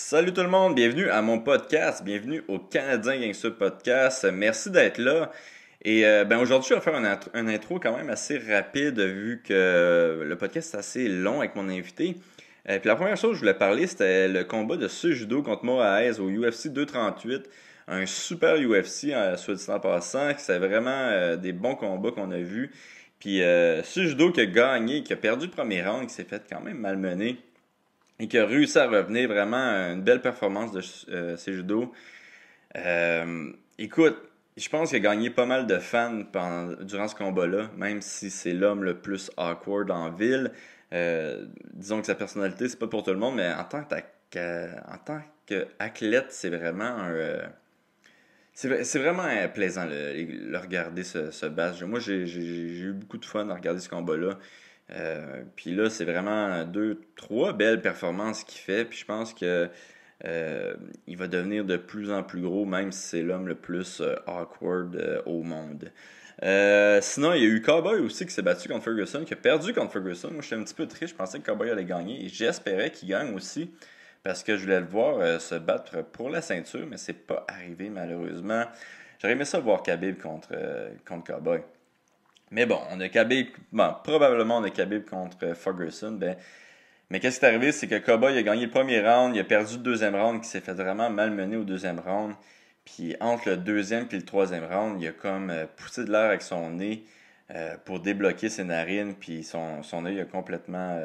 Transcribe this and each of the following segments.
Salut tout le monde, bienvenue à mon podcast, bienvenue au Canadien Gangster Podcast. Merci d'être là. Et aujourd'hui, je vais faire un intro quand même assez rapide vu que le podcast est assez long avec mon invité. Puis la première chose que je voulais parler, c'était le combat de Cejudo contre Moraes au UFC 238. Un super UFC, soit dit en passant, que c'est vraiment des bons combats qu'on a vus. Puis Cejudo qui a gagné, qui a perdu le premier round, qui s'est fait quand même malmener et qui a réussi à revenir vraiment à une belle performance de Cejudo. Écoute, je pense qu'il a gagné pas mal de fans durant ce combat-là, même si c'est l'homme le plus awkward en ville. Disons que sa personnalité, c'est pas pour tout le monde, mais en tant qu'athlète, c'est vraiment c'est vraiment plaisant le regarder se battre. Moi, j'ai eu beaucoup de fun à regarder ce combat-là. Puis là, c'est vraiment trois belles performances qu'il fait. Puis je pense que il va devenir de plus en plus gros, même si c'est l'homme le plus awkward au monde. Sinon, il y a eu Cowboy aussi qui s'est battu contre Ferguson, qui a perdu contre Ferguson. Moi, j'étais un petit peu triste. Je pensais que Cowboy allait gagner. Et j'espérais qu'il gagne aussi. Parce que je voulais le voir se battre pour la ceinture, mais c'est pas arrivé malheureusement. J'aurais aimé ça voir Khabib contre Cowboy. Mais bon, probablement on a Khabib contre Ferguson. Mais qu'est-ce qui est arrivé, c'est que Cowboy a gagné le premier round, il a perdu le deuxième round, qui s'est fait vraiment malmener au deuxième round. Puis entre le deuxième et le troisième round, il a comme poussé de l'air avec son nez pour débloquer ses narines, puis son œil a complètement,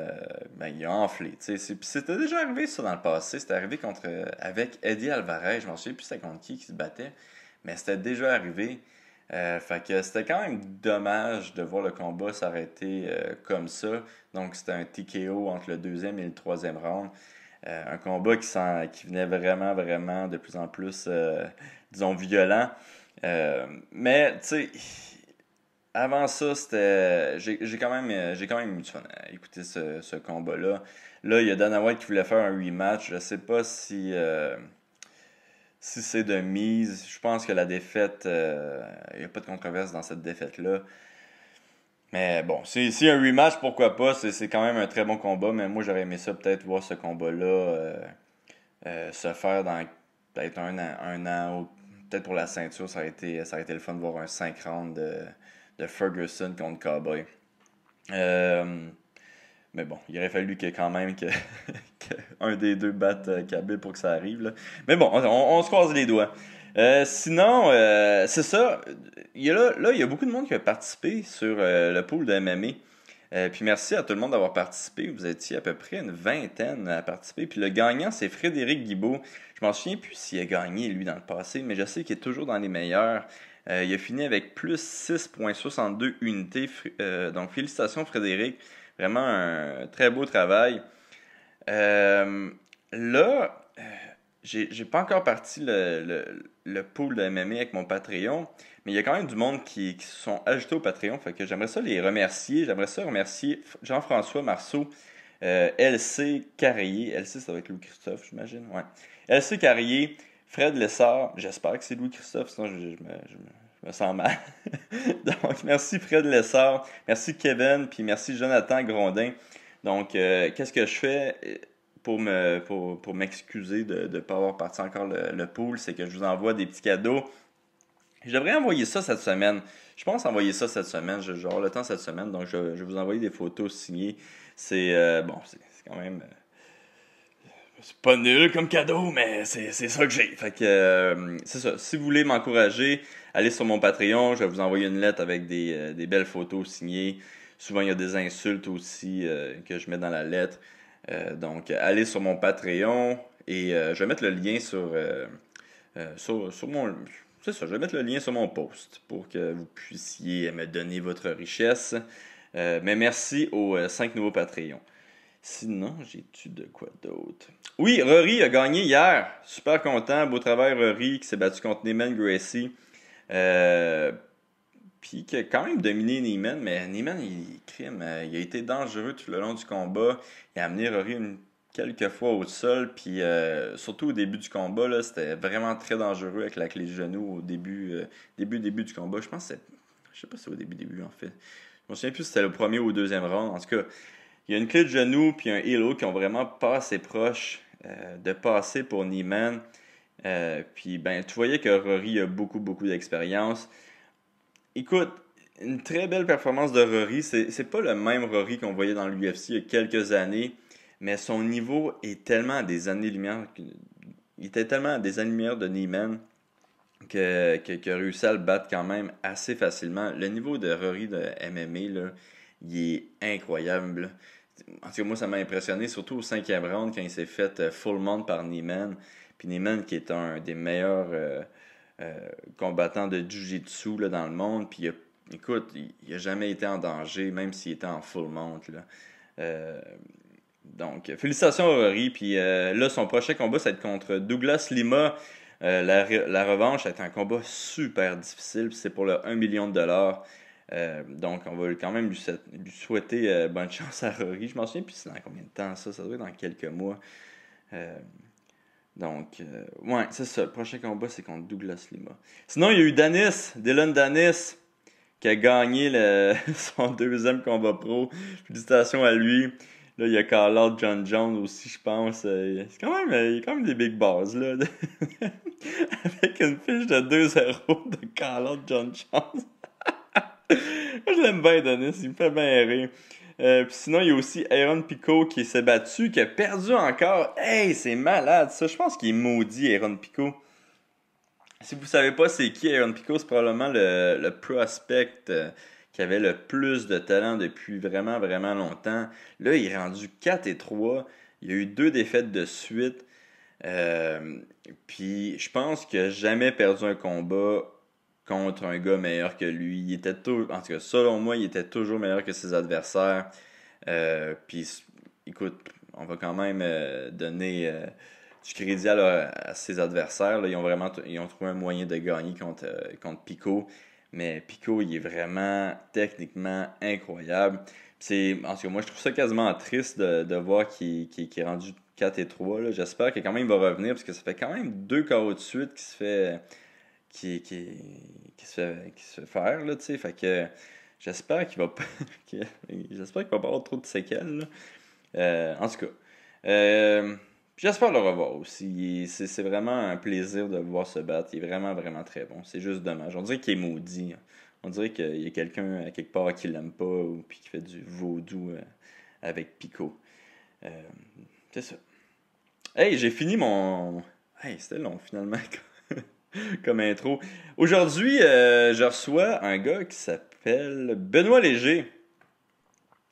il a enflé. Puis c'était déjà arrivé ça dans le passé, c'était arrivé avec Eddie Alvarez, je m'en souviens plus c'est contre qui se battait, mais c'était déjà arrivé. Fait que c'était quand même dommage de voir le combat s'arrêter comme ça. Donc c'était un TKO entre le deuxième et le troisième round. Un combat qui venait vraiment, vraiment de plus en plus, disons, violent. Mais, tu sais, avant ça, j'ai quand même eu du fun à écouter ce combat-là. Là, il y a Dana White qui voulait faire un rematch. Je sais pas si c'est de mise. Je pense que la défaite, il n'y a pas de controverse dans cette défaite-là. Mais bon, si un rematch, pourquoi pas, c'est quand même un très bon combat, mais moi j'aurais aimé ça peut-être voir ce combat-là se faire dans peut-être un an, ou peut-être pour la ceinture, ça aurait été le fun de voir un 5 rounds de Ferguson contre Cowboy. Mais bon, il aurait fallu quand même que un des deux batte Khabib pour que ça arrive, là. Mais bon, on se croise les doigts. Sinon, c'est ça. Il y a beaucoup de monde qui a participé sur le pool de MMA. Puis merci à tout le monde d'avoir participé. Vous étiez à peu près une vingtaine à participer. Puis le gagnant, c'est Frédéric Guibault. Je m'en souviens plus s'il a gagné, lui, dans le passé, mais je sais qu'il est toujours dans les meilleurs. Il a fini avec plus 6,62 unités. Donc félicitations, Frédéric. Vraiment un très beau travail. Là, j'ai pas encore parti le pool de MMA avec mon Patreon, mais il y a quand même du monde qui se sont ajoutés au Patreon, fait que j'aimerais ça les remercier. J'aimerais ça remercier Jean-François Marceau, LC Carrier, LC ça va être Louis-Christophe, j'imagine, ouais. LC Carrier, Fred Lessard, j'espère que c'est Louis-Christophe, sinon je me sens mal. Donc, merci Fred Lessard, merci Kevin, puis merci Jonathan Grondin. Donc, qu'est-ce que je fais pour m'excuser de ne pas avoir parti encore le pool, c'est que je vous envoie des petits cadeaux. Je devrais envoyer ça cette semaine. Je pense envoyer ça cette semaine. Je vais avoir le temps cette semaine, donc je vais vous envoyer des photos signées. C'est quand même... c'est pas nul comme cadeau, mais c'est ça que j'ai. Fait que c'est ça. Si vous voulez m'encourager, allez sur mon Patreon. Je vais vous envoyer une lettre avec des belles photos signées. Souvent, il y a des insultes aussi que je mets dans la lettre. Donc, allez sur mon Patreon et je vais mettre le lien sur mon... C'est ça, je vais mettre le lien sur mon post pour que vous puissiez me donner votre richesse. Mais merci aux 5 nouveaux Patreons. Sinon, j'ai-tu de quoi d'autre? Oui, Rory a gagné hier. Super content. Beau travail, Rory, qui s'est battu contre Neiman Gracie. Puis qui a quand même dominé Neiman, mais Neiman, il a été dangereux tout le long du combat. Il a amené Rory quelques fois au sol, puis surtout au début du combat, là, c'était vraiment très dangereux avec la clé du genou au début du combat. Je pense que je sais pas si c'est au début en fait. Je me souviens plus si c'était le premier ou le deuxième round. En tout cas, il y a une clé de genou puis un halo qui ont vraiment pas assez proche de passer pour Niemann. Puis ben, tu voyais que Rory a beaucoup, beaucoup d'expérience. Écoute, une très belle performance de Rory. C'est pas le même Rory qu'on voyait dans l'UFC il y a quelques années, mais son niveau est tellement à des années-lumière. Il était tellement à des années-lumière de Niemann qu'il a réussi à le battre quand même assez facilement. Le niveau de Rory de MMA, là, il est incroyable. En tout cas, moi, ça m'a impressionné, surtout au 5e round, quand il s'est fait full mount par Niemann. Puis Niemann, qui est un des meilleurs combattants de Jiu-Jitsu là, dans le monde. Puis, écoute, il n'a jamais été en danger, même s'il était en full mount. Là. Donc, félicitations à Rory. Puis là, son prochain combat, ça va être contre Douglas Lima. La revanche, ça va être un combat super difficile. Puis c'est pour le 1 million de dollars. Donc, on va quand même lui souhaiter bonne chance à Rory. Je m'en souviens plus c'est dans combien de temps ça. Ça doit être dans quelques mois. Ouais, c'est ça. Le prochain combat, c'est contre Douglas Lima. Sinon, il y a eu Dylan Danis, qui a gagné son 2e combat pro. Félicitations à lui. Là, il y a call out John Jones aussi, je pense. Il y a quand même des big balls, là. Avec une fiche de 2-0 de call out John Jones. Moi, je l'aime bien, Denis. Il me fait bien rire. Puis sinon, il y a aussi Aaron Pico qui s'est battu, qui a perdu encore. Hey, c'est malade, ça. Je pense qu'il est maudit, Aaron Pico. Si vous savez pas c'est qui Aaron Pico, c'est probablement le prospect qui avait le plus de talent depuis vraiment, vraiment longtemps. Là, il est rendu 4-3. Il y a eu 2 défaites de suite. Puis je pense qu'il n'a jamais perdu un combat contre un gars meilleur que lui. Il était en tout cas, selon moi, il était toujours meilleur que ses adversaires. Puis, écoute, on va quand même donner du crédit à ses adversaires. Là. Ils ont trouvé un moyen de gagner contre Pico. Mais Pico, il est vraiment techniquement incroyable. En tout cas, moi, je trouve ça quasiment triste de voir qu'il est rendu 4-3. Là. J'espère que quand même il va revenir parce que ça fait quand même 2 KO de suite qui se fait faire, là, tu sais. Fait que j'espère qu'il va pas j'espère qu'il va pas avoir trop de séquelles, là. En tout cas, j'espère le revoir aussi. C'est vraiment un plaisir de le voir se battre. Il est vraiment, vraiment très bon. C'est juste dommage. On dirait qu'il est maudit. On dirait qu'il y a quelqu'un à quelque part qui l'aime pas ou puis qui fait du vaudou avec Pico. C'est ça. Hey, j'ai fini mon... Hey, c'était long, finalement, comme intro. Aujourd'hui, je reçois un gars qui s'appelle Benoît Léger.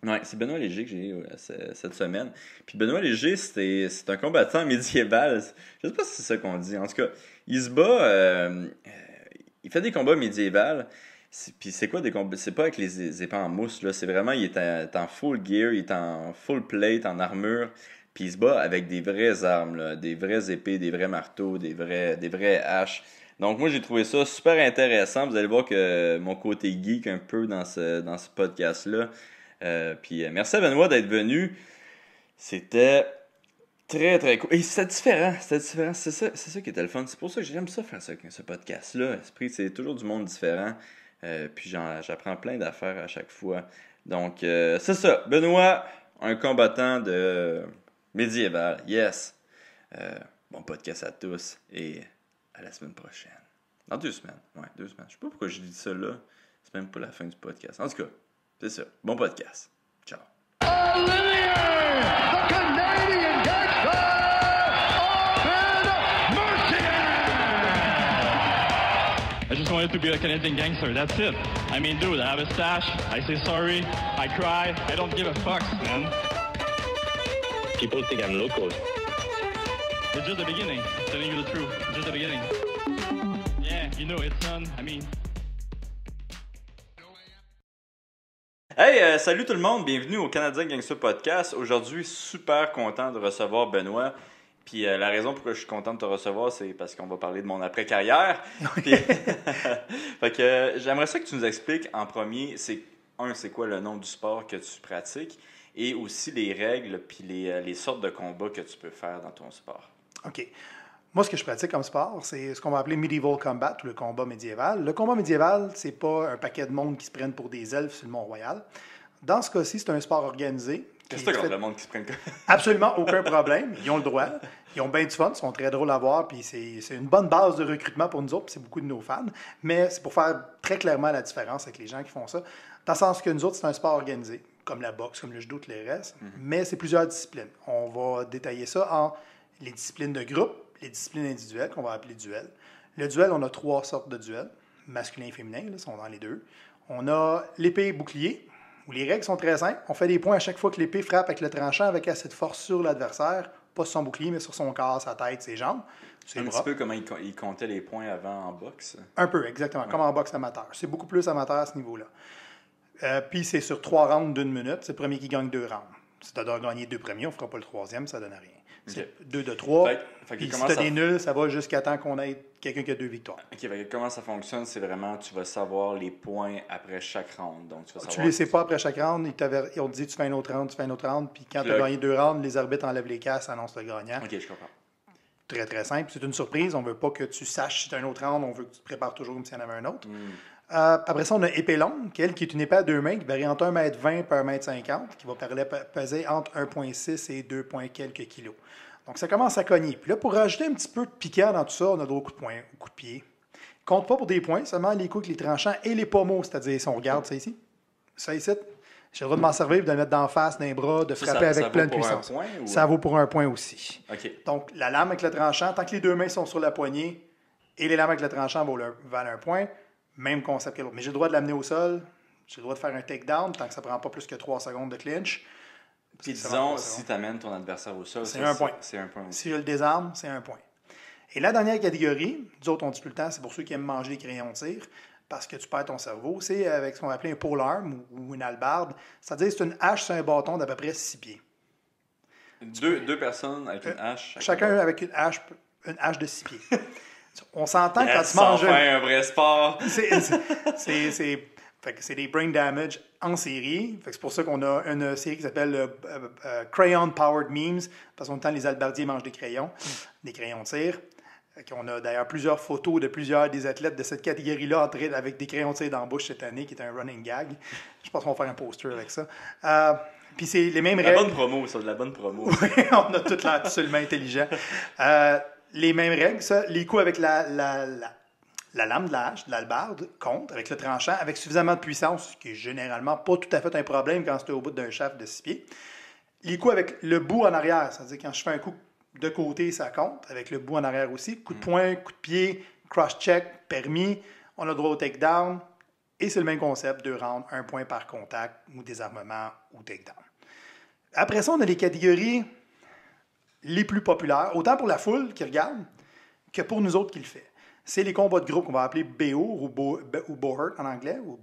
Ouais, c'est Benoît Léger que j'ai eu cette semaine. Puis Benoît Léger, c'est un combattant médiéval. Je sais pas si c'est ça qu'on dit. En tout cas, il se bat... il fait des combats médiévals. Puis c'est quoi des combats? C'est pas avec les épées en mousse, là. C'est vraiment, il est en full gear, il est en full plate, en armure. Puis il se bat avec des vraies armes, là, des vraies épées, des vrais marteaux, des vraies haches. Donc moi j'ai trouvé ça super intéressant. Vous allez voir que mon côté geek un peu dans ce podcast-là. Puis merci à Benoît d'être venu. C'était très très cool. Et c'était différent. C'est ça qui était le fun. C'est pour ça que j'aime ça faire ce podcast-là. C'est toujours du monde différent. Puis j'apprends plein d'affaires à chaque fois. Donc c'est ça. Benoît, un combattant de médiéval. Yes. Bon podcast à tous et à la semaine prochaine. Dans 2 semaines. Ouais, 2 semaines. Je sais pas pourquoi je dis ça là. C'est même pas la fin du podcast. En tout cas, c'est ça. Bon podcast. Ciao. Olivier, the Canadian gangster, Open Mercier! I just wanted to be a Canadian gangster. That's it. I mean, dude, I have a stash. I say sorry. I cry. I don't give a fuck, man. People think I'm local. It's just the beginning. I'm telling you the truth. It's just the beginning. Yeah, you know, it's done. I mean... Hey, salut tout le monde. Bienvenue au Canadien Gangster Podcast. Aujourd'hui, super content de recevoir Benoît. Puis la raison pour laquelle je suis content de te recevoir, c'est parce qu'on va parler de mon après-carrière. Puis, fait que j'aimerais ça que tu nous expliques en premier, c'est quoi le nom du sport que tu pratiques et aussi les règles puis les sortes de combats que tu peux faire dans ton sport. OK. Moi, ce que je pratique comme sport, c'est ce qu'on va appeler Medieval Combat ou le combat médiéval. Le combat médiéval, c'est pas un paquet de monde qui se prennent pour des elfes sur le Mont-Royal. Dans ce cas-ci, c'est un sport organisé Qu'est-ce que tu as contre le monde qui se prenne comme... Absolument aucun problème. Ils ont le droit. Ils ont bien du fun. Ils sont très drôles à voir. Puis c'est une bonne base de recrutement pour nous autres. Puis c'est beaucoup de nos fans. Mais c'est pour faire très clairement la différence avec les gens qui font ça. Dans le sens que nous autres, c'est un sport organisé, comme la boxe, comme le judo, tous les restes. Mais c'est plusieurs disciplines. On va détailler ça en les disciplines de groupe, les disciplines individuelles, qu'on va appeler duel. Le duel, on a 3 sortes de duels. Masculin et féminin, là, sont dans les 2. On a l'épée et bouclier, où les règles sont très simples. On fait des points à chaque fois que l'épée frappe avec le tranchant avec assez de force sur l'adversaire, pas sur son bouclier, mais sur son corps, sa tête, ses jambes, ses Un bras. petit peu comment il comptait les points avant en boxe. Un peu, exactement, comme en boxe amateur. C'est beaucoup plus amateur à ce niveau-là. Puis c'est sur 3 rounds d'1 minute. C'est le premier qui gagne 2 rounds. Si tu as gagné 2 premiers, on ne fera pas le 3e, ça ne donne rien. C'est 2 de 3. Puis si tu as des nuls, ça va jusqu'à temps qu'on ait quelqu'un qui a 2 victoires. OK, comment ça fonctionne? C'est vraiment, tu vas savoir les points après chaque round. Donc, tu vas savoir... Tu ne les sais pas après chaque round. Ils ont dit tu fais un autre round, tu fais un autre round. Puis quand tu as gagné 2 rounds, les arbitres enlèvent les casses, annoncent le gagnant. OK, je comprends. Très, très simple. C'est une surprise. On ne veut pas que tu saches si tu as un autre round. On veut que tu te prépares toujours comme s'il y en avait un autre. Après ça, on a épée longue, qui est une épée à 2 mains qui varie entre 1,20 m par 1,50 m, qui va peser entre 1,6 et 2, quelques kilos. Donc, ça commence à cogner. Puis là, pour rajouter un petit peu de piquant dans tout ça, on a d'autres coups de poing, coups de pied. Compte pas pour des points, seulement les coups avec les tranchants et les pommeaux, c'est-à-dire si on regarde ça ici, j'ai le droit de m'en servir, de le mettre d'en face, d'un bras, de frapper avec pleine puissance. Ça vaut pour un point aussi. Okay. Donc, la lame avec le tranchant, tant que les 2 mains sont sur la poignée et les lames avec le tranchant valent un point, même concept que l'autre. Mais j'ai le droit de l'amener au sol, j'ai le droit de faire un takedown tant que ça ne prend pas plus que 3 secondes de clinch. Puis disons, si tu amènes ton adversaire au sol, c'est un point. C'est un point. Si je le désarme, c'est un point. Et la dernière catégorie, nous autres, on dit plus le temps, c'est pour ceux qui aiment manger des crayons de tir, parce que tu perds ton cerveau, c'est avec ce qu'on va appeler un polearm ou une hallebarde. C'est-à-dire c'est une hache sur un bâton d'à peu près 6 pieds. Deux personnes avec une hache. Chacun avec une hache de 6 pieds. On s'entend quand tu manges... Ça fait un vrai sport. C'est des brain damage en série. C'est pour ça qu'on a une série qui s'appelle Crayon Powered Memes, parce qu'en même temps, les hallebardiers mangent des crayons de tir. On a d'ailleurs plusieurs photos de plusieurs des athlètes de cette catégorie-là entrés avec des crayons de tir dans la bouche cette année, qui est un running gag. Je pense qu'on va faire un poster avec ça. Puis c'est les mêmes règles. La bonne promo, ça, de la bonne promo. Oui, on a tout l'air absolument intelligent. Les mêmes règles, ça, les coups avec la lame de la hache, de l'hallebarde, compte avec le tranchant, avec suffisamment de puissance, ce qui est généralement pas tout à fait un problème quand c'est au bout d'un shaft de 6 pieds. Les coups avec le bout en arrière, c'est-à-dire quand je fais un coup de côté, ça compte, avec le bout en arrière aussi. Coup de poing, coup de pied, cross-check, permis, on a le droit au takedown, et c'est le même concept, 2 rounds, 1 point par contact, ou désarmement, ou takedown. Après ça, on a les catégories les plus populaires, autant pour la foule qui regarde, que pour nous autres qui le fait. C'est les combats de groupe qu'on va appeler BO ou Bohurt en anglais, ou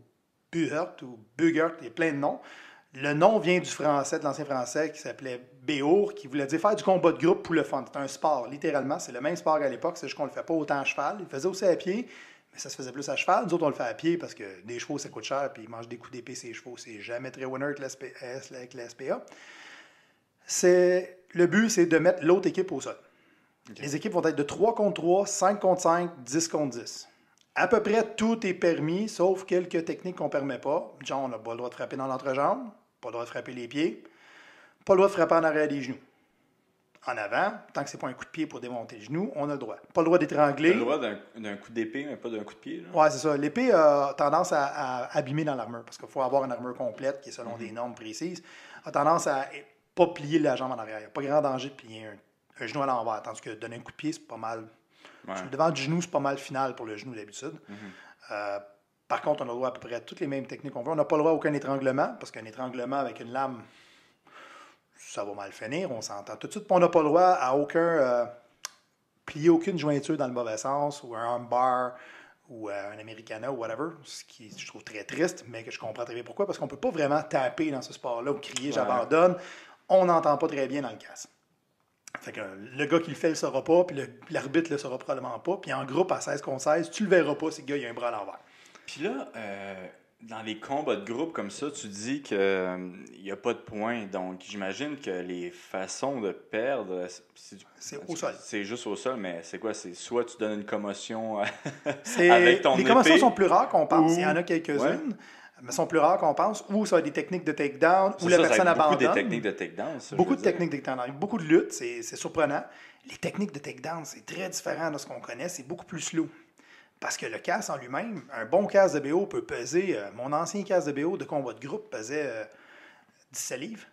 Buhurt ou Bugert, il y a plein de noms. Le nom vient du français, de l'ancien français, qui s'appelait Béour, qui voulait dire faire du combat de groupe pour le fun. C'est un sport, littéralement. C'est le même sport qu'à l'époque, c'est juste qu'on ne le fait pas autant à cheval. Il le faisait aussi à pied, mais ça se faisait plus à cheval. Nous autres, on le fait à pied parce que des chevaux, ça coûte cher, puis ils mangent des coups d'épée, ces chevaux. C'est jamais très winner avec la SPA. Le but, c'est de mettre l'autre équipe au sol. Okay. Les équipes vont être de 3 contre 3, 5 contre 5, 10 contre 10. À peu près tout est permis, sauf quelques techniques qu'on ne permet pas. Genre, on n'a pas le droit de frapper dans l'entrejambe, pas le droit de frapper les pieds, pas le droit de frapper en arrière des genoux. En avant, tant que ce n'est pas un coup de pied pour démonter le genou, on a le droit. Pas le droit d'étrangler. Tu as le droit d'un coup d'épée, mais pas d'un coup de pied. Oui, c'est ça. L'épée a tendance à abîmer dans l'armure, parce qu'il faut avoir une armure complète qui est selon des normes précises. A tendance à pas plier la jambe en arrière. Il n'y a pas grand danger de plier un genou à l'envers, tandis que donner un coup de pied, c'est pas mal. Ouais. Sur le devant du genou, c'est pas mal final pour le genou d'habitude. Par contre, on a le droit à peu près à toutes les mêmes techniques qu'on veut. On n'a pas le droit à aucun étranglement, parce qu'un étranglement avec une lame, ça va mal finir, on s'entend tout de suite. Puis on n'a pas le droit à plier aucune jointure dans le mauvais sens, ou un armbar, ou un americana, ou whatever, ce qui je trouve très triste, mais que je comprends très bien pourquoi, parce qu'on ne peut pas vraiment taper dans ce sport-là ou crier « j'abandonne ». On n'entend pas très bien dans le casque. Fait que le gars qui le fait, il ne le saura pas, puis l'arbitre ne le saura probablement pas. Puis en groupe, à 16 contre 16, tu ne le verras pas si le gars il a un bras à l'envers. Puis là, dans les combats de groupe comme ça, tu dis qu'il n'y a pas de points. Donc, j'imagine que les façons de perdre, c'est au sol. C'est juste au sol, mais c'est quoi? C'est soit tu donnes une commotion avec ton épée. Les commotions sont plus rares qu'on pense. Il y en a quelques-unes. mais sont plus rares qu'on pense, ou ça va être des techniques de takedown, ou C'est la ça, ça personne va être beaucoup abandonne. des techniques de takedown, ça, Beaucoup je de veux dire. techniques de takedown. Beaucoup de luttes, c'est surprenant. Les techniques de takedown, c'est très différent de ce qu'on connaît, c'est beaucoup plus slow. Parce que le casque en lui-même, un bon casque de BO peut peser, mon ancien casque de BO de combat de groupe pesait 17 livres.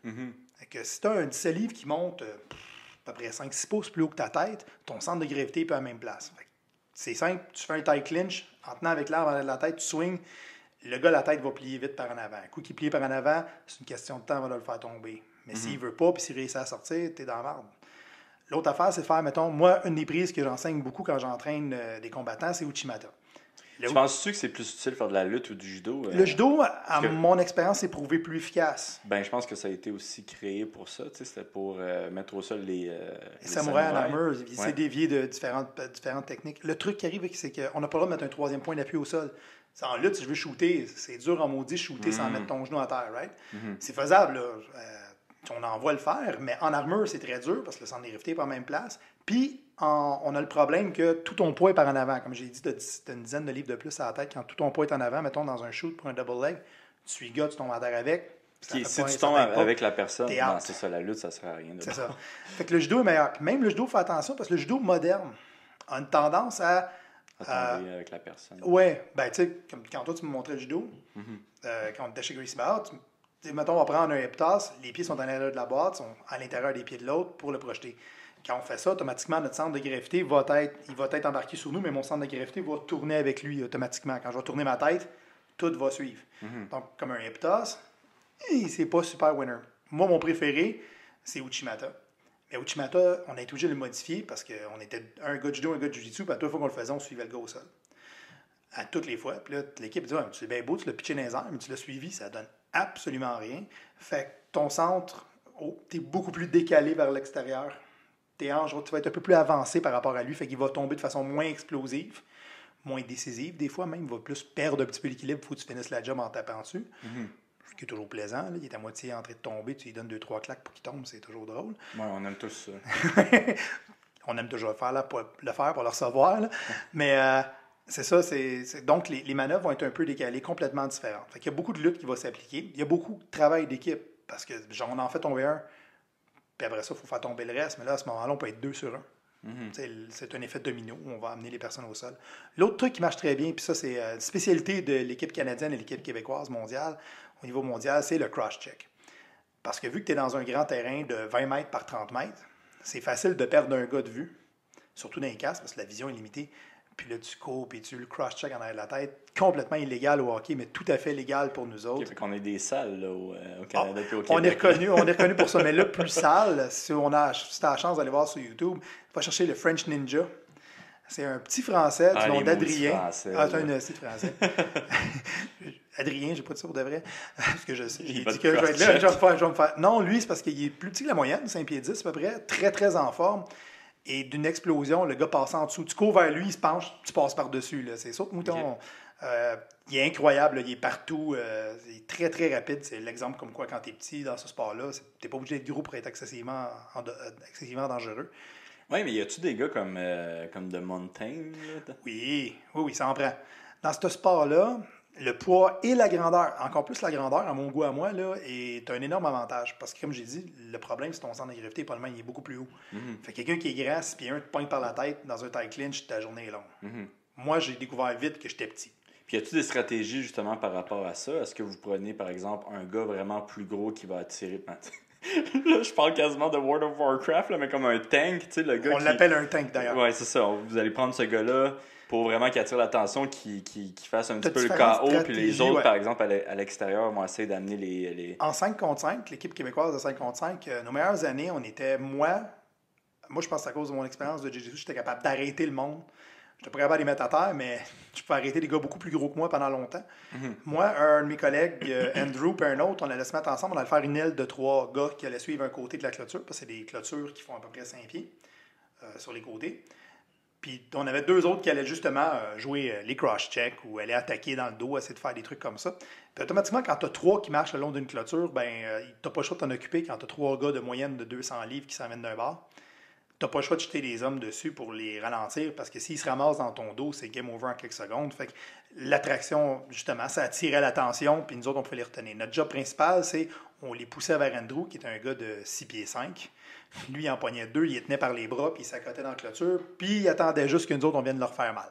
Fait que si tu as un 17 livres qui monte à peu près 5-6 pouces plus haut que ta tête, ton centre de gravité est pas à la même place. Fait que c'est simple, tu fais un tie clinch, en tenant avec l'arme à la tête, tu swings, le gars, la tête va plier vite par en avant. Un coup qui plie par en avant, c'est une question de temps avant de le faire tomber. Mais s'il veut pas, puis s'il réussit à sortir, t'es dans la merde. L'autre affaire, c'est de faire, mettons, moi, une des prises que j'enseigne beaucoup quand j'entraîne des combattants, c'est Uchimata. Tu penses-tu que c'est plus utile de faire de la lutte ou du judo? Le judo, à que- mon expérience, c'est prouvé plus efficace. Ben, je pense que ça a été aussi créé pour ça. Tu sais, c'était pour mettre au sol les Samouraï en armure, il Ouais. s'est dévié de différentes techniques. Le truc qui arrive, c'est qu'on n'a pas le droit de mettre un troisième point d'appui au sol. C'est en lutte, si je veux shooter, c'est dur en maudit shooter sans mettre ton genou à terre, right? C'est faisable, là. On en voit le faire, mais en armure, c'est très dur parce que le centre de gravité n'est pas à la même place. Puis, on a le problème que tout ton poids est par en avant. Comme j'ai dit, tu as une dizaine de livres de plus à la tête. Quand tout ton poids est en avant, mettons dans un shoot pour un double leg, tu suis le gars, tu tombes à terre avec. ça fait Si pas- tu ça tombes t'aide pas. avec la personne, T'es non, out. c'est ça, la lutte, ça sert à rien. C'est ça. Fait que le judo est meilleur. Même le judo, fait attention parce que le judo moderne a une tendance à. À tomber avec la personne. Ouais, ben tu sais, comme quand toi tu me montrais le judo, quand on était chez Gracie Barr, mettons, on va prendre un hip toss, les pieds sont à l'intérieur de la boîte, sont à l'intérieur des pieds de l'autre pour le projeter. Quand on fait ça, automatiquement, notre centre de gravité va être embarqué sur nous, mais mon centre de gravité va tourner avec lui automatiquement. Quand je vais tourner ma tête, tout va suivre. Donc, comme un hip toss, c'est pas super winner. Moi, mon préféré, c'est Uchimata. Mais Uchimata, on a été obligé de le modifier parce qu'on était un gars de judo, un gars de jiu-jitsu, puis à toutes les fois qu'on le faisait, on suivait le gars au sol. À toutes les fois. Puis là, l'équipe dit, ouais, tu es bien beau, tu l'as pitché dans les airs, mais tu l'as suivi, ça donne absolument rien. Fait que ton centre, tu es beaucoup plus décalé vers l'extérieur. Tes hanches, tu vas être un peu plus avancé par rapport à lui, fait qu'il va tomber de façon moins explosive, moins décisive. Des fois, même, il va plus perdre un petit peu l'équilibre, il faut que tu finisses la job en tapant dessus. Ce qui est toujours plaisant. Là. Il est à moitié en train de tomber, tu lui donnes 2-3 claques pour qu'il tombe, c'est toujours drôle. Ouais, on aime tous ça. On aime toujours le faire pour le recevoir. Là. Mais c'est ça. Donc, les manœuvres vont être un peu décalées, complètement différentes. Fait qu'il y a beaucoup de lutte qui va s'appliquer. Il y a beaucoup de travail d'équipe parce que, genre, on en fait tomber un, puis après ça, il faut faire tomber le reste. Mais là, à ce moment-là, on peut être 2 sur 1. C'est un effet domino où on va amener les personnes au sol. L'autre truc qui marche très bien, puis ça, c'est une spécialité de l'équipe canadienne et l'équipe québécoise mondiale, au niveau mondial, c'est le cross-check. Parce que vu que tu es dans un grand terrain de 20 mètres par 30 mètres, c'est facile de perdre un gars de vue, surtout dans les casques, parce que la vision est limitée. Puis là, tu cours, puis tu le cross-check en arrière de la tête. Complètement illégal au hockey, mais tout à fait légal pour nous autres. Okay, fait qu'on est des salles là, au Canada et au Québec. On est reconnu pour ça. Mais le plus sale, si tu as la chance d'aller voir sur YouTube, va chercher le French Ninja. C'est un petit Français du nom d'Adrien. C'est un petit Français. Adrien, j'ai pas dit ça pour de vrai. Parce que je sais. J'ai dit que je vais être là, je vais me faire. Non, lui, c'est parce qu'il est plus petit que la moyenne, 5 pieds 10 à peu près, très, très en forme. Et d'une explosion, le gars passe en dessous. Tu cours vers lui, il se penche, tu passes par-dessus. Là. C'est ça, mouton. Okay. Il est incroyable, là, il est partout. Il est très, très rapide. C'est l'exemple comme quoi, quand tu es petit dans ce sport-là, tu n'es pas obligé d'être gros pour être excessivement dangereux. Oui, mais y a-tu des gars comme The Mountain? Là? Oui, ça en prend. Dans ce sport-là, le poids et la grandeur, encore plus la grandeur, à mon goût à moi, là, est un énorme avantage. Parce que, comme j'ai dit, le problème, c'est ton centre de gravité, probablement, il est beaucoup plus haut. Fait que quelqu'un qui est grand, 6 pieds 1, te pointe par la tête dans un tie clinch, ta journée est longue. Moi, j'ai découvert vite que j'étais petit. Puis, y a-tu des stratégies, justement, par rapport à ça? Est-ce que vous prenez, par exemple, un gars vraiment plus gros qui va attirer... Là, je parle quasiment de World of Warcraft, là, mais comme un tank, tu sais, le gars l'appelle un tank, d'ailleurs. Ouais, c'est ça. Vous allez prendre ce gars-là pour vraiment qu'il attire l'attention, qu'il fasse un petit peu le KO, puis les autres, par exemple, à l'extérieur, vont essayer d'amener les... En 5 contre 5, l'équipe québécoise de 5 contre 5, nos meilleures années, on était, moi, je pense que c'est à cause de mon expérience de jiu-jitsu, j'étais capable d'arrêter le monde. Je n'étais pas capable de les mettre à terre, mais je pouvais arrêter des gars beaucoup plus gros que moi pendant longtemps. Moi, un de mes collègues, Andrew, puis un autre, on allait se mettre ensemble, on allait faire une aile de 3 gars qui allaient suivre un côté de la clôture, parce que c'est des clôtures qui font à peu près 5 pieds sur les côtés. Puis on avait 2 autres qui allaient justement jouer les cross-checks ou aller attaquer dans le dos, essayer de faire des trucs comme ça. Puis automatiquement, quand tu as 3 qui marchent le long d'une clôture, ben tu n'as pas le choix de t'en occuper quand tu as 3 gars de moyenne de 200 livres qui s'emmènent d'un bar. tu n'as pas le choix de jeter les hommes dessus pour les ralentir parce que s'ils se ramassent dans ton dos, c'est game over en quelques secondes. Fait que l'attraction, justement, ça attirait l'attention, puis nous autres, on pouvait les retenir. Notre job principal, c'est on les poussait vers Andrew, qui est un gars de 6 pieds 5. Lui, il en poignait 2, il les tenait par les bras, puis il s'accotait dans la clôture, puis il attendait juste que nous autres, on vienne leur faire mal.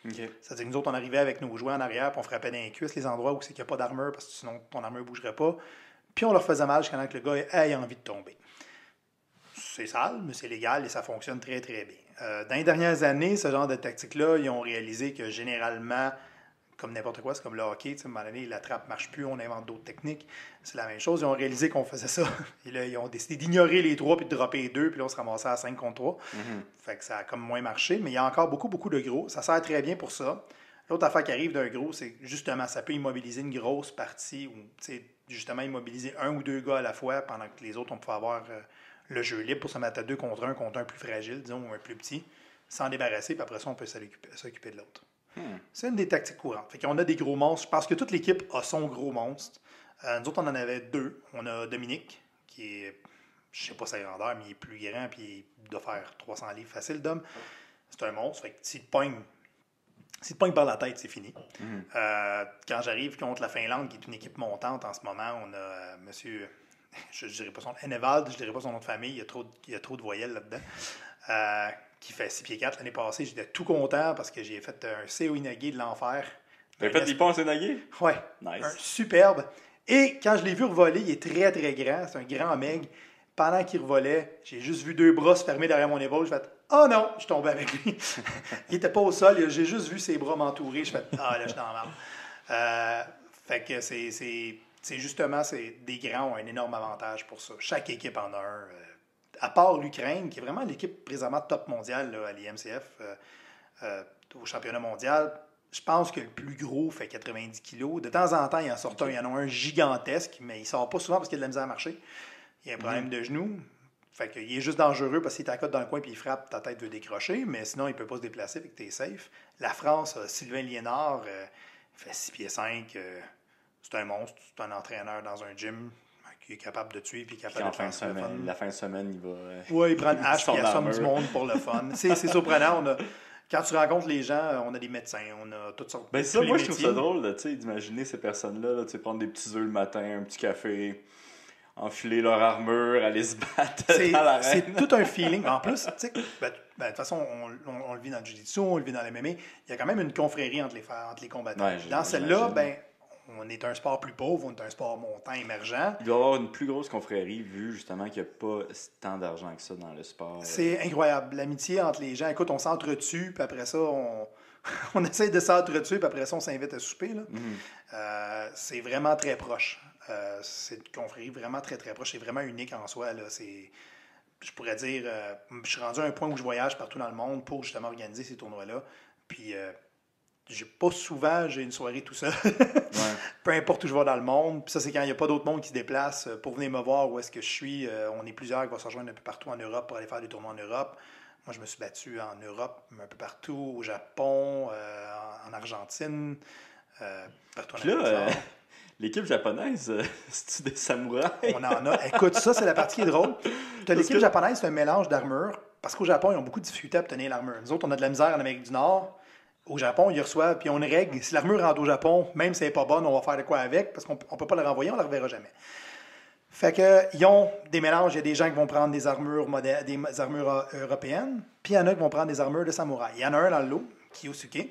OK. C'est-à-dire que nous autres, on arrivait avec nos jouets en arrière, puis on frappait dans les cuisses, les endroits où c'est qu'il n'y a pas d'armure, parce que sinon, ton armure ne bougerait pas. Puis on leur faisait mal jusqu'à temps que le gars ait envie de tomber. C'est sale, mais c'est légal et ça fonctionne très, très bien. Dans les dernières années, ce genre de tactique-là, ils ont réalisé que généralement, comme n'importe quoi, c'est comme le hockey, à un moment donné, la trappe ne marche plus, on invente d'autres techniques. C'est la même chose. Ils ont réalisé qu'on faisait ça. Et là, ils ont décidé d'ignorer les 3 puis de dropper les 2, puis là, on se ramassait à 5 contre 3. Fait que ça a comme moins marché, mais il y a encore beaucoup, beaucoup de gros. Ça sert très bien pour ça. L'autre affaire qui arrive d'un gros, c'est justement, ça peut immobiliser une grosse partie ou, justement, immobiliser 1 ou 2 gars à la fois pendant que les autres, on peut avoir le jeu libre pour se mettre à 2 contre un plus fragile, disons, ou un plus petit, s'en débarrasser, puis après ça, on peut s'occuper de l'autre. C'est une des tactiques courantes. Fait qu'on a des gros monstres. Je pense que toute l'équipe a son gros monstre. Nous autres, on en avait 2. On a Dominique, qui est, je sais pas sa grandeur, mais il est plus grand, puis il doit faire 300 livres facile d'homme. C'est un monstre. Fait que s'il te pogne par la tête, c'est fini. Quand j'arrive contre la Finlande, qui est une équipe montante en ce moment, on a monsieur, je ne dirais pas son nom, Enevald, je ne dirais pas son nom de famille, il y a trop de voyelles là-dedans, qui fait 6 pieds 4 l'année passée. J'étais tout content parce que j'ai fait un CO Inagé de l'enfer. T'as fait des ponts Inagé? Oui. Nice. Un superbe. Et quand je l'ai vu revoler, il est très, très grand. C'est un grand meg. Pendant qu'il revolait, j'ai juste vu 2 bras se fermer derrière mon épaule. Je fais « Oh non! » Je suis tombé avec lui. Il n'était pas au sol. J'ai juste vu ses bras m'entourer. Je fais « Ah, là, je suis dans la merde. » Fait que c'est justement, des grands ont un énorme avantage pour ça. Chaque équipe en a un. À part l'Ukraine, qui est vraiment l'équipe présentement top mondiale là, à l'IMCF, au championnat mondial, je pense que le plus gros fait 90 kilos. De temps en temps, il en sort un. Il y en a un gigantesque, mais il ne sort pas souvent parce qu'il a de la misère à marcher. Il y a un problème de genou. Fait qu'il est juste dangereux parce qu'il t'accote dans le coin et il frappe, ta tête veut décrocher, mais sinon, il ne peut pas se déplacer, fait que tu es safe. La France, Sylvain Liénard, il fait 6 pieds 5. C'est un monstre, c'est un entraîneur dans un gym qui est capable de tuer et capable de faire ça. La fin de semaine, il va. Oui, il prend une hache et il assomme du monde pour le fun. C'est surprenant. Quand tu rencontres les gens, on a des médecins, on a toutes sortes Ben ça, moi, je trouve ça drôle d'imaginer ces personnes-là, prendre des petits œufs le matin, un petit café, enfiler leur armure, aller se battre dans l'arène. C'est tout un feeling. En plus, de toute façon, on le vit dans le jiu-jitsu, on le vit dans le MMA. Il y a quand même une confrérie entre les combattants. Ouais, dans celle-là, on est un sport plus pauvre, on est un sport montant, émergent. Il doit y avoir une plus grosse confrérie, vu justement qu'il n'y a pas tant d'argent que ça dans le sport. C'est incroyable. L'amitié entre les gens. Écoute, on s'entretue, puis après ça, on essaie de s'entretuer, puis après ça, on s'invite à souper. Là. C'est vraiment très proche. C'est une confrérie vraiment très, très proche. C'est vraiment unique en soi. Là. Je pourrais dire, je suis rendu à un point où je voyage partout dans le monde pour justement organiser ces tournois-là. Puis, pas souvent, j'ai une soirée tout seul. Peu importe où je vais dans le monde. Puis ça, c'est quand il n'y a pas d'autres monde qui se déplacent pour venir me voir où est-ce que je suis. On est plusieurs qui vont se rejoindre un peu partout en Europe pour aller faire des tournois en Europe. Moi, je me suis battu en Europe, un peu partout, au Japon, en Argentine, partout en Amérique du Nord. L'équipe japonaise, c'est-tu des samouraïs? On en a. Écoute, ça, c'est la partie qui est drôle. L'équipe japonaise, c'est un mélange d'armure. Parce qu'au Japon, ils ont beaucoup de difficultés à obtenir l'armure. Nous autres, on a de la misère en Amérique du Nord. Au Japon, ils reçoivent, puis on règle. Si l'armure rentre au Japon, même si elle n'est pas bonne, on va faire de quoi avec, parce qu'on ne peut pas la renvoyer, on ne la reverra jamais. Fait que, ils ont des mélanges. Il y a des gens qui vont prendre des armures européennes, puis il y en a qui vont prendre des armures de samouraï. Il y en a un dans le lot, Kiyosuke.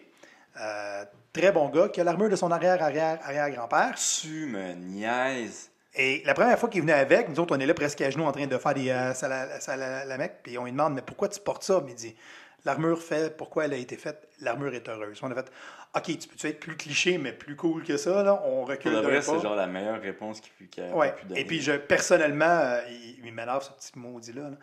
Très bon gars, qui a l'armure de son arrière-grand-père. Tu me niaises. Et la première fois qu'il venait avec, nous autres, on est là presque à genoux en train de faire des salamecs, puis on lui demande, mais pourquoi tu portes ça? Mais il dit, l'armure fait, pourquoi elle a été faite? L'armure est heureuse. On a fait, OK, tu peux être plus cliché, mais plus cool que ça, là? On recule d'un pas. C'est genre la meilleure réponse qu'il a pu donner. Et puis, personnellement, il m'énerve ce petit maudit-là, là,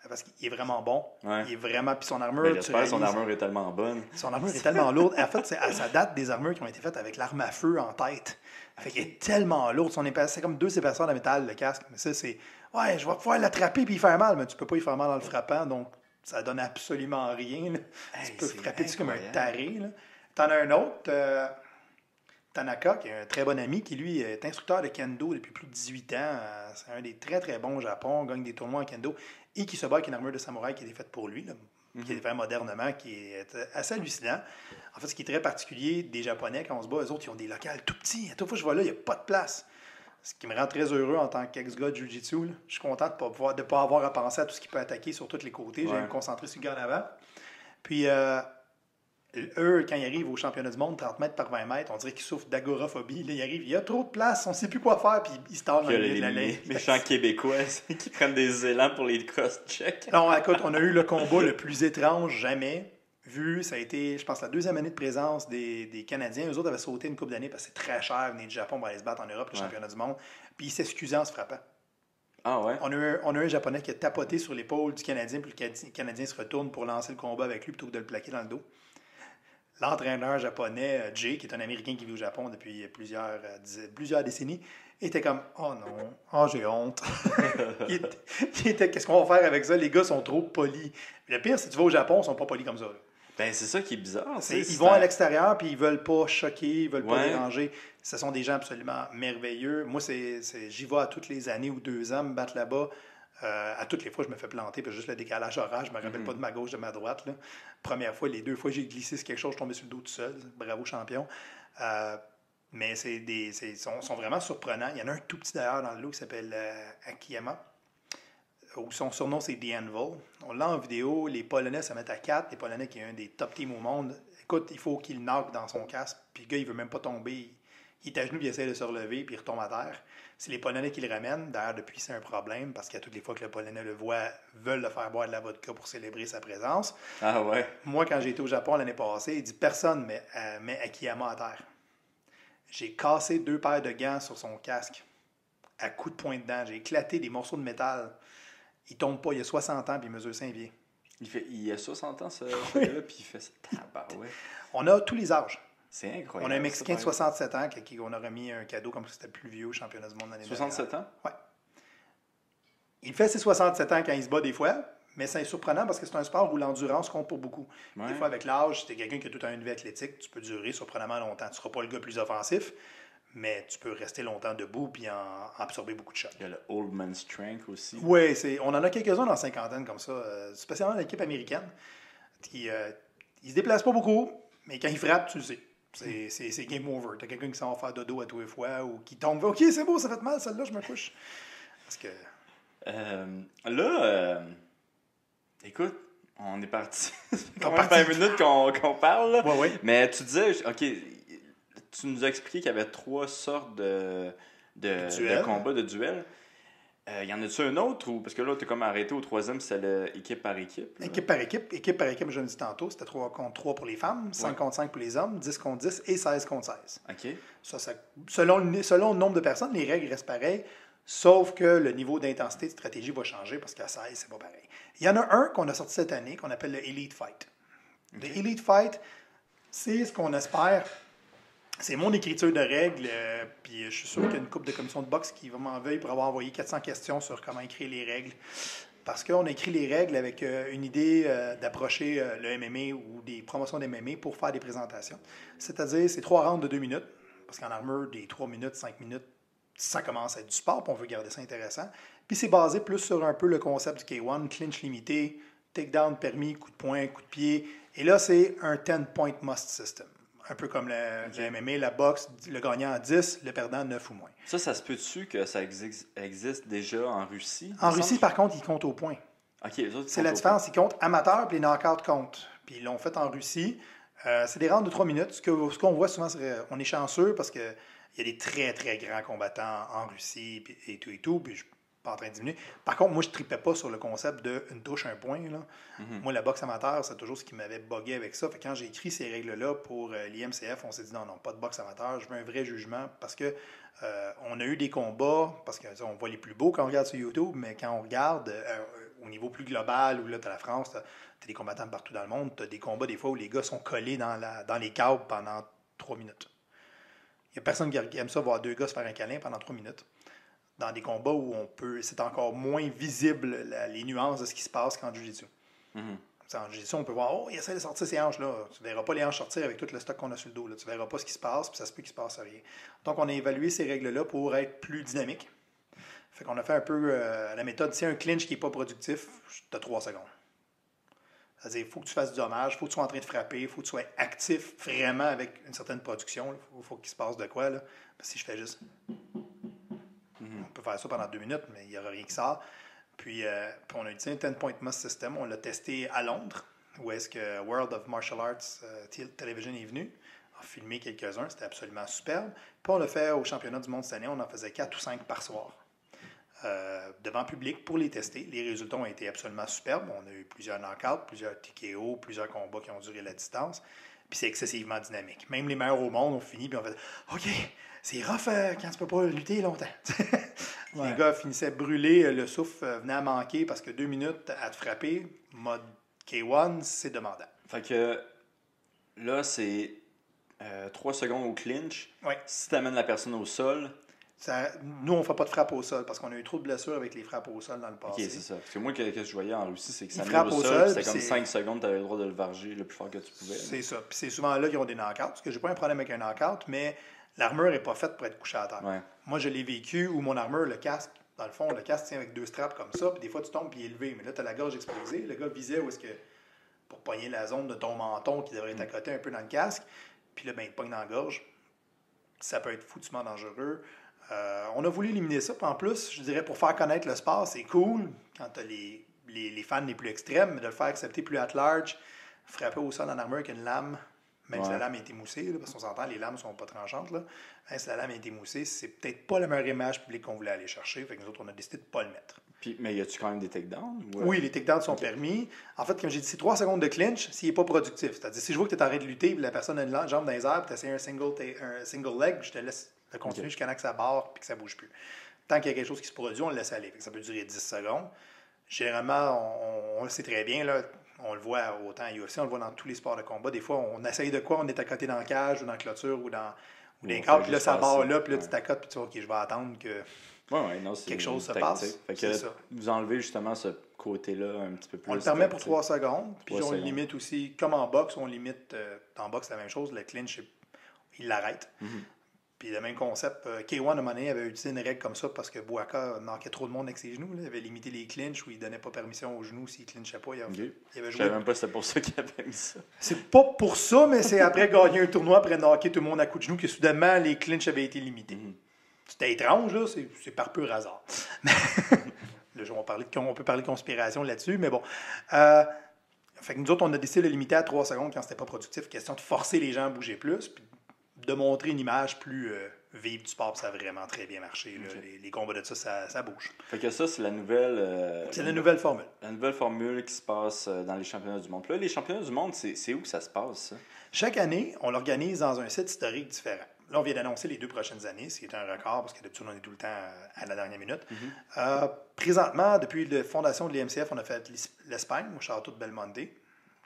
parce qu'il est vraiment bon. Ouais. Il est vraiment... Puis son armure... Ben, j'espère que son armure est tellement bonne. Son armure est tellement lourde. En fait, ça date des armures qui ont été faites avec l'arme à feu en tête. Fait qu'elle est tellement lourde. C'est comme 2 épaisseurs de métal, le casque. Mais ça, c'est... Ouais, je vais pouvoir l'attraper puis y faire mal. Mais tu peux pas y faire mal en le frappant, donc ça donne absolument rien. Tu peux frapper dessus comme un taré. Là. T'en as un autre, Tanaka, qui est un très bon ami, qui lui est instructeur de kendo depuis plus de 18 ans. C'est un des très très bons au Japon, gagne des tournois en kendo. et qui se bat avec une armure de samouraï qui est faite pour lui, là, qui est faite modernement, qui est assez hallucinant. En fait, ce qui est très particulier des Japonais, quand on se bat, eux autres, ils ont des locales tout petits. À toute fois que je vois là, il n'y a pas de place. Ce qui me rend très heureux en tant qu'ex-gars de Jiu-Jitsu. Là. Je suis content de ne pas avoir à penser à tout ce qui peut attaquer sur tous les côtés. J'ai me concentrer sur le gars en avant. Puis, eux, quand ils arrivent au championnat du monde, 30 mètres par 20 mètres, on dirait qu'ils souffrent d'agoraphobie. Là, ils arrivent, il y a trop de place, on ne sait plus quoi faire, puis ils se tordent dans les méchants Québécois qui prennent des élans pour les cross-checks. Non, écoute, on a eu le combat le plus étrange jamais vu. Ça a été, je pense, la 2e année de présence des Canadiens. Eux autres avaient sauté une couple d'années parce que c'est très cher venir du Japon pour aller se battre en Europe, le championnat du monde. Puis ils s'excusaient en se frappant. Ah ouais? On a eu un Japonais qui a tapoté sur l'épaule du Canadien, puis le Canadien se retourne pour lancer le combat avec lui plutôt que de le plaquer dans le dos. L'entraîneur japonais, Jay, qui est un Américain qui vit au Japon depuis plusieurs décennies, était comme « Oh non, oh j'ai honte. » il était « Qu'est-ce qu'on va faire avec ça? Les gars sont trop polis. » Le pire, si tu vas au Japon, ils sont pas polis comme ça. Ben, c'est ça qui est bizarre. Ils vont à l'extérieur, puis ils veulent pas choquer, ils veulent pas déranger. Ce sont des gens absolument merveilleux. Moi, j'y vais à toutes les années ou 2 ans me battre là-bas. À toutes les fois, je me fais planter, puis juste le décalage horaire, je me rappelle pas de ma gauche, de ma droite. Là. Première fois, les 2 fois, j'ai glissé sur quelque chose, je suis tombé sur le dos tout seul. Bravo, champion. Mais ils sont vraiment surprenants. Il y en a un tout petit d'ailleurs dans le lot qui s'appelle Akiyama, où son surnom, c'est The Anvil. On l'a en vidéo, les Polonais se mettent à 4. Les Polonais, qui est un des top teams au monde. Écoute, il faut qu'il knock dans son casque, puis le gars, il veut même pas tomber. Il est à genoux, puis il essaie de se relever, puis il retombe à terre. C'est les Polonais qui le ramènent. D'ailleurs, depuis, c'est un problème, parce qu'à toutes les fois que le Polonais le voit, veulent le faire boire de la vodka pour célébrer sa présence. Ah ouais? Moi, quand j'ai été au Japon l'année passée, il dit « Personne met Akiyama à terre. » J'ai cassé 2 paires de gants sur son casque, à coups de poing dedans. J'ai éclaté des morceaux de métal. Il tombe pas, il a 60 ans, puis il mesure 5 pieds. Il a 60 ans, ce gars-là, puis il fait ça. Ouais. On a tous les âges. C'est incroyable. On a un Mexicain de 67 ans qui on a remis un cadeau comme si c'était le plus vieux au championnat du monde l'année dernière. 67 ans? Oui. Il fait ses 67 ans quand il se bat des fois, mais c'est surprenant parce que c'est un sport où l'endurance compte pour beaucoup. Ouais. Des fois, avec l'âge, si tu es quelqu'un qui a tout un niveau athlétique, tu peux durer surprenamment longtemps. Tu ne seras pas le gars plus offensif, mais tu peux rester longtemps debout et absorber beaucoup de chocs. Il y a le Old Man Strength aussi. Oui, on en a quelques-uns dans la cinquantaine comme ça, spécialement l'équipe américaine. Ils ne se déplacent pas beaucoup, mais quand ils frappent, tu le sais. C'est game over. Tu as quelqu'un qui s'en va faire dodo à tous les fois ou qui tombe. OK, c'est beau, ça fait mal, celle-là, je me couche. Parce que. Écoute, on est parti. Ça fait 20 minutes qu'on parle. Là. Ouais. Mais tu disais, OK, tu nous as expliqué qu'il y avait 3 sortes de combats, de duels. Y en a-tu un autre? Parce que là, tu es comme arrêté au 3e, c'est l'équipe par équipe. Là. Équipe par équipe. Équipe par équipe, je le dis tantôt, c'était 3 contre 3 pour les femmes, 5 contre 5 pour les hommes, 10 contre 10 et 16 contre 16. OK. Selon le nombre de personnes, les règles restent pareilles, sauf que le niveau d'intensité de stratégie va changer parce qu'à 16, c'est pas pareil. Il y en a un qu'on a sorti cette année qu'on appelle le Elite Fight. Okay. Le Elite Fight, c'est ce qu'on espère. C'est mon écriture de règles, puis je suis sûr qu'il y a une couple de commissions de boxe qui m'en veuille pour avoir envoyé 400 questions sur comment écrire les règles. Parce qu'on a écrit les règles avec une idée d'approcher le MMA ou des promotions d'MMA pour faire des présentations. C'est-à-dire, c'est 3 rounds de 2 minutes, parce qu'en armure, des 3 minutes, 5 minutes, ça commence à être du sport, puis on veut garder ça intéressant. Puis c'est basé plus sur un peu le concept du K1, clinch limité, takedown permis, coup de poing, coup de pied. Et là, c'est un 10-point must system. Un peu comme le MMA, la boxe, le gagnant à 10, le perdant 9 ou moins. Ça se peut-tu que ça existe déjà en Russie? En Russie, par contre, ils comptent au point. Okay, c'est la différence. Ils comptent amateur, puis les knockouts comptent. Puis ils l'ont fait en Russie. C'est des rounds de 3 minutes. Ce qu'on voit souvent, on est chanceux parce qu'il y a des très, très grands combattants en Russie et tout. Puis je suis pas en train de diminuer. Par contre, moi, je ne tripais pas sur le concept de une touche, un point. Là. Mm-hmm. Moi, la boxe amateur, c'est toujours ce qui m'avait bugué avec ça. Fait que quand j'ai écrit ces règles-là pour l'IMCF, on s'est dit non, pas de boxe amateur. Je veux un vrai jugement parce que on a eu des combats, parce qu'on voit les plus beaux quand on regarde sur YouTube, mais quand on regarde au niveau plus global, où là, tu as la France, tu as des combattants partout dans le monde, tu as des combats des fois où les gars sont collés dans les câbles pendant 3 minutes. Il n'y a personne qui aime ça, voir 2 gars se faire un câlin pendant 3 minutes. Dans des combats où c'est encore moins visible les nuances de ce qui se passe qu'en jiu-jitsu. Mm-hmm. En jiu-jitsu, on peut voir, il essaie de sortir ses hanches là. Tu ne verras pas les hanches sortir avec tout le stock qu'on a sur le dos. Là. Tu ne verras pas ce qui se passe, puis ça se peut qu'il ne se passe rien. Donc, on a évalué ces règles-là pour être plus dynamique. Fait qu'on a fait un peu la méthode, si un clinch qui n'est pas productif, tu as 3 secondes. C'est-à-dire, il faut que tu fasses du dommage, il faut que tu sois en train de frapper, il faut que tu sois actif vraiment avec une certaine production. Il faut qu'il se passe de quoi. Là. Parce que si je fais juste... On peut faire ça pendant 2 minutes, mais il n'y aura rien qui sort. Puis on a utilisé un 10-point must system. On l'a testé à Londres, où est-ce que World of Martial Arts Television est venu. On a filmé quelques-uns, c'était absolument superbe. Puis on l'a fait au championnat du monde cette année. On en faisait 4 ou 5 par soir. Devant public pour les tester. Les résultats ont été absolument superbes. On a eu plusieurs knockouts, plusieurs TKO, plusieurs combats qui ont duré la distance. Puis c'est excessivement dynamique. Même les meilleurs au monde ont fini puis ont fait « OK, c'est rough quand tu peux pas lutter longtemps. » Les gars finissaient brûlés, le souffle venait à manquer parce que 2 minutes à te frapper, mode K1, c'est demandant. Fait que là, c'est 3 secondes au clinch. Ouais. Si tu amènes la personne au sol... Nous, on ne fait pas de frappe au sol parce qu'on a eu trop de blessures avec les frappes au sol dans le passé. OK, c'est ça. Parce que moi, ce que je voyais en Russie, c'est que ça frappe au au sol, sol, c'était comme c'est... 5 secondes, tu avais le droit de le varger le plus fort que tu pouvais. C'est ça. Puis c'est souvent là qu'ils ont des knockouts. Parce que j'ai pas un problème avec un knockout, mais l'armure n'est pas faite pour être couchée à terre. Ouais. Moi, je l'ai vécu où mon armure, le casque, dans le fond, le casque tient avec 2 straps comme ça. Puis des fois, tu tombes puis il est élevé. Mais là, tu as la gorge explosée. Le gars visait où est-ce que pour pogner la zone de ton menton qui devrait être à côté un peu dans le casque. Puis là, ben, il pogne dans la gorge. Ça peut être foutument dangereux. On a voulu éliminer ça. Puis en plus, je dirais, pour faire connaître le sport, c'est cool quand tu as les fans les plus extrêmes, mais de le faire accepter plus at large, frapper au sol en armure avec une lame, même si la lame est émoussée, là, parce qu'on s'entend, les lames ne sont pas tranchantes. Là. Même si la lame est émoussée, c'est peut-être pas la meilleure image publique qu'on voulait aller chercher. Fait que nous autres, on a décidé de ne pas le mettre. Puis, mais y a-tu quand même des takedowns? Oui, les takedowns sont permis. En fait, comme j'ai dit, c'est 3 secondes de clinch s'il n'est pas productif. C'est-à-dire, si je vois que tu es en train de lutter et la personne a une jambe dans les airs et tu essaies un single leg, je te laisse le continuer jusqu'à temps que ça barre et que ça ne bouge plus. Tant qu'il y a quelque chose qui se produit, on le laisse aller. Fait que ça peut durer 10 secondes. Généralement, on le sait très bien, là, on le voit autant à UFC, on le voit dans tous les sports de combat. Des fois, on essaye de quoi, on est à côté dans la cage ou dans la clôture ou dans les cadres, puis là, ça barre là, puis là, tu t'accotes, puis tu vois, OK, je vais attendre que quelque chose se passe. Fait que vous enlevez justement ce côté-là un petit peu plus. On le permet pour 3 secondes, puis 3 on le secondes. limite aussi, comme en boxe, on limite, en boxe, c'est la même chose, le clinch, il l'arrête. Puis le même concept, K1 à un moment donné avait utilisé une règle comme ça parce que Bouaka manquait trop de monde avec ses genoux. Là. Il avait limité les clinches où il ne donnait pas permission aux genoux s'il ne clinchait pas. Il avait Je joué. savais même pas que c'était pour ça qu'il avait mis ça. C'est pas pour ça, mais c'est après gagner un tournoi, après knocker tout le monde à coups de genoux, que soudainement les clinches avaient été limités. C'était étrange, là, c'est par pur hasard. Là, on peut parler de conspiration là-dessus, mais bon. Fait que nous autres, on a décidé de le limiter à 3 secondes quand c'était pas productif. Question de forcer les gens à bouger plus, puis de montrer une image plus vive du sport, puis ça a vraiment très bien marché. Là. Les combats de ça bouge. Fait que ça, c'est la nouvelle... c'est la nouvelle formule. La nouvelle formule qui se passe dans les championnats du monde. Puis là, les championnats du monde, c'est où que ça se passe, ça? Chaque année, on l'organise dans un site historique différent. Là, on vient d'annoncer les 2 prochaines années, ce qui est un record, parce que d'habitude, on est tout le temps à la dernière minute. Présentement, depuis la fondation de l'IMCF, on a fait l'Espagne, au château de Belmonte,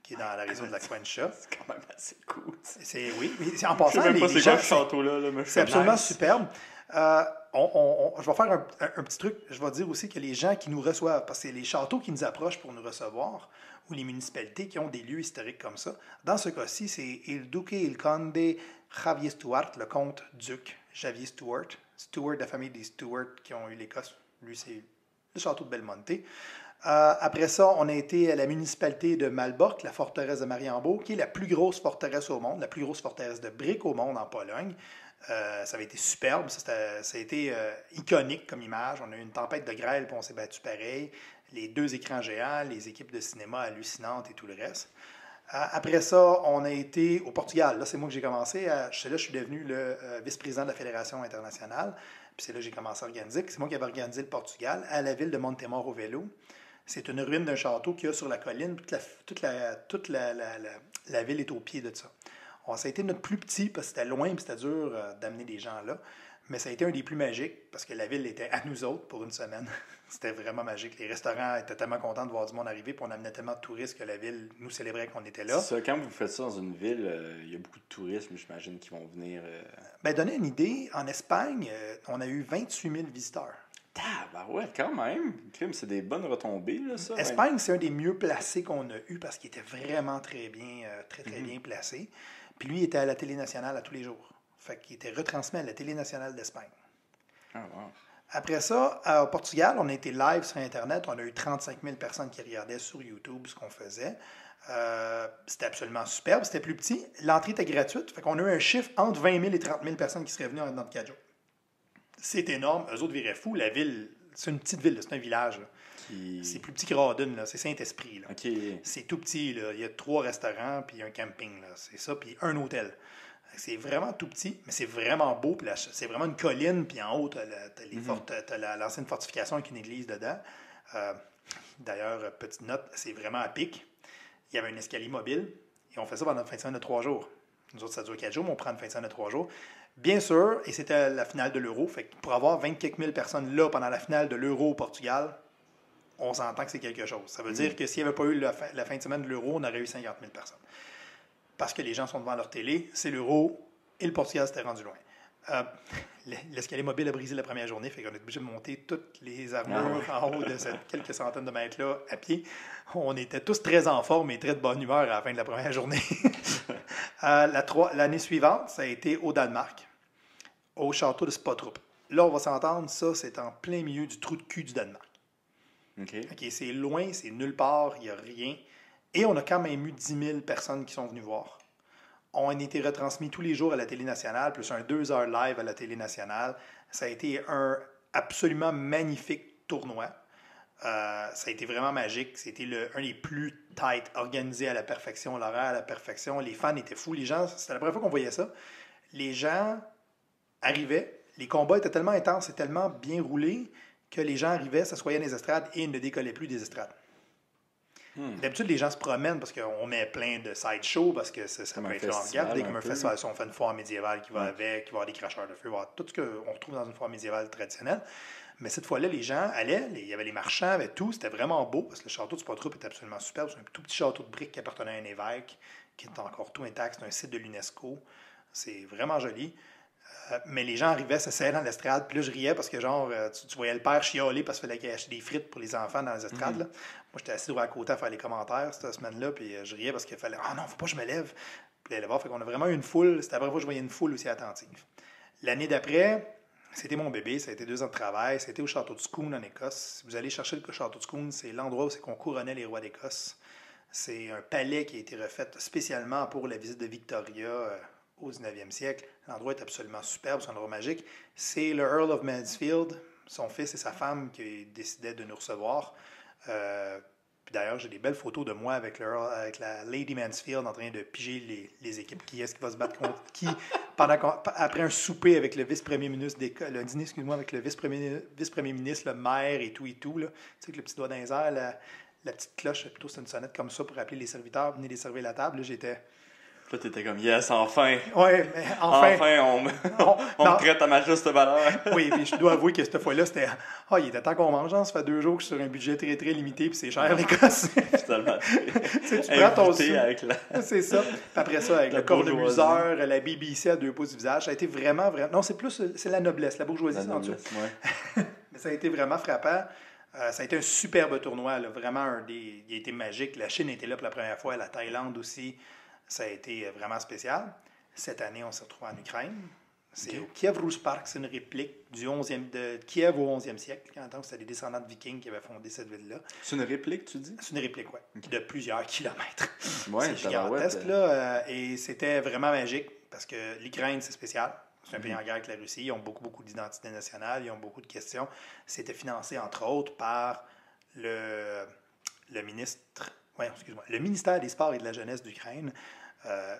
qui est dans la région de la Cuenca. C'est quand même assez cool. Oui, en passant, les gens, ce château-là, c'est absolument superbe. Je vais faire un petit truc. Je vais dire aussi que les gens qui nous reçoivent, parce que c'est les châteaux qui nous approchent pour nous recevoir, ou les municipalités qui ont des lieux historiques comme ça. Dans ce cas-ci, c'est Il Duque Il Conde Javier Stuart, le comte-duc Javier Stuart. Stuart, la famille des Stuart qui ont eu l'Écosse. Lui, c'est le château de Belmonte. Après ça, on a été à la municipalité de Malbork, la forteresse de Marienbourg, qui est la plus grosse forteresse au monde, la plus grosse forteresse de briques au monde en Pologne. Ça avait été superbe, ça a été iconique comme image. On a eu une tempête de grêle, puis on s'est battu pareil. Les 2 écrans géants, les équipes de cinéma hallucinantes et tout le reste. Après ça, on a été au Portugal. Là, c'est moi que j'ai commencé. Je suis devenu le vice-président de la Fédération internationale. Puis c'est là que j'ai commencé à organiser. C'est moi qui avais organisé le Portugal à la ville de Montemor au Vélo. C'est une ruine d'un château qu'il y a sur la colline. Toute la ville est au pied de ça. Ça a été notre plus petit parce que c'était loin et c'était dur d'amener des gens là. Mais ça a été un des plus magiques parce que la ville était à nous autres pour une semaine. C'était vraiment magique. Les restaurants étaient tellement contents de voir du monde arriver, puis on amenait tellement de touristes que la ville nous célébrait qu'on était là. C'est ça, quand vous faites ça dans une ville, il y a beaucoup de touristes, j'imagine, qui vont venir. Donner une idée, en Espagne, on a eu 28 000 visiteurs. Ouais, quand même. C'est des bonnes retombées, là, ça. Espagne, c'est un des mieux placés qu'on a eu parce qu'il était vraiment très bien, très bien placé. Puis lui, il était à la télé nationale à tous les jours. Fait qu'il était retransmis à la télé nationale d'Espagne. Ah, wow. Après ça, au Portugal, on a été live sur Internet. On a eu 35 000 personnes qui regardaient sur YouTube ce qu'on faisait. C'était absolument superbe. C'était plus petit. L'entrée était gratuite. Fait qu'on a eu un chiffre entre 20 000 et 30 000 personnes qui seraient venues dans 4 jours. C'est énorme. Eux autres viraient fous. La ville, c'est une petite ville, c'est un village. C'est plus petit que Rawdon, là. C'est Saint-Esprit. Là. Okay. C'est tout petit. Là. Il y a 3 restaurants puis un camping. Là. C'est ça, puis un hôtel. C'est vraiment tout petit, mais c'est vraiment beau. Puis c'est vraiment une colline, puis en haut, tu as l'ancienne fortification avec une église dedans. D'ailleurs, petite note, c'est vraiment à pic. Il y avait un escalier mobile, et on fait ça pendant une fin de semaine de 3 jours. Nous autres, ça dure 4 jours, mais on prend une fin de semaine de 3 jours. Bien sûr, et c'était la finale de l'Euro, fait que pour avoir 20 quelques mille personnes là pendant la finale de l'Euro au Portugal, on s'entend que c'est quelque chose. Ça veut dire que s'il n'y avait pas eu la fin de semaine de l'Euro, on aurait eu 50 000 personnes. Parce que les gens sont devant leur télé, c'est l'Euro, et le Portugal s'était rendu loin. L'escalier mobile a brisé la première journée, fait qu'on est obligé de monter toutes les armures en haut de ces quelques centaines de mètres-là à pied. On était tous très en forme et très de bonne humeur à la fin de la première journée. L'année suivante, ça a été au Danemark, au château de Spotrup. Là, on va s'entendre, ça, c'est en plein milieu du trou de cul du Danemark. OK, c'est loin, c'est nulle part, il n'y a rien. Et on a quand même eu 10 000 personnes qui sont venues voir. On a été retransmis tous les jours à la télé nationale, plus un 2 heures live à la télé nationale. Ça a été un absolument magnifique tournoi. Ça a été vraiment magique. C'était un des plus tight, organisé à la perfection, l'horaire à la perfection. Les fans étaient fous. Les gens, c'était la première fois qu'on voyait ça. Les gens arrivaient. Les combats étaient tellement intenses et tellement bien roulés que les gens arrivaient, s'assoyaient dans les estrades et ne décollaient plus des estrades. D'habitude, les gens se promènent parce qu'on met plein de sideshows parce que ça peut être regarde. Dès comme un festival, on fait une foire médiévale qui va avec, qui va avoir des cracheurs de feu, tout ce qu'on retrouve dans une foire médiévale traditionnelle. Mais cette fois-là, les gens allaient, il y avait les marchands, il y avait tout, c'était vraiment beau parce que le château de Spotrup est absolument superbe. C'est un tout petit château de briques qui appartenait à un évêque, qui est encore tout intact, c'est un site de l'UNESCO. C'est vraiment joli. Mais les gens arrivaient, s'asseyaient dans l'estrade, puis là, je riais parce que, genre, tu voyais le père chialer parce qu'il fallait qu'il achète des frites pour les enfants dans les estrades. Là. Moi, j'étais assis droit à côté à faire les commentaires cette semaine-là, puis je riais parce qu'il fallait « Ah non, faut pas que je me lève! » Puis là, fait qu'on a vraiment eu une foule. C'était la première fois que je voyais une foule aussi attentive. L'année d'après, c'était mon bébé, ça a été 2 ans de travail, c'était au château de Scone en Écosse. Si vous allez chercher le château de Scone, c'est l'endroit où c'est qu'on couronnait les rois d'Écosse. C'est un palais qui a été refait spécialement pour la visite de Victoria au 19e siècle. L'endroit est absolument superbe, c'est un endroit magique. C'est le Earl of Mansfield, son fils et sa femme qui décidaient de nous recevoir. Puis d'ailleurs, j'ai des belles photos de moi avec la Lady Mansfield en train de piger les équipes. Qui est-ce qui va se battre contre qui après un souper avec le vice-premier ministre le dîner, avec le vice-premier ministre, le maire et tout. Là. Tu sais, avec le petit doigt dans les airs, la petite cloche, plutôt c'est une sonnette comme ça pour appeler les serviteurs, venir les servir la table. Là, j'étais... Là, t'étais comme, yes, enfin! Ouais, mais enfin! On me traite à ma juste valeur! Oui, puis je dois avouer que cette fois-là, c'était, il était temps qu'on mange, hein, ça fait 2 jours que je suis sur un budget très, très limité, puis c'est cher, l'Écosse! Finalement, tu prends ton sou. C'est ça. Puis après ça, avec le cornemuseur, la BBC à 2 pouces du visage, ça a été vraiment... Non, c'est la noblesse, la bourgeoisie, en dessous. Mais ça a été vraiment frappant. Ça a été un superbe tournoi, là, vraiment il a été magique. La Chine était là pour la première fois, la Thaïlande aussi. Ça a été vraiment spécial. Cette année, on s'est retrouvé en Ukraine. C'est au Kiev Rus Park. C'est une réplique de Kiev au 11e siècle. Quand c'était des descendants de Vikings qui avaient fondé cette ville-là. C'est une réplique, tu dis? C'est une réplique, oui. De plusieurs kilomètres. Ouais, c'est gigantesque, là. Et c'était vraiment magique parce que l'Ukraine, c'est spécial. C'est un pays en guerre avec la Russie. Ils ont beaucoup, beaucoup d'identité nationale. Ils ont beaucoup de questions. C'était financé, entre autres, par le ministère des Sports et de la Jeunesse d'Ukraine.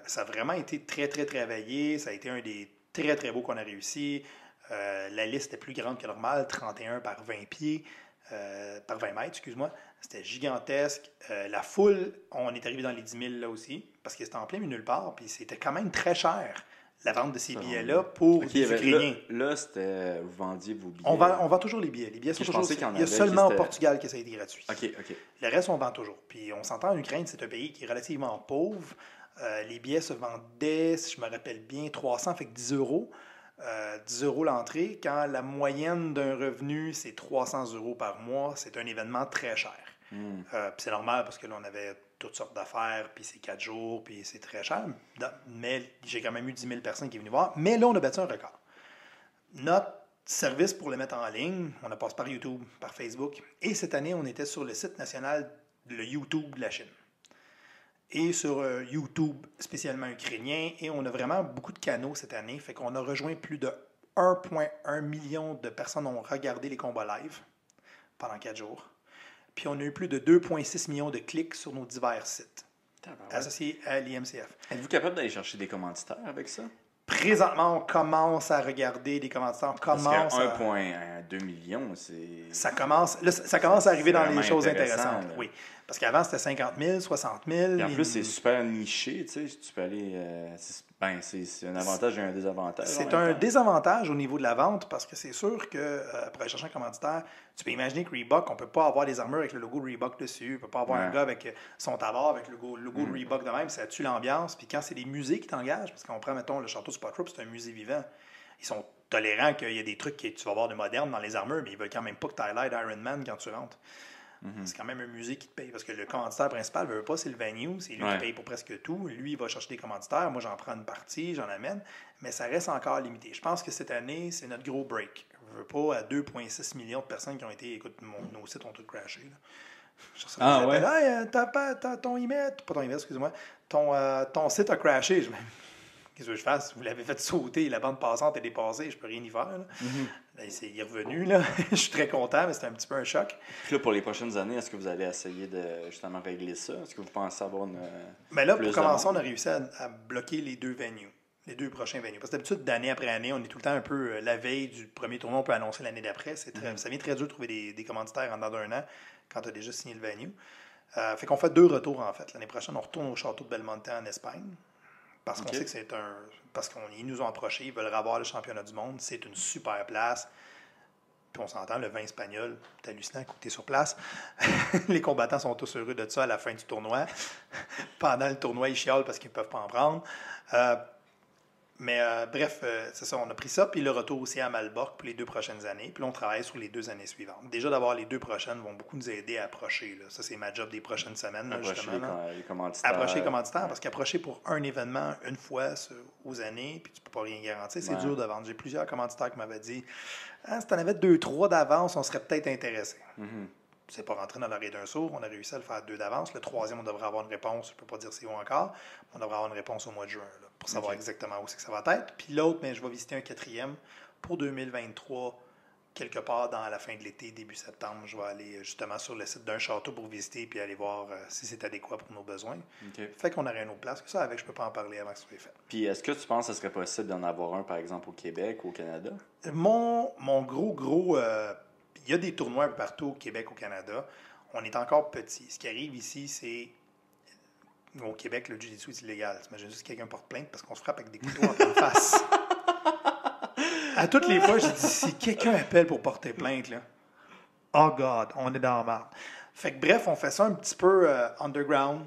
Ça a vraiment été très, très travaillé. Ça a été un des très, très beaux qu'on a réussi. La liste est plus grande que normal, 31 par 20 pieds, par 20 mètres, excuse-moi. C'était gigantesque. La foule, on est arrivé dans les 10 000 là aussi, parce que c'était en plein milieu nulle part, puis c'était quand même très cher, la vente de ces billets-là pour les Ukrainiens. Là, c'était, vous vendiez vos billets. On vend toujours les billets. Les billets sont toujours... Il y a seulement au Portugal que ça a été gratuit. OK. Le reste, on vend toujours. Puis on s'entend, en Ukraine, c'est un pays qui est relativement pauvre. Les billets se vendaient, si je me rappelle bien, 300, fait que 10 €. 10 € l'entrée. Quand la moyenne d'un revenu, c'est 300 € par mois, c'est un événement très cher. Puis c'est normal parce que là, on avait toutes sortes d'affaires, puis c'est 4 jours, puis c'est très cher. Mais j'ai quand même eu 10 000 personnes qui sont venues voir. Mais là, on a battu un record. Notre service pour le mettre en ligne. On a passé par YouTube, par Facebook. Et cette année, on était sur le site national, le YouTube de la Chine. Et sur YouTube spécialement ukrainien. Et on a vraiment beaucoup de canaux cette année. Fait qu'on a rejoint plus de 1,1 million de personnes ont regardé les combats live pendant 4 jours. Puis on a eu plus de 2,6 millions de clics sur nos divers sites associés à l'IMCF. Êtes-vous capable d'aller chercher des commanditaires avec ça? Présentement, on commence à regarder des commanditaires. Parce que 1,2 million, c'est... Ça commence à arriver dans les choses intéressant, intéressantes. là. Oui. Parce qu'avant, c'était 50 000, 60 000. Et en plus, c'est super niché, tu sais. Tu peux aller... c'est un avantage et un désavantage. C'est un désavantage au niveau de la vente parce que c'est sûr que pour aller chercher un commanditaire, tu peux imaginer que Reebok, on ne peut pas avoir des armures avec le logo Reebok dessus. On ne peut pas avoir un gars avec son tabard avec le logo Reebok de même. Ça tue l'ambiance. Puis quand c'est des musées qui t'engagent, parce qu'on prend, mettons, le château Spot Rope, c'est un musée vivant. Ils sont tolérants qu'il y a des trucs que tu vas voir de moderne dans les armures, mais ils veulent quand même pas que tu ailles Iron Man quand tu rentres. C'est quand même un musée qui te paye. Parce que le commanditaire principal ne veut pas, c'est le venue. C'est lui qui paye pour presque tout. Lui, il va chercher des commanditaires. Moi, j'en prends une partie, j'en amène. Mais ça reste encore limité. Je pense que cette année, c'est notre gros break. Je veux pas à 2,6 millions de personnes qui ont été... Écoute, nos sites ont tous crashé. Là. Ouais? Hey, ton email... Pas ton email, excuse-moi. Ton site a crashé. Qu'est-ce que je fasse? Vous l'avez fait sauter, la bande passante est dépassée, je peux rien y faire. Là. Là, il est revenu, là. Je suis très content, mais c'est un petit peu un choc. Puis là, pour les prochaines années, est-ce que vous allez essayer de justement régler ça? Est-ce que vous pensez avoir une... Mais là, pour commencer, on a réussi à bloquer les 2 venues, les 2 prochains venues. Parce que d'habitude, d'année après année, on est tout le temps un peu la veille du premier tournoi, on peut annoncer l'année d'après. Ça devient très dur de trouver des commanditaires en dedans d'un an quand tu as déjà signé le venue. Fait qu'on fait 2 retours, en fait. L'année prochaine, on retourne au château de Belmonte en Espagne. Parce qu'on sait que c'est parce qu'ils nous ont approchés, ils veulent revoir le championnat du monde. C'est une super place. Puis on s'entend, le vin espagnol, c'est hallucinant, écoutez sur place. Les combattants sont tous heureux de ça à la fin du tournoi. Pendant le tournoi, ils chialent parce qu'ils ne peuvent pas en prendre. Bref, c'est ça, on a pris ça. Puis le retour aussi à Malbork pour les 2 prochaines années. Puis là, on travaille sur les 2 années suivantes. Déjà, d'avoir les 2 prochaines vont beaucoup nous aider à approcher. Là. Ça, c'est ma job des prochaines semaines. Là, les commanditaires. Approcher les commanditaires, parce qu'approcher pour un événement une fois aux années, puis tu ne peux pas rien garantir, c'est dur de vendre. J'ai plusieurs commanditaires qui m'avaient dit si tu en avais 2-3 d'avance, on serait peut-être intéressé. C'est pas rentré dans l'oreille d'un sourd. On a réussi à le faire 2 d'avance. Le 3e, on devrait avoir une réponse. Je ne peux pas dire c'est où encore. On devrait avoir une réponse au mois de juin là, pour savoir exactement où c'est que ça va être. Puis l'autre, je vais visiter un 4e pour 2023, quelque part dans la fin de l'été, début septembre. Je vais aller justement sur le site d'un château pour visiter puis aller voir si c'est adéquat pour nos besoins. Fait qu'on aurait une autre place que ça. Avec, je ne peux pas en parler avant que ce soit fait. Puis est-ce que tu penses que ce serait possible d'en avoir un, par exemple, au Québec ou au Canada? Mon gros... il y a des tournois un peu partout au Québec, au Canada. On est encore petit. Ce qui arrive ici, c'est... Au Québec, le jiu-jitsu est illégal. T'imagines juste que quelqu'un porte plainte parce qu'on se frappe avec des couteaux en pleine face. À toutes les fois, je dis, si quelqu'un appelle pour porter plainte, là, oh God, on est dans la merde. Fait que bref, on fait ça un petit peu underground.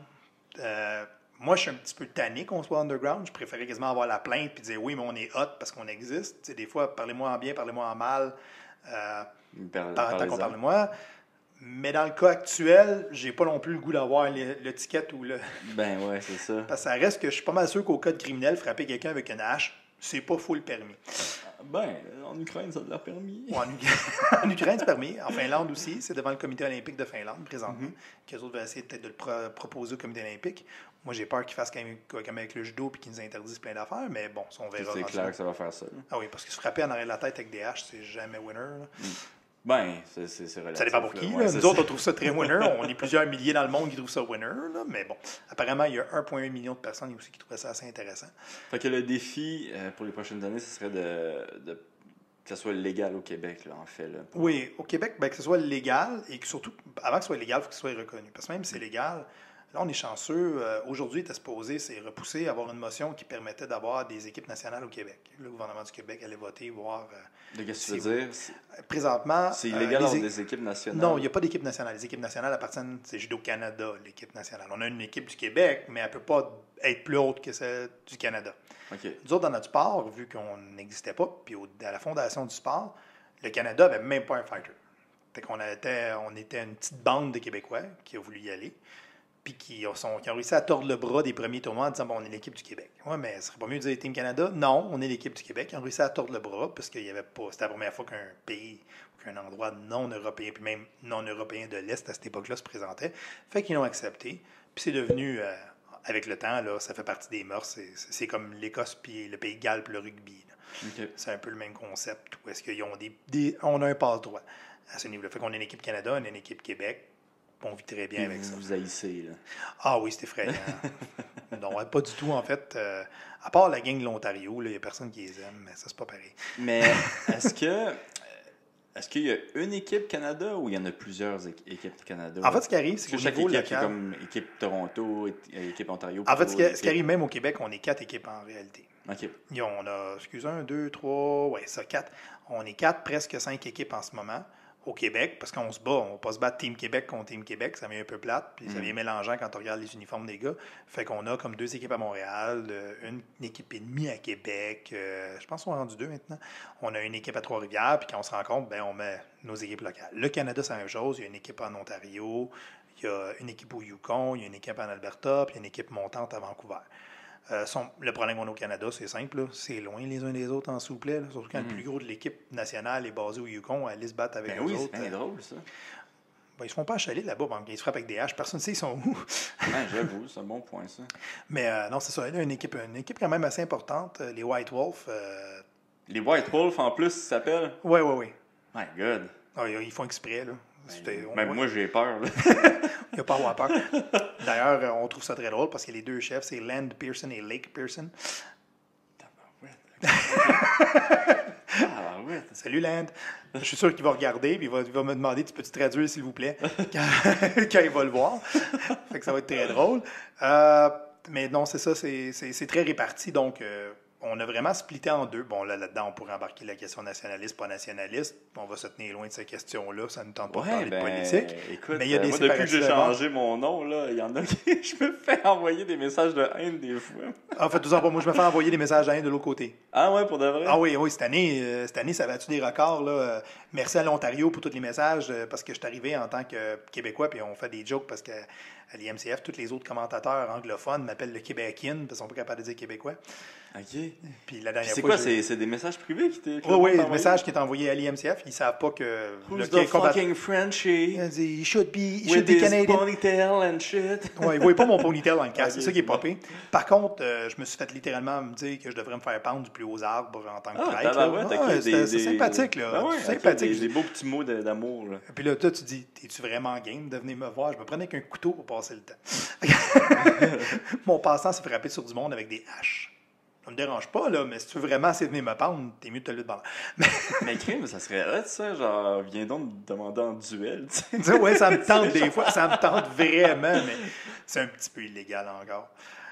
Moi, je suis un petit peu tanné qu'on soit underground. Je préférais quasiment avoir la plainte et dire oui, mais on est hot parce qu'on existe. Tu sais, des fois, parlez-moi en bien, parlez-moi en mal. Tant qu'on parle de moi. Mais dans le cas actuel, j'ai pas non plus le goût d'avoir l'étiquette ou le... Ben ouais, c'est ça. Parce que ça reste que je suis pas mal sûr qu'au cas de criminel, frapper quelqu'un avec une hache, c'est pas full permis. Ben, en Ukraine, ça a l'air permis. En Ukraine, c'est permis. En Finlande aussi, c'est devant le comité olympique de Finlande, présentement. Qu'eux autres vont essayer peut-être de le proposer au comité olympique. Moi, j'ai peur qu'ils fassent comme avec le judo et qu'ils nous interdisent plein d'affaires, mais bon, on verra. C'est clair que ça va faire ça. Là. Ah oui, parce que se frapper en arrière de la tête avec des haches, c'est jamais winner. Là. Ben, c'est relatif. Ça dépend pour qui. Ouais, nous autres, on trouve ça très winner. On est plusieurs milliers dans le monde qui trouvent ça winner. Là. Mais bon, apparemment, il y a 1,1 million de personnes aussi qui trouvaient ça assez intéressant. Fait que le défi pour les prochaines années, ce serait que ça soit légal au Québec, là, en fait. Là, Oui, au Québec, que ce soit légal et que surtout, avant que ce soit légal, il faut que ce soit reconnu. Parce que même si c'est légal, là, on est chanceux. Aujourd'hui, il était supposé, c'est repoussé, avoir une motion qui permettait d'avoir des équipes nationales au Québec. Le gouvernement du Québec allait voter, voir... Qu'est-ce que tu veux dire? Présentement... C'est illégal d'avoir des équipes nationales? Non, il n'y a pas d'équipe nationale. Les équipes nationales appartiennent... C'est Judo-Canada, l'équipe nationale. On a une équipe du Québec, mais elle ne peut pas être plus haute que celle du Canada. Okay. Nous autres, dans notre sport, vu qu'on n'existait pas, puis à la fondation du sport, le Canada n'avait même pas un fighter. Fait qu'on était une petite bande de Québécois qui a voulu y aller. puis qui ont réussi à tordre le bras des premiers tournois en disant bon, on est l'équipe du Québec. Oui, mais ce serait pas mieux de dire Team Canada? Non, on est l'équipe du Québec. Ils ont réussi à tordre le bras parce qu'il y avait pas. C'était la première fois qu'un pays, qu'un endroit non européen, puis même non européen de l'Est à cette époque-là se présentait. Fait qu'ils l'ont accepté. Puis c'est devenu, avec le temps, là, ça fait partie des mœurs. C'est comme l'Écosse puis le Pays de Galles puis le rugby. OK. C'est un peu le même concept. Où est-ce qu'ils ont on a un passe-droit à ce niveau-là. Fait qu'on a une équipe Canada, on a une équipe Québec. On vit très bien avec ça. Vous haïssez, là. Ah oui, c'est effrayant. Non, pas du tout, en fait. À part la gang de l'Ontario, il n'y a personne qui les aime, mais ça, c'est pas pareil. Mais est-ce qu'il y a une équipe Canada ou il y en a plusieurs équipes Canada? En fait, ce qui arrive, c'est que qu'au chaque niveau équipe, local... c'est comme équipe Toronto, équipe Ontario. En fait, ce qui arrive même au Québec, on est 4 équipes en réalité. OK. On a, 1, 2, 3, ouais, ça, 4. On est 4, presque 5 équipes en ce moment. Au Québec, parce qu'on se bat, on va pas se battre Team Québec contre Team Québec, ça vient un peu plate, puis ça vient mélangeant quand on regarde les uniformes des gars. Fait qu'on a comme 2 équipes à Montréal, une équipe et demie à Québec, je pense qu'on est rendu 2 maintenant. On a une équipe à Trois-Rivières, puis quand on se rencontre, on met nos équipes locales. Le Canada, c'est la même chose, il y a une équipe en Ontario, il y a une équipe au Yukon, il y a une équipe en Alberta, puis il y a une équipe montante à Vancouver. Le problème qu'on a au Canada, c'est simple, là. C'est loin les uns des autres en soufflet, là. Surtout quand le plus gros de l'équipe nationale est basé au Yukon, à aller se battre avec eux oui, autres. c'est bien drôle, ça. Ils se font pas achaler là-bas, ils se frappent avec des haches, personne ne sait ils sont où. J'avoue, c'est un bon point, ça. Mais non, c'est ça, là, une équipe quand même assez importante, les White Wolves. Les White Wolves, en plus, ils s'appellent? Oui. My God. Ah, ils font exprès, là. Même moi, j'ai peur, là. Il n'y a pas à avoir peur. D'ailleurs, on trouve ça très drôle parce que les 2 chefs, c'est Land Pearson et Lake Pearson. Salut Land. Je suis sûr qu'il va regarder et il va me demander tu peux-tu traduire s'il vous plaît quand il va le voir. Fait que ça va être très drôle. Mais non, c'est ça, c'est très réparti. Donc, on a vraiment splitté en 2. Bon, là-dedans, on pourrait embarquer la question nationaliste, pas nationaliste. On va se tenir loin de ces questions-là. Ça ne nous tente pas de parler de politique. Écoute, mais il y a des moi, depuis que j'ai séparatistes changé mon nom, là, il y en a qui... je me fais envoyer des messages de haine des fois. En fait, tout ça, moi, je me fais envoyer des messages de haine de l'autre côté. Ah ouais, pour de vrai? Ah oui, cette année, ça a battu des records. Là. Merci à l'Ontario pour tous les messages, parce que je suis arrivé en tant que Québécois, puis on fait des jokes parce que à l'IMCF, tous les autres commentateurs anglophones m'appellent le Québécois parce qu'ils sont pas capables de dire québécois. OK. Puis la dernière c'est fois, quoi? C'est des messages privés qui t'es... Oui, le message qui est envoyé à l'IMCF, ils savent pas que... Who's the fucking Frenchie? Il should be With his Canadian. ponytail and shit. Oui, il voit pas mon ponytail dans le casque, Okay, c'est ça qui est popé. Par contre, je me suis fait littéralement me dire que je devrais me faire pendre du plus haut arbre en tant que prêtre. C'est sympathique, là. Sympathique. Des beaux petits mots d'amour, là. Puis là, toi, tu dis, es-tu vraiment game de venir me voir? Je me prenais qu'un couteau pour passer le temps. Mon passe-temps, c'est frapper sur du monde avec des haches. Ça me dérange pas, là, mais si tu veux vraiment essayer de venir me pendre, t'es mieux de te le demander. Mais crime, ça serait hot, ça, genre, viens donc me demander en duel, tu sais. Ouais, ça me tente des fois, ça me tente vraiment, mais c'est un petit peu illégal encore.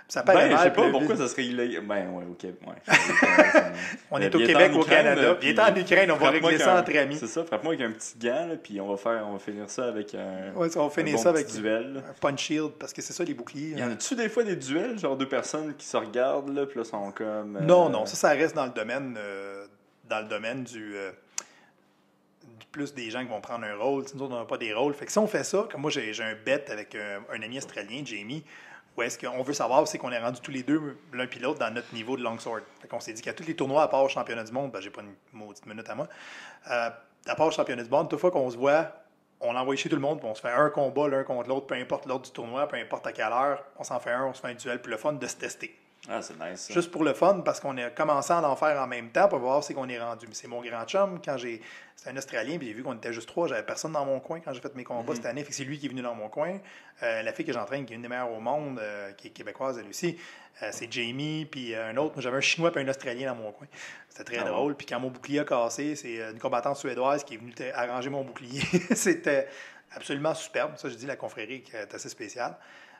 Ça paraît mal, je sais pas pourquoi ça serait illégal. Ouais, ok, ouais. On est au Québec, au Canada. Viens en Ukraine, on va régler ça entre amis. C'est ça, frappe-moi avec un petit gant, là, puis on va finir ça avec un, on va finir bon ça avec duel. Un punch shield, parce que c'est ça les boucliers. Y en a-tu des fois des duels, genre 2 personnes qui se regardent, là, puis là, sont comme... Non, ça reste dans le domaine du plus des gens qui vont prendre un rôle. Nous autres, on n'a pas des rôles. Fait que si on fait ça, comme moi, j'ai un bet avec un ami australien, Jamie, où est-ce qu'on veut savoir, c'est qu'on est rendu tous les deux, l'un puis l'autre, dans notre niveau de longsword. Fait qu'on s'est dit qu'à tous les tournois, à part le championnat du monde, j'ai pas une maudite minute à moi, à part le championnat du monde, toute fois qu'on se voit, on envoie chez tout le monde, puis on se fait un combat l'un contre l'autre, peu importe l'ordre du tournoi, peu importe à quelle heure, on s'en fait un, on se fait un duel, puis le fun de se tester. Ah, c'est nice. Ça. Juste pour le fun, parce qu'on a commencé à en faire en même temps pour voir c'est qu'on est rendu. Mais c'est mon grand chum, c'était un Australien, puis j'ai vu qu'on était juste 3, j'avais personne dans mon coin quand j'ai fait mes combats cette année, fait que c'est lui qui est venu dans mon coin. La fille que j'entraîne, qui est une des meilleures au monde, qui est québécoise elle aussi, c'est Jamie, puis un autre. Moi, j'avais un Chinois puis un Australien dans mon coin. C'était très drôle. Puis quand mon bouclier a cassé, c'est une combattante suédoise qui est venue arranger mon bouclier. C'était absolument superbe. Ça, je dis, la confrérie qui est assez spéciale.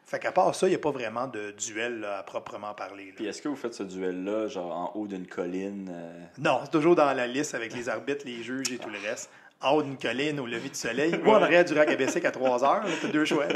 Fait qu'à part ça, il n'y a pas vraiment de duel là, à proprement parler. Là. Puis est-ce que vous faites ce duel-là, genre en haut d'une colline? Non, c'est toujours dans la liste avec les arbitres, les juges et tout le reste. En haut d'une colline, au lever du soleil. Ou en arrière du rack à Bessic à 3 heures. T'as 2 choix.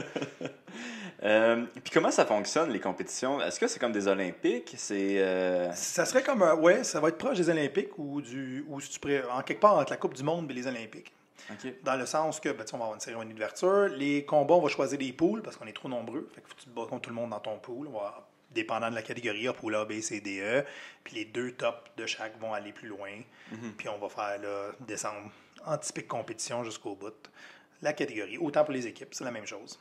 Puis comment ça fonctionne, les compétitions? Est-ce que c'est comme des Olympiques? Ça serait comme ça va être proche des Olympiques ou si tu en quelque part entre la Coupe du Monde et les Olympiques. OK. Dans le sens que, on va avoir une cérémonie d'ouverture. Les combats, on va choisir des poules parce qu'on est trop nombreux. Fait que faut que tu te bats contre tout le monde dans ton pool. On va, dépendant de la catégorie, pool A, B, C, D, E. Puis les 2 tops de chaque vont aller plus loin. Puis on va faire descendre en typique compétition jusqu'au bout. La catégorie, autant pour les équipes, c'est la même chose.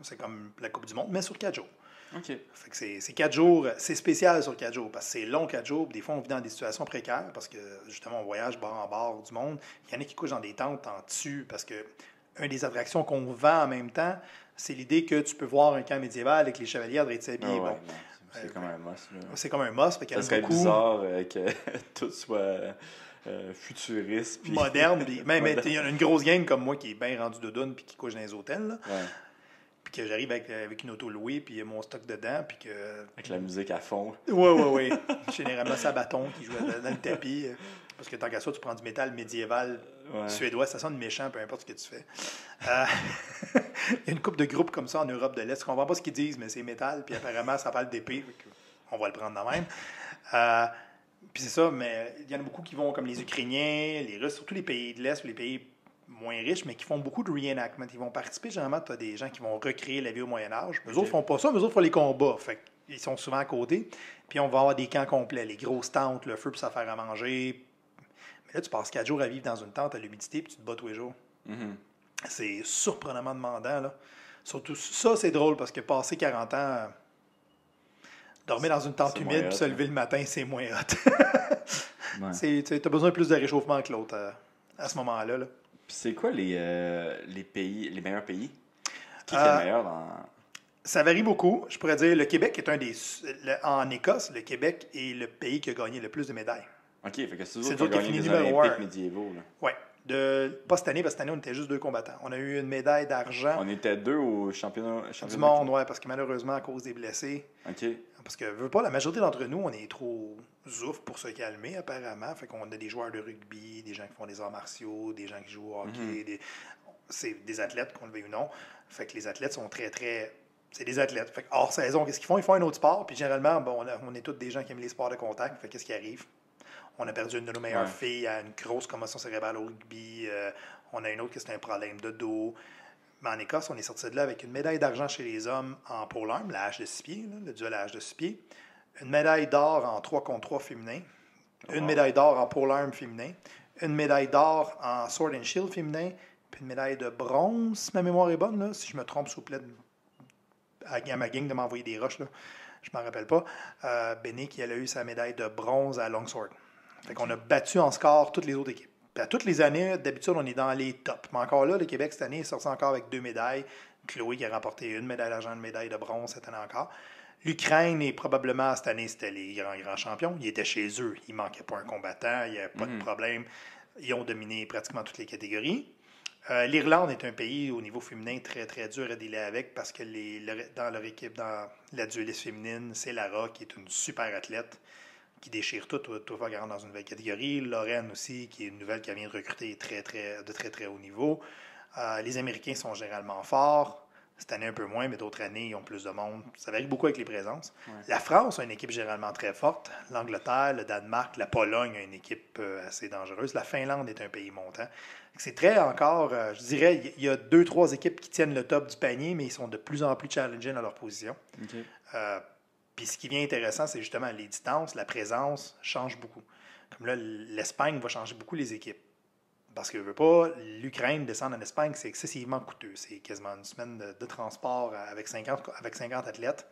C'est comme la Coupe du Monde, mais sur 4 jours. OK. Fait que c'est 4 jours, c'est spécial sur 4 jours, parce que c'est long 4 jours, puis des fois on vit dans des situations précaires, parce que justement on voyage bord en bord du monde. Il y en a qui couchent dans des tentes en dessus, parce que une des attractions qu'on vend en même temps, c'est l'idée que tu peux voir un camp médiéval avec les chevaliers à s'habiller. Non, c'est comme un must. Là. C'est comme un must, fait qu'il y en Ça a serait beaucoup. bizarre que tout soit futuriste. Puis... moderne. Puis même, il y a une grosse gang comme moi qui est bien rendu doudoune puis qui couche dans les hôtels. Là. Ouais. Puis que j'arrive avec une auto louée, puis il y a mon stock dedans, puis que... Avec la musique à fond. Oui. Généralement, c'est à bâton qui joue dans le tapis. Parce que tant qu'à ça, tu prends du métal médiéval suédois, ça sonne méchant, peu importe ce que tu fais. Il y a une couple de groupes comme ça en Europe de l'Est. Je comprends pas ce qu'ils disent, mais c'est métal, puis apparemment, ça parle d'épée. On va le prendre de même. Puis c'est ça, mais il y en a beaucoup qui vont, comme les Ukrainiens, les Russes, surtout les pays de l'Est ou les pays moins riches, mais qui font beaucoup de reenactment. Ils vont participer, généralement, tu as des gens qui vont recréer la vie au Moyen-Âge. Eux autres font pas ça, mais eux autres font les combats. Fait ils sont souvent à côté. Puis on va avoir des camps complets, les grosses tentes, le feu pour se faire à manger. Mais là, tu passes 4 jours à vivre dans une tente à l'humidité, puis tu te bats tous les jours. C'est surprenamment demandant, là. Surtout ça, c'est drôle, parce que passer 40 ans... dormir dans une tente humide puis se lever le matin, c'est moins hot. Tu as besoin de plus de réchauffement que l'autre à ce moment-là. Là. Puis c'est quoi les pays, les meilleurs pays? Qui est le meilleur dans... Ça varie beaucoup. Je pourrais dire le Québec est un des... en Écosse, le Québec est le pays qui a gagné le plus de médailles. OK, fait que c'est eux C'est autres qui ont gagné les Olympiques médiévaux. Oui. Pas cette année, parce que cette année, on était juste 2 combattants. On a eu une médaille d'argent. On était 2 au championnat du monde, oui, parce que malheureusement, à cause des blessés. OK. Parce que, veux pas, la majorité d'entre nous, on est trop zouf pour se calmer, apparemment. Fait qu'on a des joueurs de rugby, des gens qui font des arts martiaux, des gens qui jouent au hockey. C'est des athlètes, qu'on le veuille ou non. Fait que les athlètes sont très, très... C'est des athlètes. Fait que hors saison, qu'est-ce qu'ils font? Ils font un autre sport. Puis généralement, on est tous des gens qui aiment les sports de contact. Fait qu'est-ce qui arrive? On a perdu une de nos meilleures filles à une grosse commotion cérébrale au rugby. On a une autre qui c'était un problème de dos. Mais en Écosse, on est sorti de là avec une médaille d'argent chez les hommes en pole arm, la hache de 6 pieds, là, le duel à la hache de 6 pieds. Une médaille d'or en 3 contre 3 féminin. Une médaille d'or en pole arm féminin. Une médaille d'or en sword and shield féminin. Puis une médaille de bronze, si ma mémoire est bonne. Là. Si je me trompe, s'il vous plaît, à ma gang de m'envoyer des roches. Là. Je ne m'en rappelle pas. Benny, qui a eu sa médaille de bronze à longsword. Fait qu'on a battu en score toutes les autres équipes. Puis à toutes les années, d'habitude, on est dans les tops. Mais encore là, le Québec, cette année, est sorti encore avec 2 médailles. Chloé qui a remporté une médaille d'argent, une médaille de bronze cette année encore. L'Ukraine est probablement, cette année, c'était les grands champions. Ils étaient chez eux. Il ne manquait pas un combattant. Il n'y avait pas de problème. Ils ont dominé pratiquement toutes les catégories. L'Irlande est un pays au niveau féminin très, très dur à dealer avec parce que dans leur équipe, dans la dueliste féminine, c'est Lara qui est une super athlète qui déchire tout va garder dans une nouvelle catégorie. Lorraine aussi, qui est une nouvelle qui vient de recruter de très, très haut niveau. Les Américains sont généralement forts. Cette année, un peu moins, mais d'autres années, ils ont plus de monde. Ça varie beaucoup avec les présences. Ouais. La France a une équipe généralement très forte. L'Angleterre, le Danemark, la Pologne a une équipe assez dangereuse. La Finlande est un pays montant. C'est très encore, je dirais, il y a 2-3 équipes qui tiennent le top du panier, mais ils sont de plus en plus challengés dans leur position. Okay. Puis ce qui vient intéressant, c'est justement les distances, la présence change beaucoup. Comme là, l'Espagne va changer beaucoup les équipes. Parce que, je veux pas, l'Ukraine descendre en Espagne, c'est excessivement coûteux. C'est quasiment une semaine de transport avec 50 athlètes.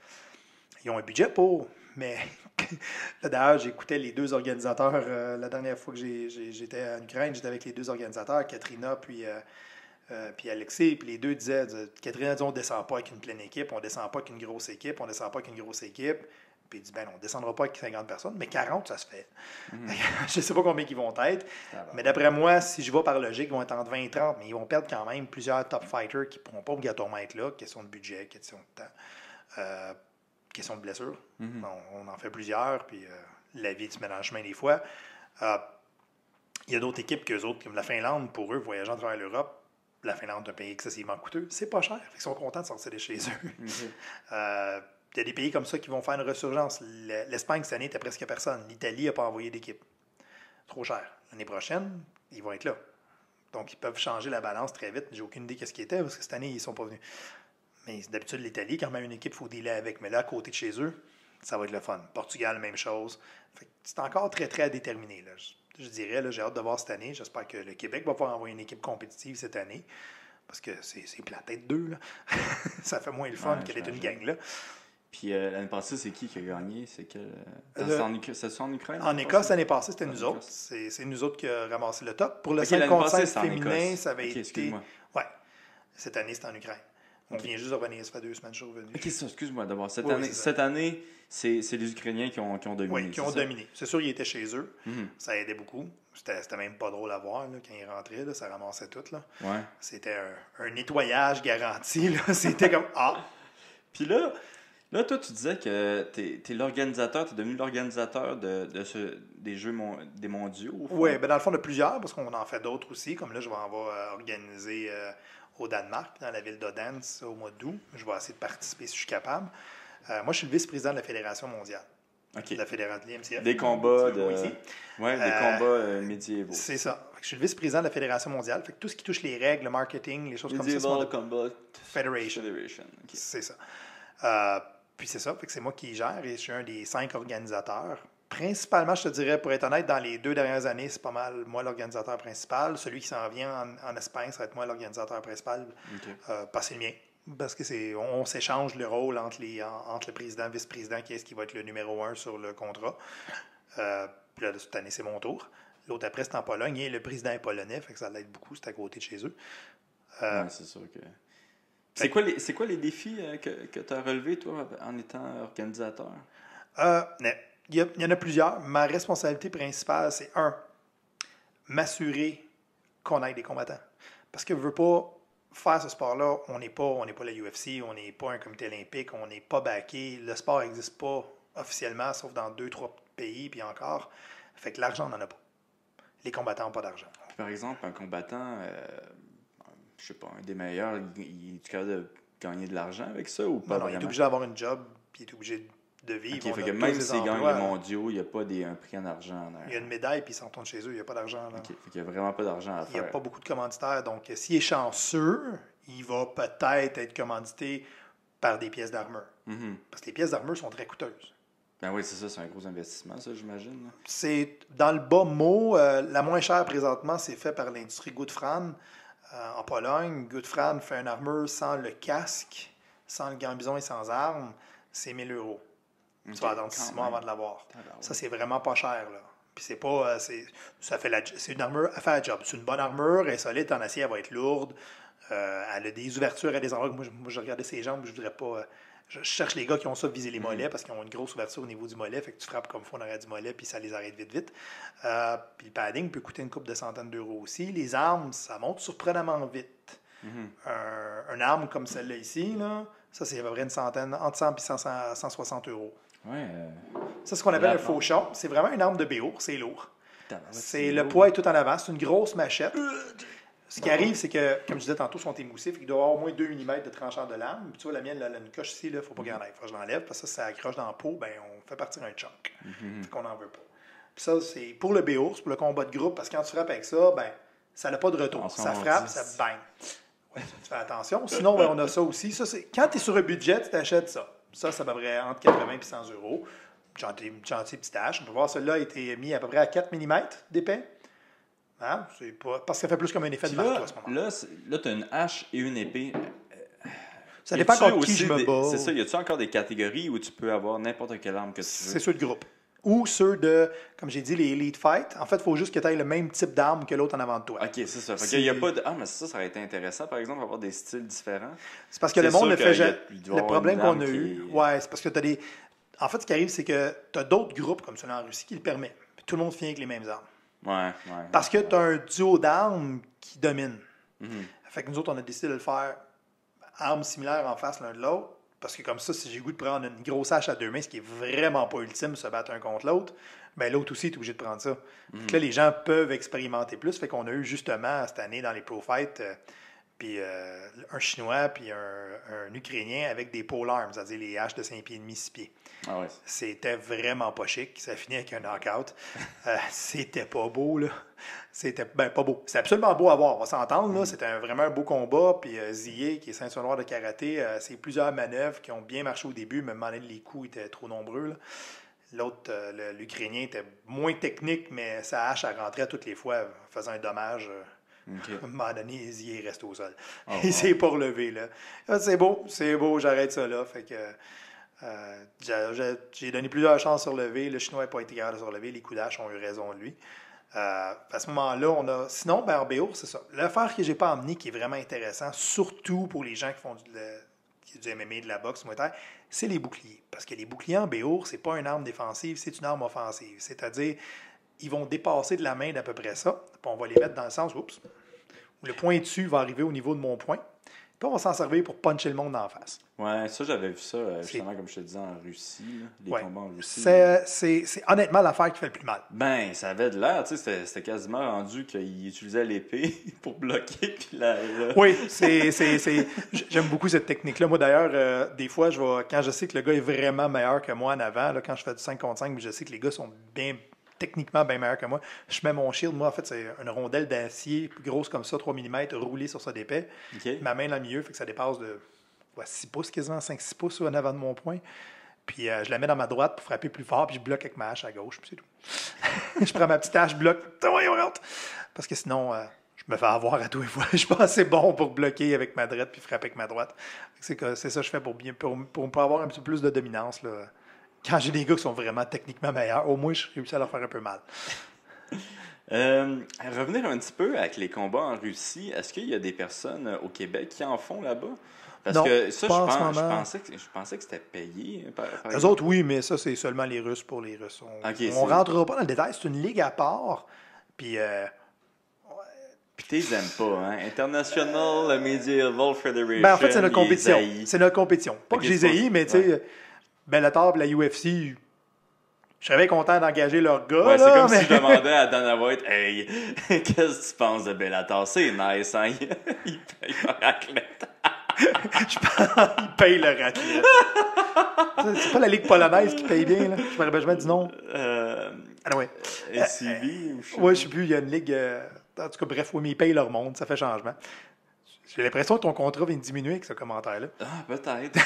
Ils ont un budget pour, mais là, d'ailleurs, j'écoutais les 2 organisateurs. La dernière fois que j'étais en Ukraine, j'étais avec les 2 organisateurs, Katrina puis Alexis, puis les 2 disaient, Katrina dit, on ne descend pas avec une pleine équipe, on ne descend pas avec une grosse équipe, on ne descend pas avec une grosse équipe. Puis il dit, on ne descendra pas avec 50 personnes, mais 40, ça se fait. Je ne sais pas combien ils vont être, mais d'après moi, si je vais par logique, ils vont être entre 20 et 30, mais ils vont perdre quand même plusieurs top fighters qui ne pourront pas obligatoirement être là, question de budget, question de temps, question de blessure. On en fait plusieurs, puis la vie se met dans le chemin des fois. Il y a d'autres équipes qu'eux autres, comme la Finlande, pour eux, voyageant à travers l'Europe, la Finlande est un pays excessivement coûteux. C'est pas cher. Ils sont contents de sortir de chez eux. Il y a des pays comme ça qui vont faire une ressurgence. L'Espagne, cette année, n'était presque personne. L'Italie n'a pas envoyé d'équipe. Trop cher. L'année prochaine, ils vont être là. Donc, ils peuvent changer la balance très vite. J'ai aucune idée de ce qui était, parce que cette année, ils ne sont pas venus. Mais d'habitude, l'Italie, quand même une équipe, il faut dealer avec. Mais là, à côté de chez eux, ça va être le fun. Portugal, même chose. Fait que c'est encore très, très à déterminer. Là. Je dirais, là, j'ai hâte de voir cette année. J'espère que le Québec va pouvoir envoyer une équipe compétitive cette année. Parce que c'est plat tête 2. Là. Ça fait moins le fun qu'elle est une gang. Là. Puis l'année passée, c'est qui a gagné? C'est en Ukraine? En Écosse, l'année passée, c'était nous autres. C'est nous autres qui avons ramassé le top. Pour le 5 contre 5 féminin, ça avait été... Ouais. Cette année, c'est en Ukraine. On vient juste de revenir, ça fait 2 semaines que je suis revenu. OK, excuse-moi d'abord. Cette année, c'est les Ukrainiens qui ont dominé. Oui, qui ont dominé. C'est sûr, ils étaient chez eux. Ça aidait beaucoup. C'était même pas drôle à voir là, quand ils rentraient. Là, ça ramassait tout. Là. Ouais. C'était un nettoyage garanti. Là. C'était comme ah! Puis là, toi, tu disais que t'es l'organisateur, t'es devenu l'organisateur des Jeux des mondiaux. Oui, ben dans le fond, de plusieurs, parce qu'on en fait d'autres aussi. Comme là, je vais en organiser au Danemark, dans la ville d'Odense, au mois d'août. Je vais essayer de participer si je suis capable. Moi, je suis le vice-président de la Fédération mondiale. OK. De la Fédération de l'IMCF. Des combats des combats médiévaux. C'est ça. Je suis le vice-président de la Fédération mondiale. Fait que tout ce qui touche les règles, le marketing, les choses comme ça. Medieval Combat Federation. Okay. C'est ça. Puis c'est ça. Fait que c'est moi qui gère et je suis un des 5 organisateurs. Principalement, je te dirais, pour être honnête, dans les 2 dernières années, c'est pas mal moi l'organisateur principal. Celui qui s'en vient en Espagne, ça va être moi l'organisateur principal. Okay. Parce que c'est le mien. Parce que on s'échange le rôle entre le président et le vice-président, qui est ce qui va être le numéro 1 sur le contrat. Puis là, cette année, c'est mon tour. L'autre après, c'est en Pologne. Et le président est polonais, fait que ça l'aide beaucoup. C'est à côté de chez eux. Ouais, c'est sûr que... C'est quoi les défis que tu as relevés, toi, en étant organisateur? Il y en a plusieurs. Ma responsabilité principale, c'est m'assurer qu'on ait des combattants. Parce que je ne veux pas faire ce sport-là, on n'est pas la UFC, on n'est pas un comité olympique, on n'est pas backé. Le sport n'existe pas officiellement, sauf dans 2-3 pays, puis encore. Fait que l'argent, on n'en a pas. Les combattants n'ont pas d'argent. Par exemple, un combattant, je sais pas, un des meilleurs, il est capable de gagner de l'argent avec ça ou pas? Non, il est obligé d'avoir une job, puis il est obligé de vivre. Okay, fait que même s'il gagne les mondiaux, il n'y a pas un prix en argent en arrière. Il y a une médaille, puis il s'en retourne chez eux, il n'y a pas d'argent. Là. Okay, fait qu'il n'y a vraiment pas d'argent à faire. Il n'y a pas beaucoup de commanditaires. Donc, s'il est chanceux, il va peut-être être commandité par des pièces d'armure. Parce que les pièces d'armure sont très coûteuses. Ben oui, c'est ça, c'est un gros investissement, ça, j'imagine. C'est, dans le bas mot, la moins chère présentement, c'est fait par l'industrie Gutfran en Pologne. Gutfran fait une armure sans le casque, sans le gambison et sans armes. C'est 1 000 €. Okay, tu vas attendre 6 mois avant de l'avoir. Ça, c'est vraiment pas cher, là. Puis c'est pas... c'est une armure à faire la job. C'est une bonne armure, elle est solide en acier, elle va être lourde. Elle a des ouvertures à des endroits. Moi, je regardais ses jambes, je voudrais pas... Je cherche les gars qui ont ça viser les mollets parce qu'ils ont une grosse ouverture au niveau du mollet. Fait que tu frappes comme il faut en arrière du mollet puis ça les arrête vite. Puis le padding peut coûter une couple de centaines d'euros aussi. Les armes, ça monte surprenamment vite. Un arme comme celle-là ici, là, ça c'est à peu près une centaine, entre 100 et 160 €. Ouais, ça, c'est ce qu'on appelle un fauchon. C'est vraiment une arme de béour, c'est lourd. Le poids est tout en avant. C'est une grosse machette. Ce qui arrive, c'est que, comme je disais tantôt, ils sont émoussés. Il doit y avoir au moins 2 mm de tranchant de lame. Puis tu vois, la mienne, elle a une coche ici, il ne faut pas qu'il y en ait. Il faut que je l'enlève parce que ça accroche dans la peau. Ben, on fait partir un chunk. Fait qu'on n'en veut pas. Puis ça, c'est pour le béour, c'est pour le combat de groupe. Parce que quand tu frappes avec ça, ben, ça n'a pas de retour. Ça frappe, ça bang. Ouais, tu fais attention. Sinon, ben, on a ça aussi. Ça, c'est... Quand tu es sur un budget, tu t'achètes ça. Ça à peu près entre 80 et 100 €. Gentil petit tâche. On peut voir, celui-là a été mis à peu près à 4 mm d'épais. Hein? C'est pas... Parce que ça fait plus comme un effet de marteau à ce moment-là. Là tu as une hache et une épée. Ça dépend contre qui je me bats. C'est ça, y a-tu encore des catégories où tu peux avoir n'importe quelle arme que tu veux? C'est ceux de groupe. Ou ceux de, comme j'ai dit, les Elite Fight. En fait, il faut juste que tu aies le même type d'arme que l'autre en avant de toi. OK, c'est ça. Fait qu'il y a pas de... Ah, mais ça aurait été intéressant, par exemple, avoir des styles différents. C'est parce que le monde ne fait jamais... Le problème qu'on a eu... Ouais, c'est parce que tu as des... En fait, ce qui arrive, c'est que tu as d'autres groupes, comme celui en Russie, qui le permet. Puis tout le monde finit avec les mêmes armes. Ouais. Parce que tu as un duo d'armes qui domine. Fait que nous autres, on a décidé de le faire armes similaires en face l'un de l'autre. Parce que comme ça, si j'ai le goût de prendre une grosse hache à 2 mains, ce qui est vraiment pas ultime, se battre un contre l'autre, ben l'autre aussi est obligé de prendre ça. Donc là, les gens peuvent expérimenter plus. Fait qu'on a eu justement cette année dans les Pro Fight, puis un Chinois, puis un Ukrainien avec des polearms, c'est-à-dire les haches de 5 pieds et demi, 6 pieds. Ah ouais. C'était vraiment pas chic. Ça finit avec un knockout. C'était pas beau, là. C'était pas beau. C'était absolument beau à voir. On va s'entendre, là. C'était vraiment un beau combat. Puis Ziye, qui est ceinture noire de karaté, c'est plusieurs manœuvres qui ont bien marché au début, mais à un moment donné, les coups étaient trop nombreux, là. L'autre, l'Ukrainien, était moins technique, mais sa hache, elle rentrait toutes les fois, faisant un dommage. OK. À un moment donné, Ziye est resté au sol. Oh, Il wow. s'est pas relevé, là. Ah, c'est beau, j'arrête ça là. Fait que j'ai donné plusieurs chances sur lever. Le Chinois n'a pas été capable de se relever. Les coups d'âge ont eu raison de lui. À ce moment-là, on a. Sinon, en BO, c'est ça. L'affaire que j'ai pas emmenée qui est vraiment intéressant, surtout pour les gens qui font du MMA, de la boxe, Muay Thai, c'est les boucliers. Parce que les boucliers en BO, c'est pas une arme défensive, c'est une arme offensive. C'est-à-dire, ils vont dépasser de la main d'à peu près ça. Puis on va les mettre dans le sens, où le point dessus va arriver au niveau de mon poing. Puis on va s'en servir pour puncher le monde en face. Ouais, ça, j'avais vu ça, justement, comme je te disais, en Russie, là, les Ouais. combats en Russie. C'est honnêtement l'affaire qui fait le plus mal. Ben, ça avait de l'air, tu sais, c'était quasiment rendu qu'il utilisait l'épée pour bloquer, puis Oui, j'aime beaucoup cette technique-là. Moi, d'ailleurs, des fois, quand je sais que le gars est vraiment meilleur que moi en avant, là, quand je fais du 5 contre 5, mais je sais que les gars sont techniquement bien meilleurs que moi, je mets mon shield. Moi, en fait, c'est une rondelle d'acier plus grosse comme ça, 3 mm, roulée sur ça d'épais. OK. Ma main dans le milieu, fait que ça dépasse de 6 pouces quasiment, 5-6 pouces en avant de mon poing. Puis je la mets dans ma droite pour frapper plus fort, puis je bloque avec ma hache à gauche, puis c'est tout. Je prends ma petite hache, bloque, parce que sinon, je me fais avoir à tous les fois. Je suis pas assez bon pour bloquer avec ma droite puis frapper avec ma droite. C'est ça que je fais pour avoir un petit peu plus de dominance, là. Quand j'ai des gars qui sont vraiment techniquement meilleurs, au moins, je réussis à leur faire un peu mal. Revenir un petit peu avec les combats en Russie, est-ce qu'il y a des personnes au Québec qui en font là-bas? Parce non, que ça, pas en ce moment. je pensais que c'était payé. Par Eux exemple. autres, oui, mais ça, c'est seulement les Russes pour les Russes. On rentrera pas dans le détail. C'est une ligue à part. Puis, Puis t'es aimes pas, hein? International Medieval Federation. ben, en fait, c'est notre ils compétition. haïssent. C'est notre compétition. Pas Ok, que je les c'est haïs, pas- mais tu sais, Bellator et la UFC, je serais bien content d'engager leurs gars. Ouais, c'est là, comme mais... si je demandais à Dana White, hey, qu'est-ce que tu penses de Bellator? C'est nice, hein? Il paye par athlète. Je pense qu'ils payent leur athlète. C'est pas la Ligue polonaise qui paye bien, là. Je me rappelle jamais du nom. Ah ouais. SCV ou je sais Ouais, je sais plus, il y a une ligue. En tout cas, bref, oui, mais ils payent leur monde, ça fait changement. J'ai l'impression que ton contrat vient de diminuer avec ce commentaire-là. Ah, peut-être.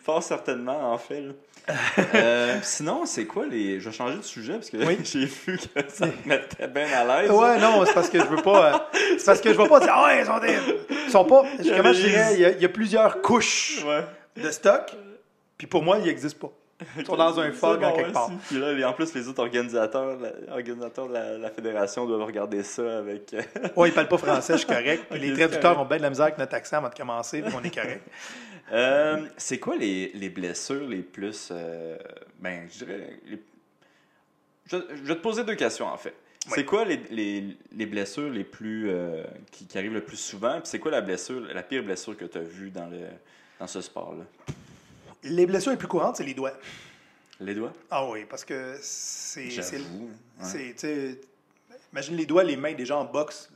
Fort certainement, en fait. Là. Sinon, c'est quoi les. Je vais changer de sujet parce que Oui. j'ai vu que ça me mettait bien à l'aise. Ouais, non, c'est parce que je veux pas. C'est parce que je veux pas dire, ah, ils sont pas. Comment je dirais, il y a plusieurs couches Ouais. de stock, puis pour moi, ils n'existent pas. Ils sont dans un fog en quelque part. Puis là, en plus, les autres organisateurs de la fédération doivent regarder ça avec. Ouais, ils parlent pas français, je suis correct. Puis Ok, les c'est traducteurs correct. ont bien de la misère avec notre accent avant de commencer, puis on est correct. C'est quoi les blessures les plus. Ben, je dirais. Je vais te poser deux questions, en fait. Oui. C'est quoi les blessures les plus. Qui arrivent le plus souvent? Puis c'est quoi la pire blessure que tu as vue dans ce sport-là? Les blessures les plus courantes, c'est les doigts. Les doigts? Ah oui, parce que c'est. J'avoue. Ouais. Tu sais, imagine les doigts, les mains, déjà en boxe.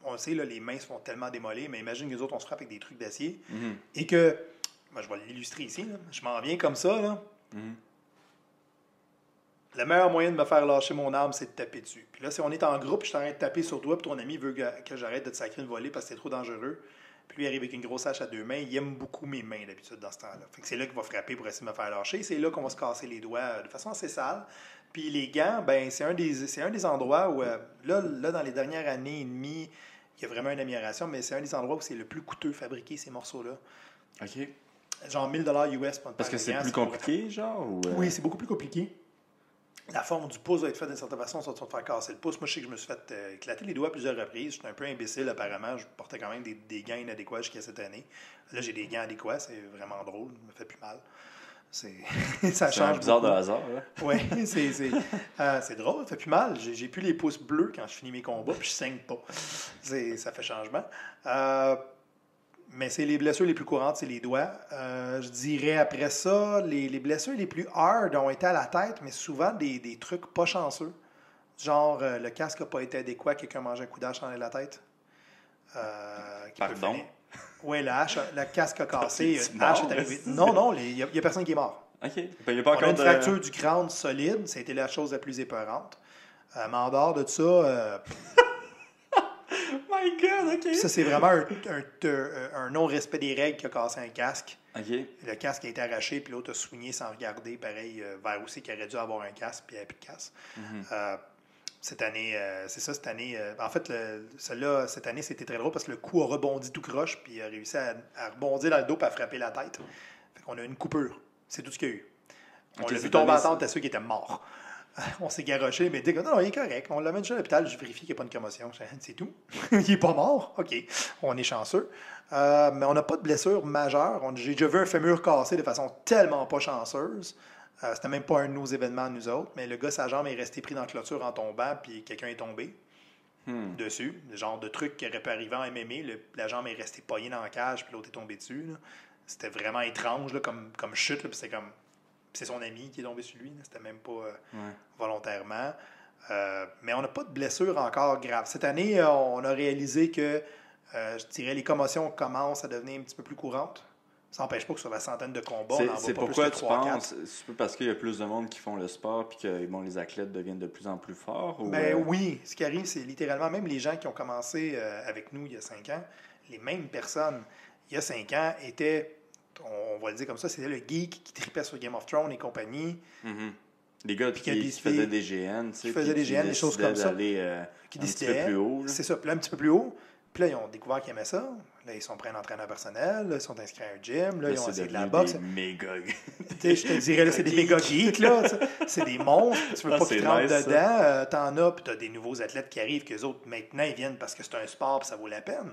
On le sait, là, les mains se font tellement démolir, mais imagine que les autres, on se frappe avec des trucs d'acier. Mhm. Et que. Moi, je vais l'illustrer ici. Là. Je m'en viens comme ça. Là. Mhm. Le meilleur moyen de me faire lâcher mon arme, c'est de taper dessus. Puis là, si on est en groupe, je t'arrête de taper sur toi, puis ton ami veut que j'arrête de te sacrer une volée parce que c'est trop dangereux. Puis lui, il arrive avec une grosse hache à deux mains. Il aime beaucoup mes mains, d'habitude, dans ce temps-là. Fait que c'est là qu'il va frapper pour essayer de me faire lâcher. C'est là qu'on va se casser les doigts de façon assez sale. Puis les gants, ben c'est un des endroits où, là, dans les dernières années et demie, il y a vraiment une amélioration, mais c'est un des endroits où c'est le plus coûteux fabriquer ces morceaux-là. OK. Genre 1000 US pour une Parce paire que de c'est gants, plus compliqué, genre? Ou, Oui, c'est beaucoup plus compliqué. La forme du pouce doit être faite d'une certaine façon, ça va te faire casser le pouce. Moi, je sais que je me suis fait éclater les doigts à plusieurs reprises. J'étais un peu imbécile, apparemment. Je portais quand même des gants inadéquats jusqu'à cette année. Là, j'ai des gants adéquats. C'est vraiment drôle. Ça me fait plus mal. Ça c'est un change bizarre beaucoup. de hasard, là. Oui, c'est drôle. Ça fait plus mal. J'ai plus les pouces bleus quand je finis mes combats, puis je saigne pas. Ça fait changement. Mais c'est les blessures les plus courantes, c'est les doigts. Je dirais après ça, les blessures les plus hard ont été à la tête, mais souvent des trucs pas chanceux. Genre, le casque n'a pas été adéquat, quelqu'un mange un coup d'âge dans la tête. Qui Pardon? Oui, le casque a cassé. Es-tu Ash mort, est arrivé. est-ce? Non, il n'y a personne qui est mort. OK. Il n'y a pas On a encore une de... fracture du crâne solide. Ça a été la chose la plus épeurante. Mais en dehors de ça, My God, OK. ça, c'est vraiment un non-respect des règles qui a cassé un casque. OK. Le casque a été arraché, puis l'autre a soigné sans regarder, pareil, vers où c'est qu'il aurait dû avoir un casque, puis il n'y avait plus de casque. Cette année, c'est ça, cette année. En fait, cette année, c'était très drôle parce que le coup a rebondi tout croche, puis il a réussi à rebondir dans le dos, puis à frapper la tête. Fait qu'on a une coupure. C'est tout ce qu'il y a eu. On l'a vu tomber à terre à ceux qui étaient morts. On s'est garoché, mais dès que non, il est correct. On l'amène juste à l'hôpital, je vérifie qu'il n'y a pas de commotion. C'est tout. Il n'est pas mort. OK. On est chanceux. Mais on n'a pas de blessure majeure. J'ai déjà vu un fémur cassé de façon tellement pas chanceuse. C'était même pas un de nos événements, nous autres. Mais le gars, sa jambe est restée pris dans la clôture en tombant, puis quelqu'un est tombé dessus. Le genre de truc qui aurait pu arriver en MMA. La jambe est restée poignée dans la cage, puis l'autre est tombé dessus. Là. C'était vraiment étrange là, comme chute. Là, puis c'était comme... C'est son ami qui est tombé sur lui. Là. C'était même pas volontairement. Mais on n'a pas de blessure encore grave. Cette année, on a réalisé que, je dirais, les commotions commencent à devenir un petit peu plus courantes. Ça n'empêche pas que sur la centaine de combats, on n'en C'est voit pas pourquoi plus que 3-4. C'est parce qu'il y a plus de monde qui font le sport puis que bon, les athlètes deviennent de plus en plus forts? Ou, Oui. Ce qui arrive, c'est littéralement, même les gens qui ont commencé avec nous il y a 5 ans, les mêmes personnes, il y a 5 ans, étaient... On va le dire comme ça, c'était le geek qui tripait sur Game of Thrones et compagnie. Les gars qui faisaient des GN, tu sais, qui faisaient des GN, des choses comme ça. Qui décidaient un petit peu plus haut. C'est ça, puis là, un petit peu plus haut. Puis là, ils ont découvert qu'ils aimaient ça. Là, ils sont prêts à un entraîneur personnel. Là, ils sont inscrits à un gym. Là, ils ont essayé de la boxe. Des méga... Je te dirais, là, c'est des méga geeks. Là, c'est des monstres. Tu veux pas qu'ils te rentrent dedans. T'en as, puis t'as des nouveaux athlètes qui arrivent, qu'eux autres, maintenant, ils viennent parce que c'est un sport puis ça vaut la peine.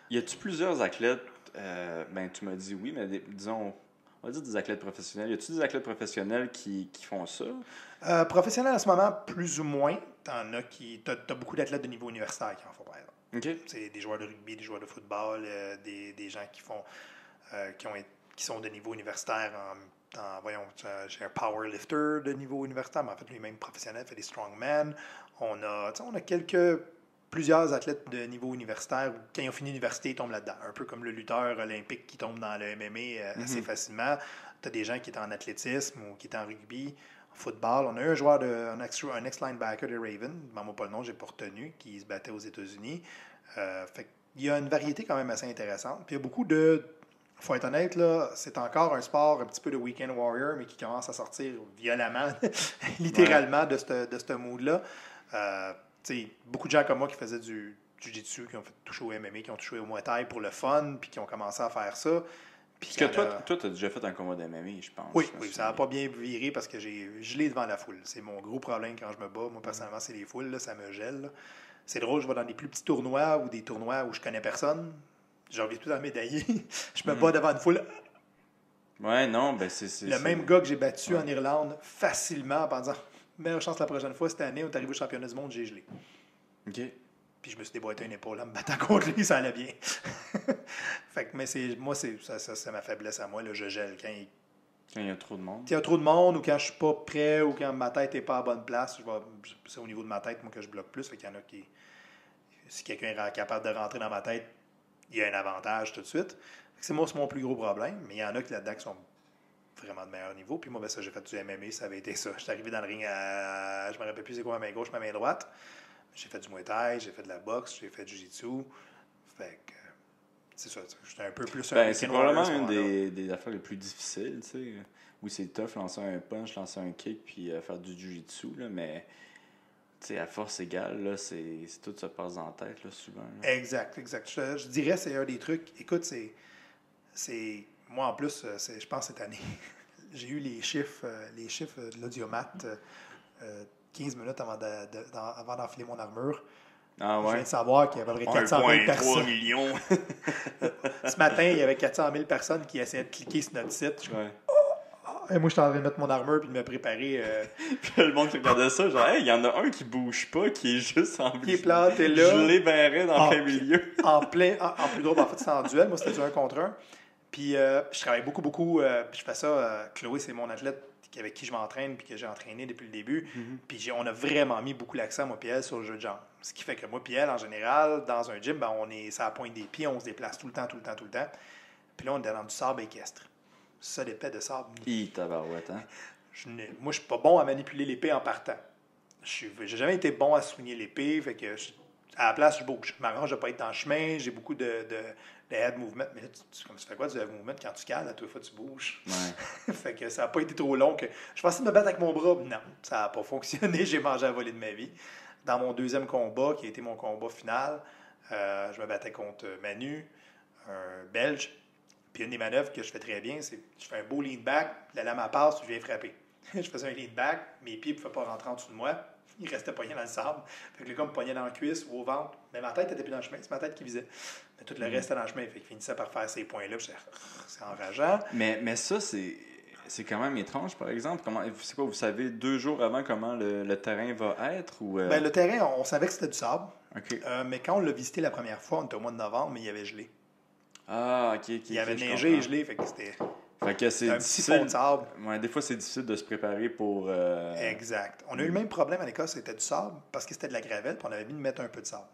Y a-tu plusieurs athlètes... tu m'as dit oui, mais disons... On va dire des athlètes professionnels. Y a-tu des athlètes professionnels qui font ça? Professionnels en ce moment, plus ou moins. T'en as qui... T'as beaucoup d'athlètes de niveau universitaire qui en font, par exemple. Okay. C'est des joueurs de rugby, des joueurs de football, des gens qui sont de niveau universitaire. J'ai un powerlifter de niveau universitaire, mais en fait, lui-même professionnel, fait des strongman. On a plusieurs athlètes de niveau universitaire, quand ils ont fini l'université, ils tombent là-dedans. Un peu comme le lutteur olympique qui tombe dans le MMA assez facilement. Tu as des gens qui étaient en athlétisme ou qui étaient en rugby, en football. On a eu un joueur, un ex-linebacker de Raven, je ne sais pas le nom, je n'ai pas retenu, qui se battait aux États-Unis. Il y a une variété quand même assez intéressante. Puis il y a beaucoup de... Il faut être honnête, là, c'est encore un sport un petit peu de weekend warrior, mais qui commence à sortir violemment, littéralement, de ce mood-là. Beaucoup de gens comme moi qui faisaient du jiu-jitsu, qui ont touché au MMA, qui ont touché au Muay Thai pour le fun, puis qui ont commencé à faire ça. Parce que toi, tu as déjà fait un combat de MMA, je pense. Oui, ça n'a pas bien viré parce que j'ai gelé devant la foule. C'est mon gros problème quand je me bats. Moi, personnellement, c'est les foules, là, ça me gèle. Là. C'est drôle, je vais dans des plus petits tournois ou des tournois où je connais personne. J'ai envie tout à médailler. Je me bats devant une foule. Ouais, non, ben c'est... Le même gars que j'ai battu en Irlande facilement en disant meilleure chance la prochaine fois, cette année, on est arrivé au championnat du monde, j'ai gelé. OK. Puis je me suis déboîté une épaule en me battant contre lui, ça allait bien. Fait que, mais c'est ma faiblesse à moi, là, je gèle quand il y a trop de monde. Quand il y a trop de monde ou quand je suis pas prêt ou quand ma tête n'est pas à bonne place, c'est au niveau de ma tête, moi, que je bloque plus. Fait qu'il y en a qui... Si quelqu'un est capable de rentrer dans ma tête, il y a un avantage tout de suite. C'est mon plus gros problème, mais il y en a qui là-dedans qui sont vraiment de meilleur niveau. Puis moi, ça, j'ai fait du MMA, ça avait été ça. J'étais arrivé dans le ring je me rappelle plus c'est quoi ma main gauche, ma main droite. J'ai fait du Muay Thai, j'ai fait de la boxe, j'ai fait du Jiu-Jitsu. Fait que c'est ça, j'étais un peu plus... c'est probablement une des affaires les plus difficiles, tu sais. Oui, c'est tough, lancer un punch, lancer un kick, puis faire du Jiu-Jitsu, là, mais... T'sais, à force égale, là, c'est tout se passe dans la tête, là, souvent. Là. Exact. Je dirais que c'est un des trucs. Écoute, c'est moi, en plus, je pense cette année, j'ai eu les chiffres de l'audiomat 15 minutes avant d'enfiler mon armure. Ah ouais? Je viens de savoir qu'il y avait à peu près 400 000 personnes. 1,3 million. Ce matin, il y avait 400 000 personnes qui essayaient de cliquer sur notre site. Et moi, je suis en train de mettre mon armure et de me préparer. Puis le monde qui regardait ça, genre, hey, il y en a un qui bouge pas, qui est juste en qui est planté là. Je l'ai barré dans le milieu. En plus drôle, en fait, c'est en duel. Moi, c'était du 1 contre 1. Puis je travaille beaucoup. Puis je fais ça. Chloé, c'est mon athlète avec qui je m'entraîne puis que j'ai entraîné depuis le début. Puis on a vraiment mis beaucoup l'accent, moi et elle, sur le jeu de jambes. Ce qui fait que moi et elle, en général, dans un gym, on est ça à la pointe des pieds, on se déplace tout le temps. Puis là, on est dans du sable équestre. Ça, l'épée de sable. Tabarouette, hein? Moi, je suis pas bon à manipuler l'épée en partant. J'ai jamais été bon à soigner l'épée, fait que à la place, je bouge. Je m'arrange de pas être dans le chemin, j'ai beaucoup de head movement. Mais là, tu fais quoi du head movement quand tu cales? À toute fois, tu bouges. Ouais. Fait que ça n'a pas été trop long. Que je pensais me battre avec mon bras. Non, ça n'a pas fonctionné. J'ai mangé à voler de ma vie. Dans mon deuxième combat, qui a été mon combat final, je me battais contre Manu, un Belge. Puis une des manœuvres que je fais très bien, c'est je fais un beau lean back, la lame à passe, je viens frapper. Je faisais un lean back, mes pieds ne pouvaient pas rentrer en dessous de moi. Ils restaient pognés dans le sable. Fait que le gars me pognait dans la cuisse ou au ventre. Mais ma tête n'était plus dans le chemin, c'est ma tête qui visait. Mais tout le reste était dans le chemin. Fait qu'il finissait par faire ces points-là. C'est enrageant. Mais ça, c'est quand même étrange, par exemple. C'est quoi, vous savez 2 jours avant comment le terrain va être? Ou, Ben, le terrain, on savait que c'était du sable. OK. Mais quand on l'a visité la première fois, on était au mois de novembre, mais il y avait gelé. Ah, OK. Il y avait neigé et gelé, fait que c'était c'est un petit fond de sable. Ouais, des fois, c'est difficile de se préparer pour... Exact. On a eu le même problème à l'Écosse, c'était du sable, parce que c'était de la gravelle, puis on avait mis de mettre un peu de sable.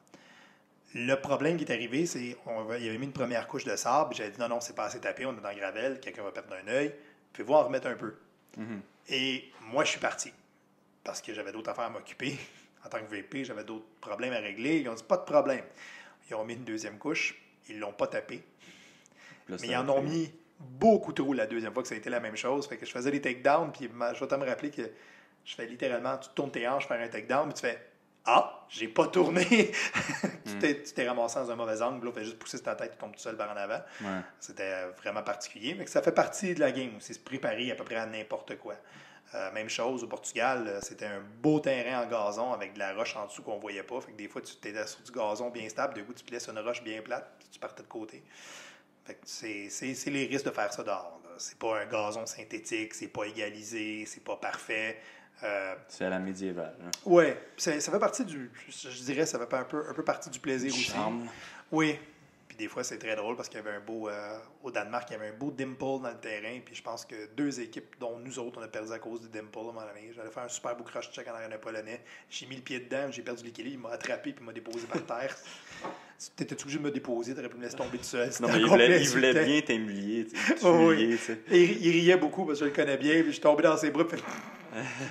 Le problème qui est arrivé, c'est qu'il avait mis une première couche de sable, puis j'avais dit non, c'est pas assez tapé, on est dans la gravelle, quelqu'un va perdre un œil, pouvez-vous en remettre un peu? Et moi, je suis parti, parce que j'avais d'autres affaires à m'occuper. En tant que VP, j'avais d'autres problèmes à régler. Ils ont dit pas de problème. Ils ont mis une deuxième couche, ils l'ont pas tapé. Mais ils en ont mis beaucoup trop la deuxième fois que ça a été la même chose. Fait que je faisais des takedowns, puis je vais me rappeler que je fais littéralement, tu tournes tes hanches, faire un takedown, puis tu fais ah, j'ai pas tourné. Tu t'es ramassé dans un mauvais angle, là, fait juste pousser ta tête qui tombe tout seul vers en avant. Ouais. C'était vraiment particulier. Mais ça fait partie de la game aussi, se préparer à peu près à n'importe quoi. Même chose au Portugal, c'était un beau terrain en gazon avec de la roche en dessous qu'on voyait pas. Fait que des fois, tu étais sur du gazon bien stable, de coup, tu laisses une roche bien plate, puis tu partais de côté. Fait que c'est les risques de faire ça dehors. Là. C'est pas un gazon synthétique, c'est pas égalisé, c'est pas parfait. C'est à la médiévale. Hein. Oui, ça fait partie je dirais, ça fait un peu partie du plaisir aussi. Charme. Oui. Puis des fois, c'est très drôle parce qu'il y avait un beau, au Danemark, il y avait un beau dimple dans le terrain. Puis je pense que 2 équipes, dont nous autres, on a perdu à cause du dimple à un moment donné. J'allais faire un super beau crash check en arrière d'un Polonais. J'ai mis le pied dedans, j'ai perdu l'équilibre, il m'a attrapé puis il m'a déposé par terre. T'étais-tu obligé de me déposer, t'aurais pu me laisser tomber tout seul. Non, mais il voulait bien t'humilier. Oui. Il riait beaucoup parce que je le connais bien, puis je suis tombé dans ses bras. Puis...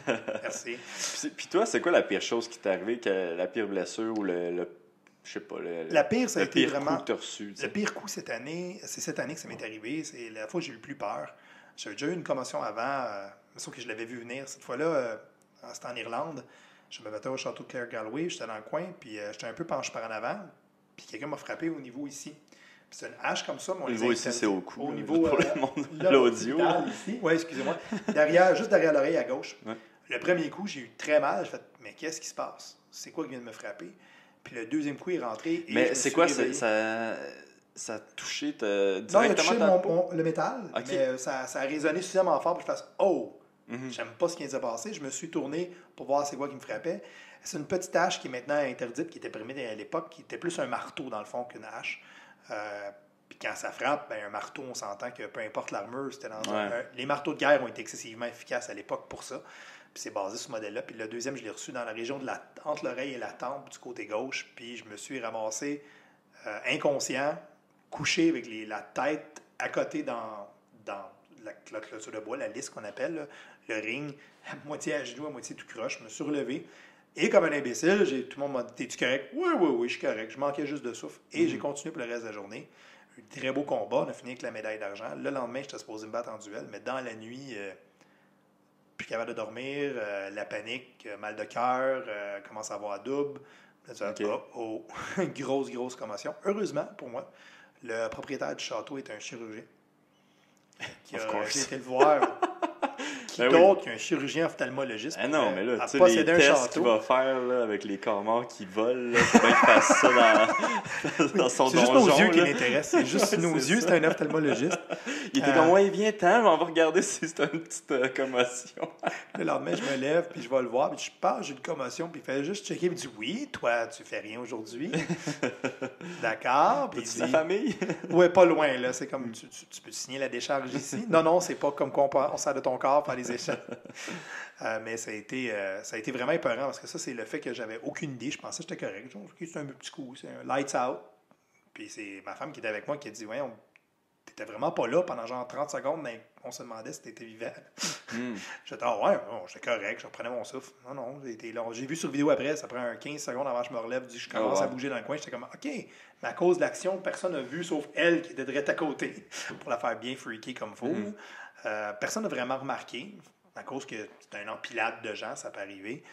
Merci. Puis toi, c'est quoi la pire chose qui t'est arrivée, la pire blessure ou je sais pas, la pire, ça a été vraiment... coup que t'as reçu? Le pire coup cette année, c'est cette année que ça m'est arrivé. C'est la fois où j'ai eu le plus peur. J'avais déjà eu une commotion avant, sauf que je l'avais vu venir. Cette fois-là, c'était en Irlande. Je me battais au château de Clare Galway, j'étais dans le coin, puis j'étais un peu penché par en avant. Puis quelqu'un m'a frappé au niveau ici. Puis c'est une hache comme ça. Au niveau ici, c'est au cou. Au niveau pour le monde de l'audio. Oui, excusez-moi. Juste derrière l'oreille à gauche. Ouais. Le premier coup, j'ai eu très mal. J'ai fait, mais qu'est-ce qui se passe? C'est quoi qui vient de me frapper? Puis le deuxième coup est rentré. Et mais c'est quoi? Ça a touché directement? Non, il a touché le métal. Okay. Mais ça a résonné suffisamment fort pour que je fasse « Oh! J'aime pas ce qui vient de se passer. » Je me suis tourné pour voir c'est quoi qui me frappait. C'est une petite hache qui est maintenant interdite, qui était permise à l'époque, qui était plus un marteau, dans le fond, qu'une hache. Puis quand ça frappe, ben, un marteau, on s'entend que peu importe l'armure, c'était dans les marteaux de guerre ont été excessivement efficaces à l'époque pour ça. Puis c'est basé sur ce modèle-là. Puis le deuxième, je l'ai reçu dans la région entre l'oreille et la tempe du côté gauche. Puis je me suis ramassé inconscient, couché avec la tête à côté dans la clôture de bois, la lisse qu'on appelle, là, le ring, à moitié à genoux, à moitié tout croche. Je me suis relevé. Et comme un imbécile, tout le monde m'a dit « T'es-tu correct? » Oui, je suis correct. Je manquais juste de souffle. Et j'ai continué pour le reste de la journée. Un très beau combat. On a fini avec la médaille d'argent. Le lendemain, j'étais supposé me battre en duel. Mais dans la nuit, plus capable de dormir, la panique, mal de cœur, commence à avoir double. Grosse commotion. Heureusement, pour moi, le propriétaire du château est un chirurgien. J'ai été le voir. Qui d'autre qu'un chirurgien ophtalmologiste? Ah non, mais là, tu sais, les tests qu'il va faire là, avec les corps morts qui volent, il faut bien qu'il fasse ça dans son donjon. C'est juste nos yeux qui l'intéressent. C'est juste nos yeux, c'est un ophtalmologiste. Il était comme, ouais, viens-t'en, on va regarder si c'est une petite commotion. Le lendemain, je me lève, puis je vais le voir, puis je pense j'ai une commotion, puis il fait juste checker, il me dit, oui, toi, tu fais rien aujourd'hui. D'accord. Puis tu la famille? Oui, pas loin, là. C'est comme, tu peux signer la décharge ici? Non, c'est pas comme qu'on sert de ton corps, faire les échelles. Mais ça a été vraiment épeurant parce que ça, c'est le fait que j'avais aucune idée. Je pensais que j'étais correct. Genre, OK, c'est un petit coup, c'est un lights out. Puis c'est ma femme qui était avec moi qui a dit, ouais, t'étais vraiment pas là pendant genre 30 secondes, mais on se demandait si t'étais vivant. J'étais, ouais, non, j'étais correct, je reprenais mon souffle. Non, j'ai été là. J'ai vu sur vidéo après, ça prend 15 secondes avant que je me relève, je commence à bouger dans le coin. J'étais comme, OK, mais à cause de l'action, personne n'a vu sauf elle qui était direct à côté pour la faire bien freaky comme il faut. Personne n'a vraiment remarqué, à cause que c'est une empilade de gens, ça peut arriver.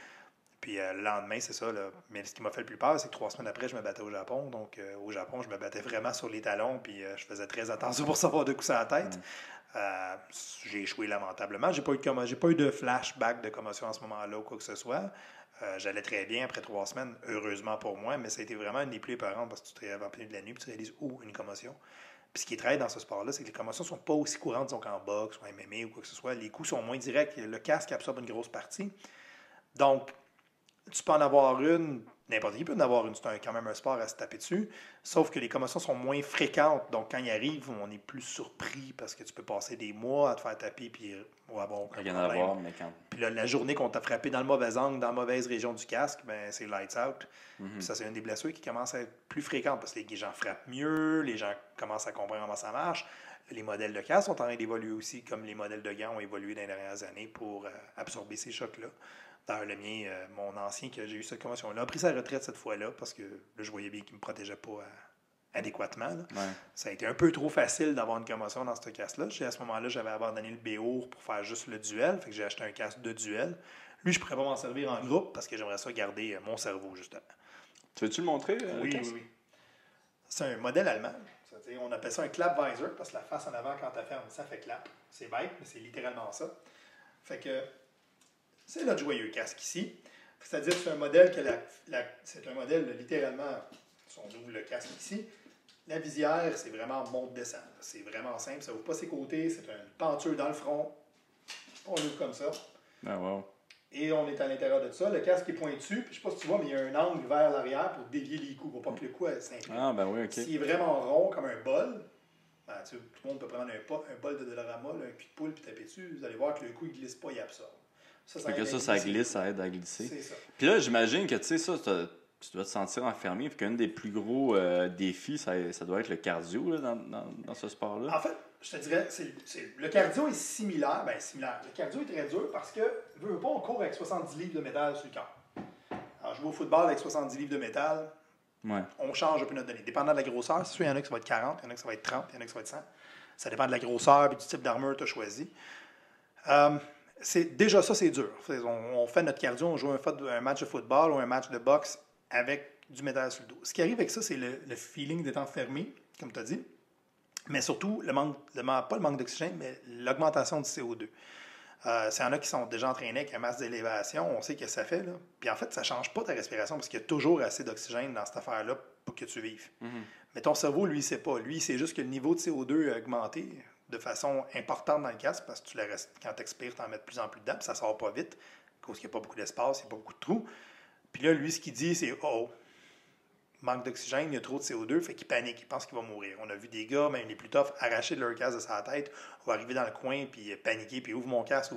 Puis le lendemain, c'est ça. Là. Mais ce qui m'a fait le plus peur, c'est que 3 semaines après, je me battais au Japon. Donc, au Japon, je me battais vraiment sur les talons. Puis je faisais très attention pour savoir de coup ça à la tête. J'ai échoué lamentablement. J'ai pas eu de flashback de commotion à ce moment-là ou quoi que ce soit. J'allais très bien après 3 semaines, heureusement pour moi. Mais ça a été vraiment une des plus épeurantes parce que tu te réveilles en plein de la nuit et tu réalises, une commotion. Puis ce qui est très dans ce sport-là, c'est que les commotions ne sont pas aussi courantes disons, qu'en boxe ou en MMA ou quoi que ce soit. Les coups sont moins directs. Le casque absorbe une grosse partie. Donc, tu peux en avoir une, n'importe qui peut en avoir une, c'est quand même un sport à se taper dessus, sauf que les commotions sont moins fréquentes, donc quand ils arrivent, on est plus surpris parce que tu peux passer des mois à te faire taper puis avoir aucun problème. Puis là, la journée qu'on t'a frappé dans le mauvais angle, dans la mauvaise région du casque, ben c'est lights out. Puis ça, c'est une des blessures qui commence à être plus fréquente parce que les gens frappent mieux, les gens commencent à comprendre comment ça marche. Les modèles de casque sont en train d'évoluer aussi, comme les modèles de gants ont évolué dans les dernières années pour absorber ces chocs-là. D'ailleurs, le mien, mon ancien, que j'ai eu cette commotion-là, a pris sa retraite cette fois-là parce que là, je voyais bien qu'il ne me protégeait pas adéquatement. Ça a été un peu trop facile d'avoir une commotion dans ce casque-là. À ce moment-là, j'avais abandonné le BO pour faire juste le duel. Fait que j'ai acheté un casque de duel. Lui, je ne pourrais pas m'en servir en groupe parce que j'aimerais ça garder mon cerveau, justement. Tu veux-tu le montrer? Oui. C'est un modèle allemand. On appelle ça un clap visor parce que la face en avant, quand tu fermes, ça fait clap. C'est bête, mais c'est littéralement ça. Fait que c'est notre joyeux casque ici. C'est-à-dire que c'est un modèle c'est un modèle littéralement, si on ouvre le casque ici, la visière, c'est vraiment monte-descend. C'est vraiment simple, ça ouvre pas ses côtés, c'est une penture dans le front. On l'ouvre comme ça. Et on est à l'intérieur de ça. Le casque est pointu. Puis, je ne sais pas si tu vois, mais il y a un angle vers l'arrière pour dévier les coups, pour pas que le coup s'imprime. S'il est vraiment rond comme un bol, tout le monde peut prendre un bol de Dollarama, un cul de poule, puis taper dessus. Vous allez voir que le coup, il ne glisse pas, il absorbe. Ça glisse, ça aide à glisser. C'est ça. Puis là, j'imagine que, tu sais, ça, tu dois te sentir enfermé. Puis qu'un des plus gros défis, ça doit être le cardio là, dans ce sport-là. En fait, je te dirais, le cardio est similaire. Le cardio est très dur parce que, veux pas, on court avec 70 livres de métal sur le corps. Alors, je vais au football avec 70 livres de métal. On change un peu notre donnée. Dépendant de la grosseur, c'est sûr, il y en a qui ça va être 40, il y en a qui ça va être 30, il y en a qui ça va être 100. Ça dépend de la grosseur et du type d'armure que tu as choisi. Déjà ça, c'est dur. On fait notre cardio, on joue un match de football ou un match de boxe avec du métal sur le dos. Ce qui arrive avec ça, c'est le feeling d'être enfermé, comme tu as dit, mais surtout, pas le manque d'oxygène, mais l'augmentation du CO2. S'il y en a qui sont déjà entraînés avec un masque d'élévation, on sait que ça fait. Là. Puis en fait, ça ne change pas ta respiration parce qu'il y a toujours assez d'oxygène dans cette affaire-là pour que tu vives. Mais ton cerveau, lui, il ne sait pas. Lui, c'est juste que le niveau de CO2 a augmenté de façon importante dans le casque parce que quand tu expires, tu en mets de plus en plus dedans, puis ça ne sort pas vite, à cause qu'il n'y a pas beaucoup d'espace, il n'y a pas beaucoup de trous. Puis là, lui, ce qu'il dit, c'est manque d'oxygène, il y a trop de CO2, fait qu'il panique, il pense qu'il va mourir. On a vu des gars, même les plus toughs, arracher de leur casque de sa tête, ou arriver dans le coin, puis paniquer, puis ouvre mon casque.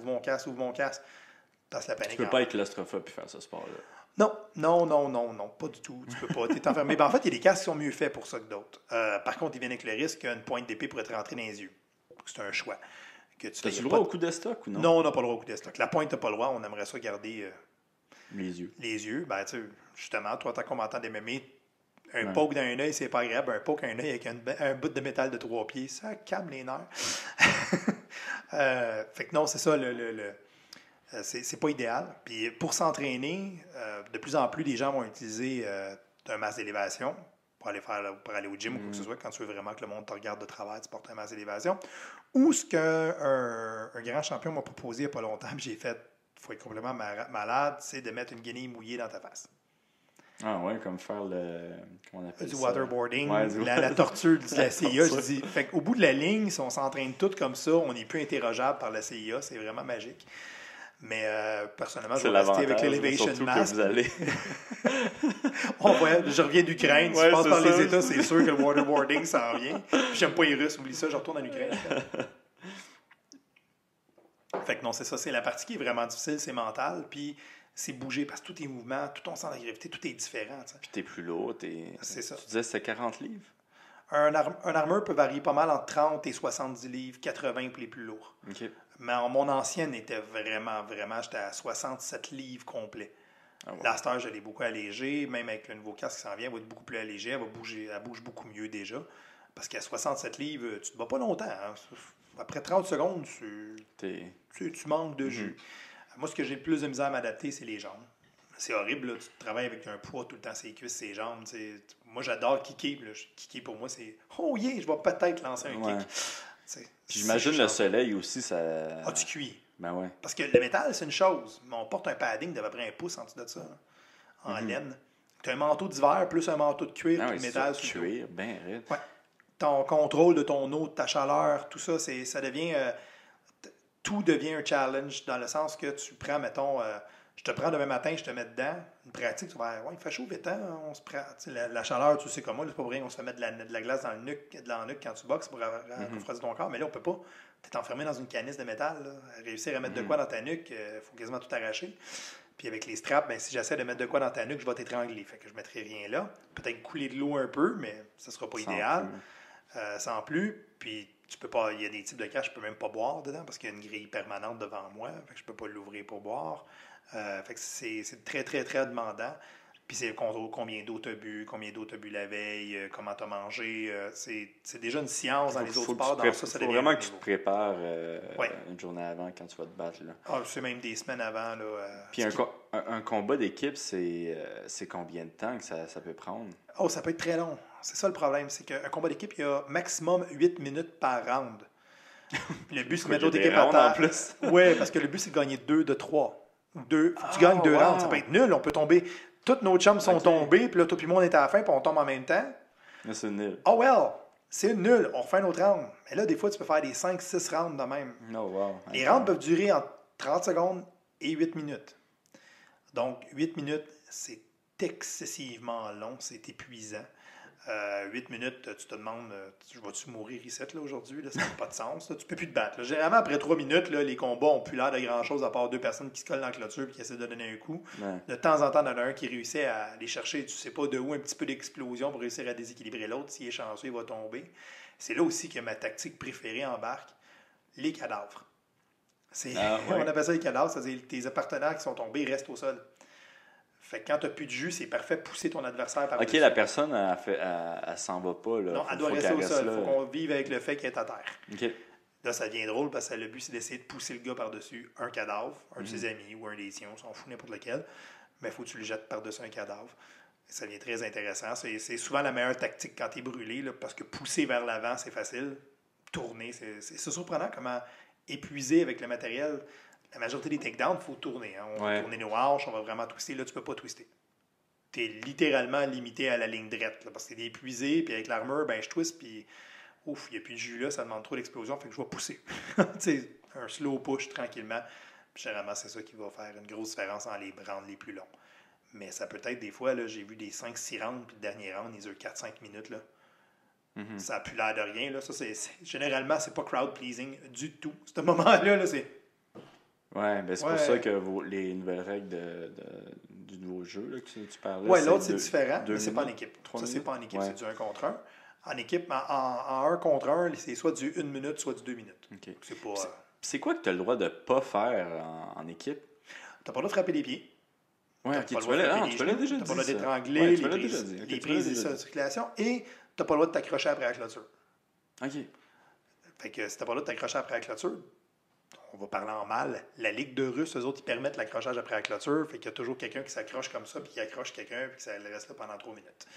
Parce que la panique. Tu peux pas être claustrophobe et faire ce sport-là. Non, pas du tout. Tu peux pas, t'es enfermé. En fait, il y a des casques qui sont mieux faits pour ça que d'autres. Par contre, ils viennent avec le risque qu'une pointe d'épée pourrait te rentrer dans les yeux. C'est un choix. As-tu le droit au coup d'estoc ou non? Non, on n'a pas le droit au coup d'estoc. La pointe, tu n'as pas le droit. On aimerait ça garder les yeux. Ben, tu sais, justement, toi, tant qu'on m'entend des mémés, un poke dans un œil, c'est pas agréable. Un poke dans un œil avec un bout de métal de 3 pieds, ça calme les nerfs. Fait que non, c'est ça, c'est pas idéal. Puis pour s'entraîner, de plus en plus, les gens vont utiliser un masque d'élévation pour aller au gym ou quoi que ce soit. Quand tu veux vraiment que le monde te regarde de travers, tu portes un masque d'élévation. Ou ce qu'un grand champion m'a proposé il n'y a pas longtemps, puis j'ai fait, il faut être complètement malade, c'est de mettre une guenille mouillée dans ta face. Ah ouais, comme faire comment on appelle du ça? Waterboarding, Ouais, la torture de la CIA. Je dis, fait qu'au bout de la ligne, si on s'entraîne tous comme ça, on n'est plus interrogeable par la CIA, c'est vraiment magique. Mais personnellement, je vais rester avec l'Elevation Mask. Que vous allez. Je reviens d'Ukraine. Si je passe par les États, c'est sûr que le waterboarding s'en vient. Puis j'aime pas les Russes, oublie ça, je retourne en Ukraine. Fait que non, c'est ça. C'est la partie qui est vraiment difficile, c'est mental. Puis c'est bouger parce que tous tes mouvements, tout ton centre de gravité, tout est différent. T'sais. Puis t'es plus lourd. C'est ça. Tu disais que c'était 40 livres? Un armure peut varier pas mal entre 30 et 70 livres, 80 pour les plus lourds. OK. Mais mon ancienne était vraiment, j'étais à 67 livres complets. Ah, ouais. La star, je l'ai beaucoup allégée. Même avec le nouveau casque qui s'en vient, elle va être beaucoup plus allégée. Elle bouge beaucoup mieux déjà. Parce qu'à 67 livres, tu te bats pas longtemps. Hein. Après 30 secondes, tu manques de jus. Moi, ce que j'ai le plus de misère à m'adapter, c'est les jambes. C'est horrible, là. Tu travailles avec un poids tout le temps, ses cuisses, ses jambes. Moi, j'adore kicker. Là. Kicker, pour moi, c'est « Oh yeah, je vais peut-être lancer un kick. » Puis j'imagine le soleil aussi, ça... Ah, tu cuis. Ben ouais. Parce que le métal, c'est une chose, mais on porte un padding d'à peu près 1 pouce en dessous de ça, là, en laine. Tu as un manteau d'hiver plus un manteau de cuir, puis le métal sur le cuir, bien raide. Ouais. Ton contrôle de ton eau, de ta chaleur, tout ça, ça devient... tout devient un challenge dans le sens que tu prends, mettons... je te prends demain matin, je te mets dedans. Une pratique, tu vas dire, ouais, il fait chaud, vite, hein? On se prend. La chaleur, tu sais comme moi, c'est pas pour rien, on se fait mettre de la glace dans le nuque quand tu boxes pour refroidir ton corps. Mais là, on peut pas. Tu es enfermé dans une canisse de métal. Là. Réussir à mettre de quoi dans ta nuque, il faut quasiment tout arracher. Puis avec les straps, ben, si j'essaie de mettre de quoi dans ta nuque, je vais t'étrangler. Fait que je ne mettrai rien là. Peut-être couler de l'eau un peu, mais ça ne sera pas idéal. Sans plus. Puis tu peux pas. Il y a des types de cas, je peux même pas boire dedans parce qu'il y a une grille permanente devant moi. Fait que je peux pas l'ouvrir pour boire. Fait que c'est très, très, très demandant. Puis c'est combien d'eau tu as bu, la veille, comment tu as mangé. C'est déjà une science dans les autres sports. Dans ça, faut vraiment que tu te prépares une journée avant quand tu vas te battre. Là. Ah, c'est même des semaines avant. Là, puis un combat d'équipe, c'est combien de temps que ça peut prendre? Oh, ça peut être très long. C'est ça le problème. C'est qu'un combat d'équipe, il y a maximum 8 minutes par round. Le but, c'est de mettre l'autre équipe à terre. Oui, parce que le but, c'est de gagner 2 de 3. Faut que tu gagnes 2 rounds. Ça peut être nul. On peut tomber. Tous nos chums sont tombés, puis là, toi puis moi, on est à la fin, puis on tombe en même temps. Mais c'est nul. Oh well! C'est nul. On refait un autre round. Mais là, des fois, tu peux faire des 5-6 rounds de même. Oh, wow. Les rounds peuvent durer entre 30 secondes et 8 minutes. Donc, 8 minutes, c'est excessivement long. C'est épuisant. 8 minutes, tu te demandes, vas-tu mourir ici là, aujourd'hui? Là, ça n'a pas de sens. Là. Tu ne peux plus te battre. Là. Généralement, après 3 minutes, là, les combats n'ont plus l'air de grand-chose à part 2 personnes qui se collent dans la clôture et qui essaient de donner un coup. Ouais. De temps en temps, il y en a un qui réussit à aller chercher, tu ne sais pas de où, un petit peu d'explosion pour réussir à déséquilibrer l'autre. S'il est chanceux, il va tomber. C'est là aussi que ma tactique préférée embarque, les cadavres. On appelle ça les cadavres, c'est-à-dire tes partenaires qui sont tombés restent au sol. Fait que quand tu n'as plus de jus, c'est parfait pousser ton adversaire par OK, la personne, elle s'en va pas. Là. Non, elle doit rester au sol. Il faut qu'on vive avec le fait qu'elle est à terre. OK. Là, ça devient drôle parce que le but, c'est d'essayer de pousser le gars par-dessus un cadavre, un de ses amis ou un des siens, on s'en fout n'importe lequel. Mais il faut que tu le jettes par-dessus un cadavre. Et ça devient très intéressant. C'est souvent la meilleure tactique quand tu es brûlé, là, parce que pousser vers l'avant, c'est facile. Tourner, c'est surprenant comment épuiser avec le matériel. La majorité des takedowns, il faut tourner. Hein. On va tourner nos hanches, on va vraiment twister. Là, tu ne peux pas twister. Tu es littéralement limité à la ligne droite. Parce que tu es épuisé, puis avec l'armure, ben, je twiste, puis ouf, il n'y a plus de jus là, ça demande trop d'explosion, fait que je vais pousser. Un slow push tranquillement. Puis généralement, c'est ça qui va faire une grosse différence en les rounds les plus longs. Mais ça peut être des fois, là, j'ai vu des 5-6 rounds, puis le dernier round, ils durent 4-5 minutes. Là. Ça n'a plus l'air de rien. Là. Ça, généralement, c'est pas crowd-pleasing du tout. Ce moment-là, là, c'est... Oui, ben c'est pour ça que les nouvelles règles du nouveau jeu là, que tu parlais. Oui, l'autre, c'est différent, mais c'est pas en équipe. Ça, c'est pas en équipe, c'est du 1 contre 1. En équipe, en 1 contre 1, c'est soit du 1 minute, soit du 2 minutes. Okay. C'est pas... C'est quoi que tu as le droit de ne pas faire en équipe? Tu n'as pas le droit de frapper les pieds. Oui, tu l'as déjà dit. Tu n'as pas le droit d'étrangler les prises de circulation et tu n'as pas le droit de t'accrocher après la clôture. OK. Fait que si tu n'as pas le droit de t'accrocher après la clôture, on va parler en mal. La Ligue de Russes, eux autres, ils permettent l'accrochage après la clôture. Fait qu'il y a toujours quelqu'un qui s'accroche comme ça, puis qui accroche quelqu'un, puis que ça reste là pendant 3 minutes.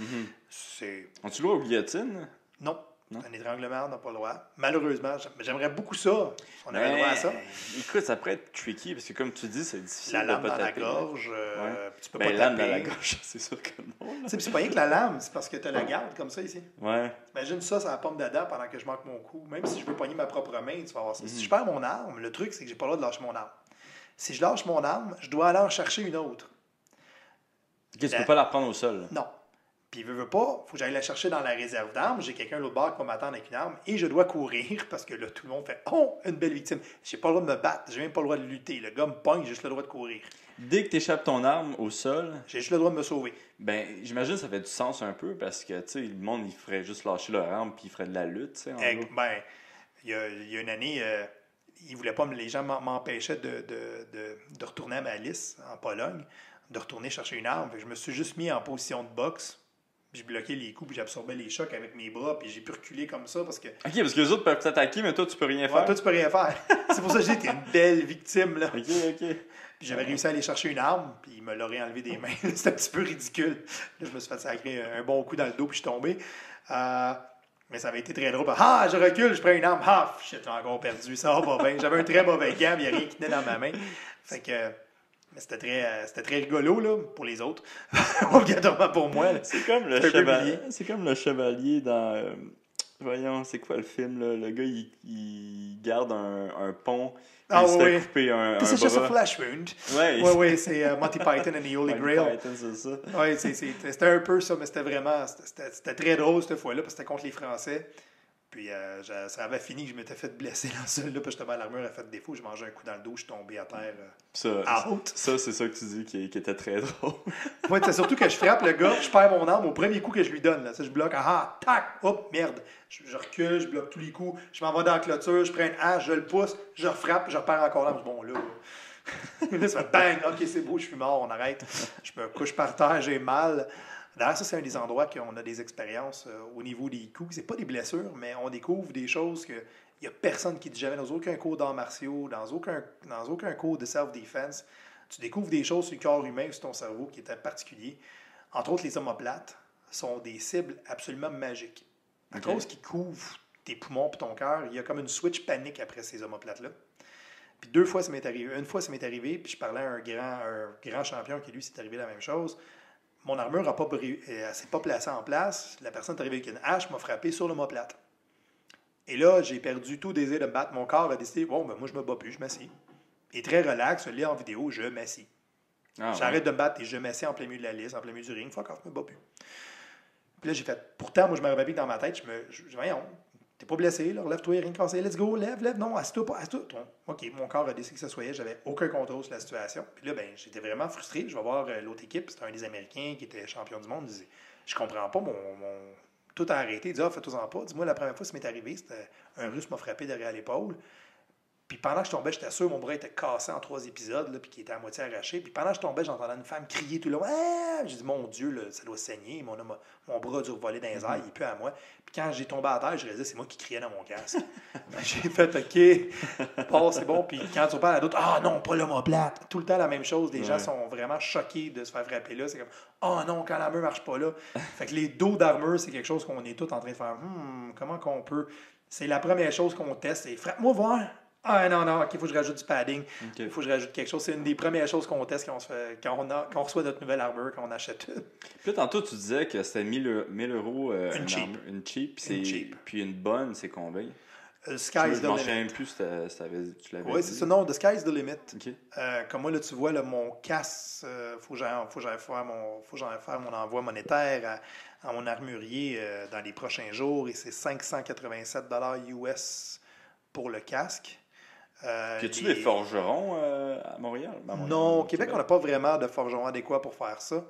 As-tu le droit aux guillotines? Non. Un étranglement, on n'a pas le droit. Malheureusement, j'aimerais beaucoup ça. On avait le droit à ça. Écoute, ça pourrait être tricky, parce que comme tu dis, c'est difficile. La lame dans la gorge, tu peux pas taper. La lame dans la gorge, c'est sûr que non. C'est pas rien que la lame, c'est parce que tu as la garde comme ça ici. Ouais. Imagine ça la pomme d'Adam pendant que je manque mon coup. Même si je veux pogner ma propre main, tu vas voir ça. Si je perds mon arme, le truc, c'est que j'ai pas le droit de lâcher mon arme. Si je lâche mon arme, je dois aller en chercher une autre. Tu peux pas la reprendre au sol. Non. Puis, veut pas, faut que j'aille la chercher dans la réserve d'armes. J'ai quelqu'un de l'autre bord qui va m'attendre avec une arme et je dois courir parce que là, tout le monde fait « Oh, une belle victime! » J'ai pas le droit de me battre, j'ai même pas le droit de lutter. Le gars me pogne, j'ai juste le droit de courir. Dès que tu échappes ton arme au sol, J'ai juste le droit de me sauver. ben j'imagine que ça fait du sens un peu parce que, tu sais, le monde, il ferait juste lâcher leur arme puis il ferait de la lutte, tu sais, en gros. Ben, il y a une année, ils voulaient pas, les gens m'empêchaient de retourner à Malice, en Pologne, de retourner chercher une arme. Fait que je me suis juste mis en position de boxe. Puis je bloquais les coups, puis j'absorbais les chocs avec mes bras, puis j'ai pu reculer comme ça parce que. Ok, parce que les autres peuvent t'attaquer, mais toi, tu peux rien Ouais, faire. toi, tu peux rien faire. C'est pour ça que j'ai été une belle victime, là. Ok. Puis j'avais réussi à aller chercher une arme, puis il me l'aurait enlevé des mains. C'était un petit peu ridicule. Là, je me suis fait sacrer un bon coup dans le dos, puis je suis tombé. Mais ça avait été très drôle. Ah, je recule, je prends une arme. Ah, shit, j'ai encore perdu. Ça va pas bien. J'avais un très mauvais gant, mais il n'y a rien qui tenait dans ma main. Fait que. Mais c'était très rigolo, là, pour les autres. Obligatoirement pour moi. Là. C'est comme le chevalier. C'est comme le chevalier dans. Voyons, c'est quoi le film, là? Le gars, il garde un pont. Ah, il se fait oui. couper un C'est juste bras. un flash wound. Ouais. Oui, c'est Monty Python and the Holy Grail. Python, c'est ça. Oui, c'était un peu ça, mais c'était vraiment. C'était très drôle cette fois-là, parce que c'était contre les Français. Puis ça avait fini que je m'étais fait blesser dans ce là, puis justement l'armure a fait défaut. Je mangeais un coup dans le dos, je suis tombé à terre. Ça, c'est ça que tu dis qui était très drôle. Ouais, c'est surtout que je frappe le gars, je perds mon arme au premier coup que je lui donne. Là. Ça, je bloque, tac, hop, merde. Je recule, je bloque tous les coups, je m'en vais dans la clôture, je prends une hache, je le pousse, je frappe, je repère encore l'arme. Bon, là. Là, ça fait bang, ok, c'est beau, je suis mort, on arrête. Je me couche par terre, j'ai mal. D'ailleurs, ça, c'est un des endroits qu'on a des expériences au niveau des coups. C'est pas des blessures, mais on découvre des choses que il n'y a personne qui dit jamais dans aucun cours d'arts martiaux, dans aucun cours de self-defense. Tu découvres des choses sur le corps humain, sur ton cerveau qui étaient particuliers. Entre autres, les omoplates sont des cibles absolument magiques. À cause qui couvrent tes poumons et ton cœur, il y a comme une switch panique après ces omoplates-là. Puis une fois, ça m'est arrivé, puis je parlais à un grand champion qui, lui, s'est arrivé la même chose. Mon armure ne s'est pas placée en place. La personne est arrivée avec une hache, m'a frappé sur l'omoplate. Et là, j'ai perdu tout désir de me battre. Mon corps a décidé, bon, ben moi, je me bats plus, je m'assis. Et très relax, je lis en vidéo, je m'assis. J'arrête de me battre et je m'assis en plein milieu de la liste, en plein milieu du ring. Fuck off, je me bats plus. Puis là, j'ai fait, pourtant, moi, je me rappelle que dans ma tête, voyons, t'es pas blessé, là, relève-toi, rien de cassé, let's go, lève, non, assieds-toi pas, assieds-toi. OK, mon corps a décidé que ça soit, j'avais aucun contrôle sur la situation. Puis là, ben, j'étais vraiment frustré. Je vais voir l'autre équipe, c'était un des Américains qui était champion du monde. Il disait, je comprends pas, tout a arrêté. Il dit, fais-toi-en pas. Dis-moi, la première fois que ça m'est arrivé, c'était un Russe m'a frappé derrière l'épaule. Puis pendant que je tombais, j'étais sûr, mon bras était cassé en 3 épisodes, là, puis qui était à moitié arraché. Puis pendant que je tombais, j'entendais une femme crier tout le long. Ah! J'ai dit, mon Dieu, là, ça doit saigner. Mon bras a dû voler dans les airs, il est plus à moi. Puis quand j'ai tombé à terre, je réalisais, c'est moi qui criais dans mon casque. J'ai fait, OK, c'est bon. Puis quand tu reparles à d'autres, non, pas l'omoplate. Tout le temps la même chose. Les gens sont vraiment choqués de se faire frapper là. C'est comme, non, quand l'armure marche pas là. Fait que les dos d'armure, c'est quelque chose qu'on est tous en train de faire. Comment qu'on peut. C'est la première chose qu'on teste. C'est frappe-moi voir. Non, OK, il faut que je rajoute du padding. Il faut que je rajoute quelque chose. C'est une des premières choses qu'on teste quand on reçoit notre nouvelle armure, quand on achète une. Puis là, tantôt, tu disais que c'était 1000 euros une cheap. Une cheap. Puis une bonne, c'est combien? Sky's the limit. Je ne plus tu l'avais Oui, dit. c'est ça. Non, the sky's the limit. Okay. Comme moi, là, tu vois, là, mon casse, faut que j'aille faire mon envoi monétaire à mon armurier dans les prochains jours. Et c'est 587 US pour le casque. Y a-tu des forgerons à Montréal? Non, au Québec, on n'a pas vraiment de forgerons adéquats pour faire ça.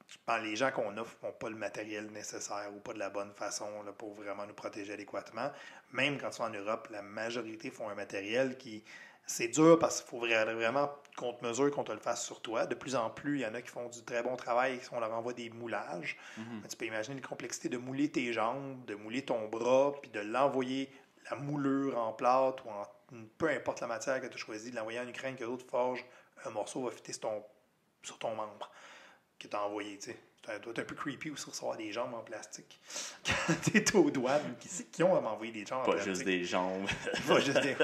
Je pense que les gens qu'on offre n'ont pas le matériel nécessaire ou pas de la bonne façon là, pour vraiment nous protéger adéquatement. Même quand tu es en Europe, la majorité font un matériel qui... C'est dur parce qu'il faut vraiment qu'on te mesure, qu'on te le fasse sur toi. De plus en plus, il y en a qui font du très bon travail, on leur envoie des moulages. Mais tu peux imaginer la complexité de mouler tes jambes, de mouler ton bras, puis de l'envoyer... la moulure en plâtre ou peu importe la matière que tu as choisi, de l'envoyer en Ukraine, que l'autre forge, un morceau va fitter sur ton membre que tu as envoyé. Tu sais. Ça doit être un peu creepy aussi recevoir des jambes en plastique. Quand tu es aux douanes, qui ont à m'envoyer des jambes en plastique? Pas juste des jambes. Pas juste des...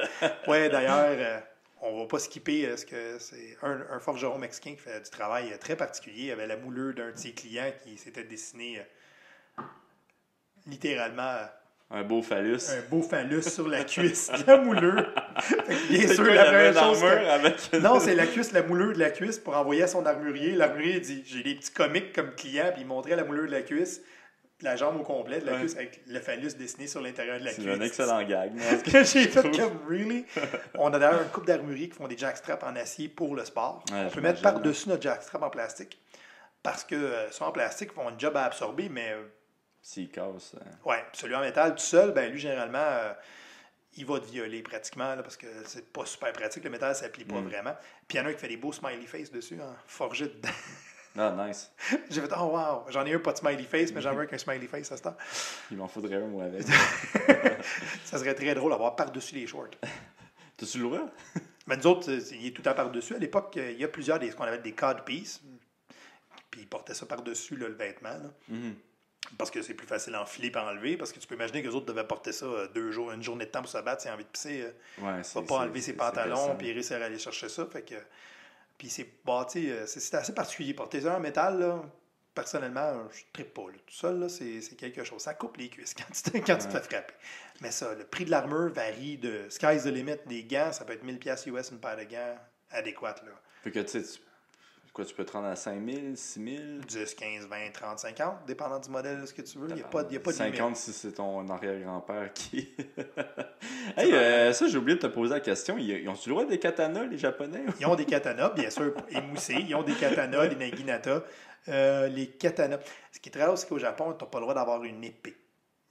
Ouais, d'ailleurs, on va pas skipper ce que c'est un forgeron mexicain qui fait du travail très particulier. Il avait la moulure d'un de ses clients qui s'était dessiné littéralement... Un beau phallus. Un beau phallus sur la cuisse de la moulure. Bien C'est sûr, quoi, la il y avait première une chose... armure avec une- Non, c'est la cuisse, la moulure de la cuisse pour envoyer à son armurier. L'armurier dit, j'ai des petits comiques comme clients, puis il montrait la moulure de la cuisse, puis la jambe au complet de la Ouais. cuisse avec le phallus dessiné sur l'intérieur de la C'est cuisse. un excellent gag. moi, ce que J'ai je fait trouve. comme, really? On a d'ailleurs une couple d'armuriers qui font des jackstraps en acier pour le sport. Ouais, On peut j'imagine, mettre par-dessus notre jackstrap en plastique. Parce que ceux en plastique font un job à absorber, mais S'il casse. ouais, celui en métal tout seul, ben lui, généralement, il va te violer pratiquement, là, parce que c'est pas super pratique. Le métal, ça ne plie pas vraiment. Puis il y en a un qui fait des beaux smiley face dessus, hein, forgé dedans. Ah, nice. J'ai fait, oh wow, j'en ai un pas de smiley face, mais j'en veux un qu'un smiley face à ce temps. Il m'en faudrait un, moi, avec. Ça serait très drôle d'avoir par-dessus les shorts. T'as-tu le droit? Mais nous autres, il est tout le temps par-dessus. À l'époque, il y a plusieurs ce qu'on appelle des codpiece. Puis ils portaient ça par-dessus là, le vêtement. Là. Mhm. Parce que c'est plus facile à enfiler et enlever. Parce que tu peux imaginer que les autres devaient porter ça 2 jours, une journée de temps pour se battre. S'il a envie de pisser, Ouais, il va pas enlever ses pantalons puis réussir à aller chercher ça. Fait que, puis c'est bâti, c'est assez particulier. Porter ça en métal, là, personnellement, je ne trippe pas. Là. Tout seul, là, c'est quelque chose. Ça coupe les cuisses quand tu te fais frapper. Mais ça, le prix de l'armure varie de sky's the limit. Des gants, ça peut être 1000$ US une paire de gants adéquate. Là. Fait que, tu sais, tu peux te rendre à 5000, 6000? 10, 15, 20, 30, 50, dépendant du modèle, ce que tu veux. Il n'y a pas de 50 limite. si c'est ton arrière-grand-père qui... Hey, ça, j'ai oublié de te poser la question. Ils ont-tu le droit des katanas, les Japonais? Ils ont des katanas, bien sûr, émoussés. Ils ont des katanas, des naginata. Les katanas. Ce qui est très drôle, c'est qu'au Japon, tu n'as pas le droit d'avoir une épée.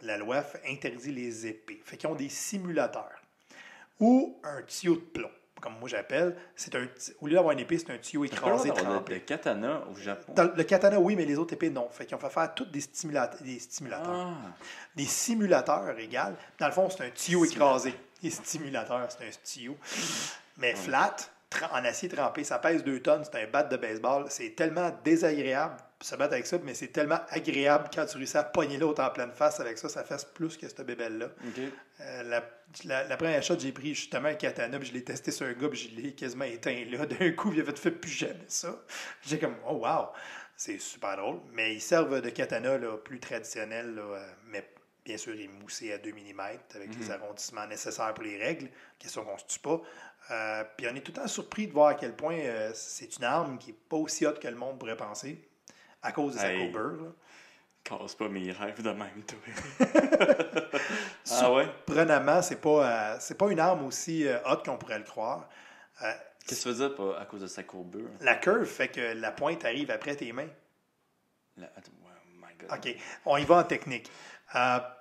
La loi interdit les épées. Fait qu'ils ont des simulateurs. Ou un tuyau de plomb, comme moi j'appelle. Au lieu d'avoir une épée, c'est un tuyau écrasé, trempé. Le katana au Japon. Le katana, oui, mais les autres épées, non. Fait qu'ils ont fait faire toutes des stimulateurs. Ah, Des simulateurs égales. Dans le fond, c'est un tuyau écrasé. Les stimulateurs, c'est un tuyau. Mais flat, en acier trempé, ça pèse 2 tonnes, c'est un bat de baseball. C'est tellement désagréable de se battre avec ça, mais c'est tellement agréable quand tu réussis à pogner l'autre en pleine face avec ça. Ça fait plus que cette bébelle-là. OK. La première shot, j'ai pris justement un katana, puis je l'ai testé sur un gars, puis je l'ai quasiment éteint là. D'un coup, il avait fait plus jamais ça. J'ai comme, oh wow, c'est super drôle. Mais ils servent de katana là, plus traditionnel, là, mais bien sûr émoussé à 2 mm avec les arrondissements nécessaires pour les règles. Question qu'on ne se tue pas. Puis on est tout le temps surpris de voir à quel point c'est une arme qui n'est pas aussi haute que le monde pourrait penser à cause de sa courbure. Là. Casse pas mes rêves de même, toi. Ah ouais? Surprenamment, c'est pas une arme aussi haute qu'on pourrait le croire. Qu'est-ce que tu veux dire à cause de sa courbure? La curve fait que la pointe arrive après tes mains. Attends, oh my God. OK. On y va en technique. Là,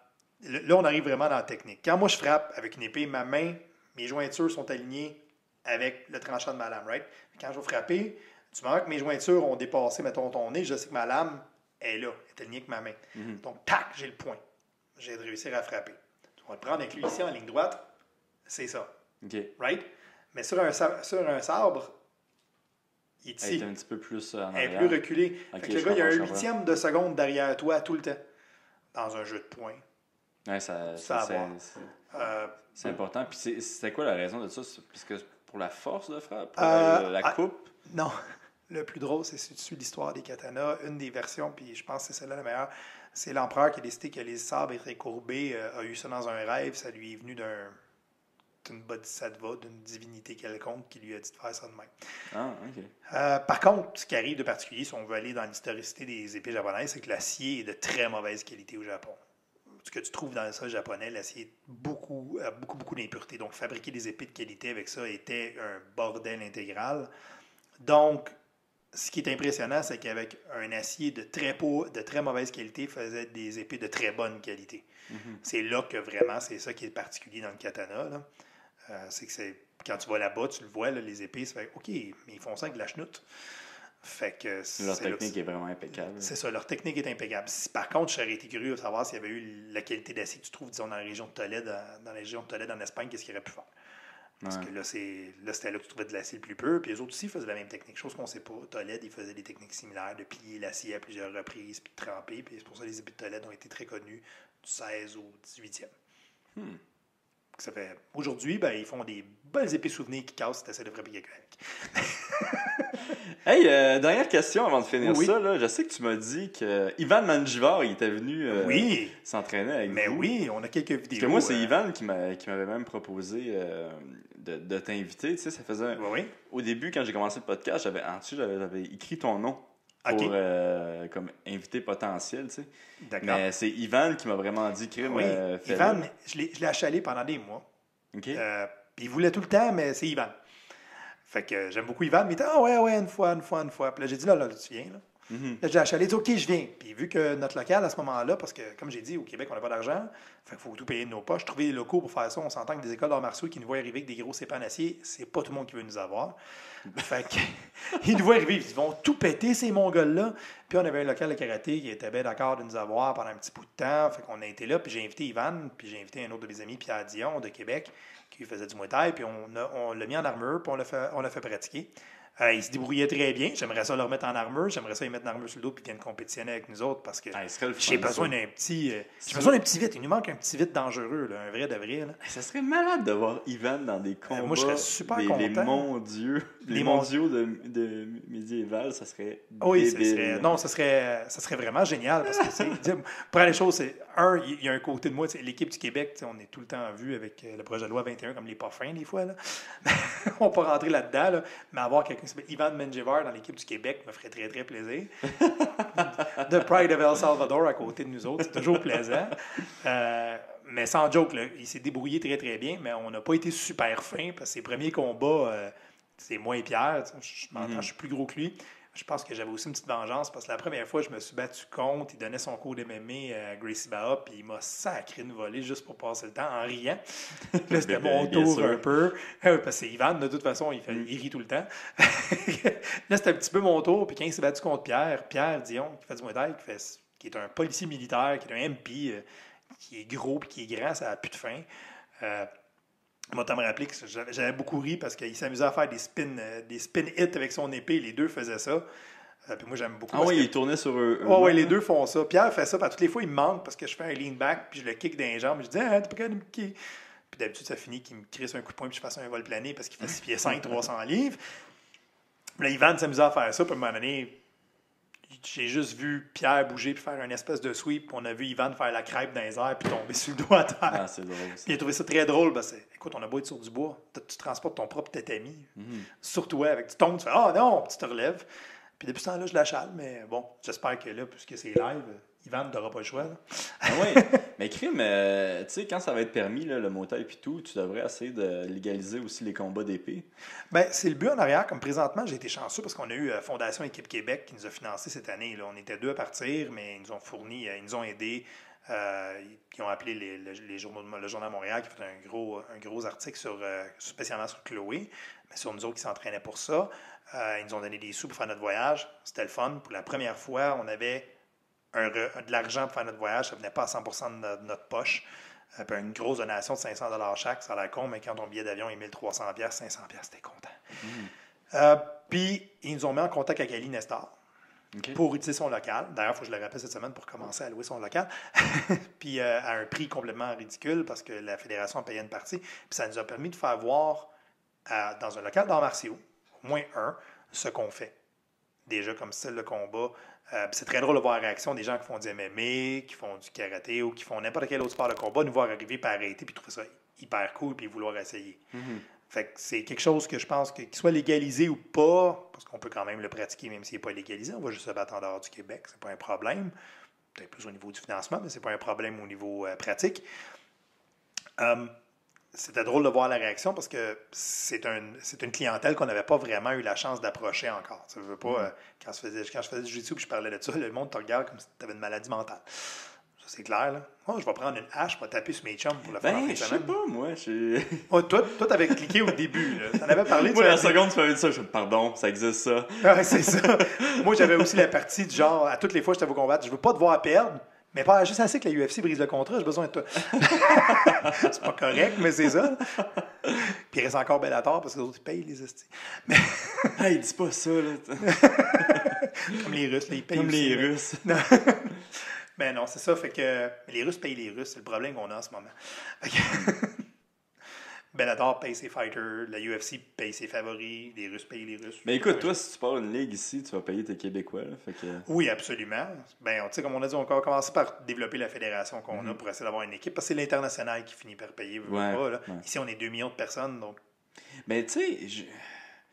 on arrive vraiment dans la technique. Quand moi, je frappe avec une épée, mes jointures sont alignées avec le tranchant de ma lame, right? Quand je vais frapper, tu vois que mes jointures ont dépassé, mettons, ton nez, je sais que ma lame est là, est alignée avec ma main. Donc, tac, j'ai le point. J'ai de réussir à frapper. On va le prendre avec lui ici en ligne droite. C'est ça. OK. Right? Mais sur un sabre, il est Elle est ici. un petit peu plus en Elle est arrière. plus reculée. Ok, Fait que le je gars, il y a un comprends, je comprends. 8e de seconde derrière toi tout le temps. Dans un jeu de poing. Ouais, Ça à voir. c'est important. Puis c'était quoi la raison de ça? C'est parce que pour la force de frappe? Pour la ah, coupe? Non. Le plus drôle, c'est si tu suis l'histoire des katanas. Une des versions, puis je pense que c'est celle-là la meilleure, c'est l'empereur qui a décidé que les sabres étaient courbés, a eu ça dans un rêve. Ça lui est venu d'une bodhisattva, d'une divinité quelconque qui lui a dit de faire ça de même. Ah, OK. Par contre, ce qui arrive de particulier, si on veut aller dans l'historicité des épées japonaises, c'est que l'acier est de très mauvaise qualité au Japon. Ce que tu trouves dans le sol japonais, l'acier a beaucoup d'impuretés. Donc, fabriquer des épées de qualité avec ça était un bordel intégral. Donc, ce qui est impressionnant, c'est qu'avec un acier de très mauvaise qualité, faisait des épées de très bonne qualité. C'est là que vraiment, c'est ça qui est particulier dans le katana. Là. C'est que quand tu vas là-bas, tu le vois, là, les épées, ça fait OK, mais ils font ça avec de la chenoute. Fait que Leur technique est vraiment impeccable. C'est ça, leur technique est impeccable. Par contre, j'aurais été curieux de savoir s'il y avait eu la qualité d'acier que tu trouves, disons, dans la région de Tolède, en Espagne, qu'est-ce qu'il aurait pu faire. Parce que là, c'était là que tu trouvais de l'acier le plus pur. Puis les autres aussi faisaient la même technique. Chose qu'on ne sait pas. Tolède, ils faisaient des techniques similaires de plier l'acier à plusieurs reprises puis de tremper. Puis c'est pour ça que les épées de Tolède ont été très connues du 16 au 18e. Ça fait, aujourd'hui, ils font des pas les épées souvenirs qui cassent si tu essaies de frapper quelqu'un avec. Hey, dernière question avant de finir Oui. ça. Là. Je sais que tu m'as dit que Ivan Manjivar, il était venu Oui. s'entraîner avec Mais vous. oui, on a quelques vidéos. Parce que moi, c'est Ivan qui m'avait même proposé de t'inviter. Tu sais, ça faisait... Oui. Au début, quand j'ai commencé le podcast, j'avais écrit ton nom pour OK. comme invité potentiel. Tu sais. D'accord. Mais c'est Ivan qui m'a vraiment dit crime. Oui. fais-le. Ivan, je l'ai achalé pendant des mois. OK. Puis il voulait tout le temps, mais c'est Ivan. Fait que j'aime beaucoup Ivan, mais il dit ah ouais, une fois. Puis là, j'ai dit là, tu viens. Là. Mhm. Là, j'ai achalé, il dit OK, je viens. Puis vu que notre local à ce moment-là, parce que comme j'ai dit, au Québec, on n'a pas d'argent, fait qu'il faut tout payer de nos poches. Trouver des locaux pour faire ça, on s'entend que des écoles d'arts martiaux qui nous voient arriver avec des gros cépanes acier, c'est pas tout le monde qui veut nous avoir. Fait que, ils nous voient arriver, ils vont tout péter, ces Mongols-là. Puis on avait un local de karaté qui était bien d'accord de nous avoir pendant un petit bout de temps. Fait qu'on a été là, puis j'ai invité Ivan, puis j'ai invité un autre de mes amis, Pierre Dion, de Québec, qui faisait du Muay Thai, puis on l'a mis en armure, puis on l'a fait pratiquer. Il se débrouillait très bien. J'aimerais ça le remettre en armure. J'aimerais ça lui mettre une armure sur le dos puis qu'il vienne compétitionner avec nous autres parce que Ah, il serait le fun, j'ai besoin ça. d'un petit. J'ai besoin d'un petit vite. Il nous manque un petit vite dangereux, là, un vrai de vrai. Là. Ça serait malade de voir Ivan dans des combats. moi, je serais super les content. mondiaux. Les mondiaux de médiéval, ça serait Oui, débile. ça serait vraiment génial parce que première chose, c'est il y a un côté de moi, l'équipe du Québec, on est tout le temps en vue avec le projet de loi 21 comme les pas fins des fois. Là. On peut rentrer là-dedans, là, mais avoir quelqu'un qui s'appelle Ivan Menjivar dans l'équipe du Québec me ferait très très plaisir. The Pride of El Salvador à côté de nous autres, c'est toujours plaisant. Mais sans joke, là, il s'est débrouillé très très bien, mais on n'a pas été super fin parce que ses premiers combats, c'est moi et Pierre, je m'entends, je suis plus gros que lui. Je pense que j'avais aussi une petite vengeance parce que la première fois, je me suis battu contre. Il donnait son cours d'MMA à Gracie Baha, puis il m'a sacré une volée juste pour passer le temps en riant. Là, c'était mon Bien tour sûr. un peu. Parce que c'est Ivan, de toute façon, il rit tout le temps. Là, c'était un petit peu mon tour. Puis quand il s'est battu contre Pierre Dion, qui fait du Muay Thai, qui est un policier militaire, qui est un MP, qui est gros puis qui est grand, ça n'a plus de fin. Moi, tu me rappelé que j'avais beaucoup ri parce qu'il s'amusait à faire des spin hits avec son épée. Les deux faisaient ça. Puis moi, j'aime beaucoup. Ah oui, il tournait sur eux. Oui, les deux font ça. Pierre fait ça. Puis toutes les fois, il me manque parce que je fais un lean back puis je le kick dans les jambes. Je dis, ah, t'es pas capable de me kicker. Puis d'habitude, ça finit qu'il me crisse un coup de poing puis je fasse un vol plané parce qu'il fait 6 pieds 5, 300 livres. Puis là, Ivan s'amusait à faire ça. Puis à un moment donné, j'ai juste vu Pierre bouger puis faire une espèce de sweep. Puis on a vu Ivan faire la crêpe dans les airs puis tomber sur le dos à terre. Ah, c'est drôle. Puis il a trouvé ça très drôle. Parce que, écoute, on a beau être sur du bois. Tu transportes ton propre tatami. Sur toi, avec tu tombes, tu fais « Ah non! » Puis tu te relèves. Puis depuis ce temps-là, je l'achale. Mais bon, j'espère que là, puisque c'est live, Ivan n'aura pas le choix. Là. Ah oui, mais crime, tu sais, quand ça va être permis, là, le Muay Thai et tout, tu devrais essayer de légaliser aussi les combats d'épée. Bien, c'est le but en arrière. Comme présentement, j'ai été chanceux parce qu'on a eu Fondation Équipe Québec qui nous a financé cette année. Là. On était 2 à partir, mais ils nous ont fourni, ils nous ont aidés. Ils ont appelé les journaux, le Journal de Montréal qui a fait un gros article spécialement sur Chloé, mais sur nous autres qui s'entraînaient pour ça. Ils nous ont donné des sous pour faire notre voyage. C'était le fun. Pour la première fois, on avait de l'argent pour faire notre voyage. Ça ne venait pas à 100% de notre poche. Puis une grosse donation de 500 $ chaque. Ça a l'air con, mais quand ton billet d'avion est 1300 $, 500 $, t'es content. Puis, ils nous ont mis en contact avec Ali Nestor. Okay. Pour utiliser son local. D'ailleurs, il faut que je le rappelle cette semaine pour commencer à louer son local. Puis à un prix complètement ridicule parce que la fédération payait une partie. Puis ça nous a permis de faire voir dans un local d'arts martiaux, au moins ce qu'on fait. Déjà comme style de combat. C'est très drôle de voir la réaction des gens qui font du MMA, qui font du karaté ou qui font n'importe quel autre sport de combat, nous voir arriver puis arrêter puis trouver ça hyper cool puis vouloir essayer. Fait que c'est quelque chose que je pense qu'il soit légalisé ou pas, parce qu'on peut quand même le pratiquer même s'il n'est pas légalisé. On va juste se battre en dehors du Québec, c'est pas un problème. Peut-être plus au niveau du financement, mais c'est pas un problème au niveau pratique. C'était drôle de voir la réaction parce que c'est une clientèle qu'on n'avait pas vraiment eu la chance d'approcher encore. Ça veut pas, quand je faisais du jiu-jitsu et je parlais de ça, le monde te regarde comme si tu avais une maladie mentale. Ça, c'est clair, là. Oh, je vais prendre une hache pour taper sur mes chums pour le faire en fin de Je sais semaine. pas, moi. Oh, toi, t'avais cliqué au début. Tu en avais parlé. Moi, la seconde, tu m'avais dit ça. Je pardon, ça existe ça. Ouais, c'est ça. Moi, j'avais aussi la partie du genre, à toutes les fois que je t'avais combattre, je veux pas te voir perdre, mais pas juste assez que la UFC brise le contrat, j'ai besoin de toi. C'est pas correct, mais c'est ça. Puis il reste encore Bellator parce que les autres, ils payent les estis. Mais... Hey, dis pas ça, là. Comme les Russes, là, ils payent Comme aussi, les là. Russes. Non. Ben non, c'est ça. Fait que les Russes payent les Russes. C'est le problème qu'on a en ce moment. Bellator paye ses fighters, la UFC paye ses favoris, les Russes payent les Russes. Mais écoute, toi, si tu pars une ligue ici, tu vas payer tes Québécois. Là, fait que... Oui, absolument. Ben, tu sais, comme on a dit, on va commencer par développer la fédération qu'on a pour essayer d'avoir une équipe, parce que c'est l'international qui finit par payer. Pas, là. Ici, on est 2 millions de personnes, donc... Mais tu sais...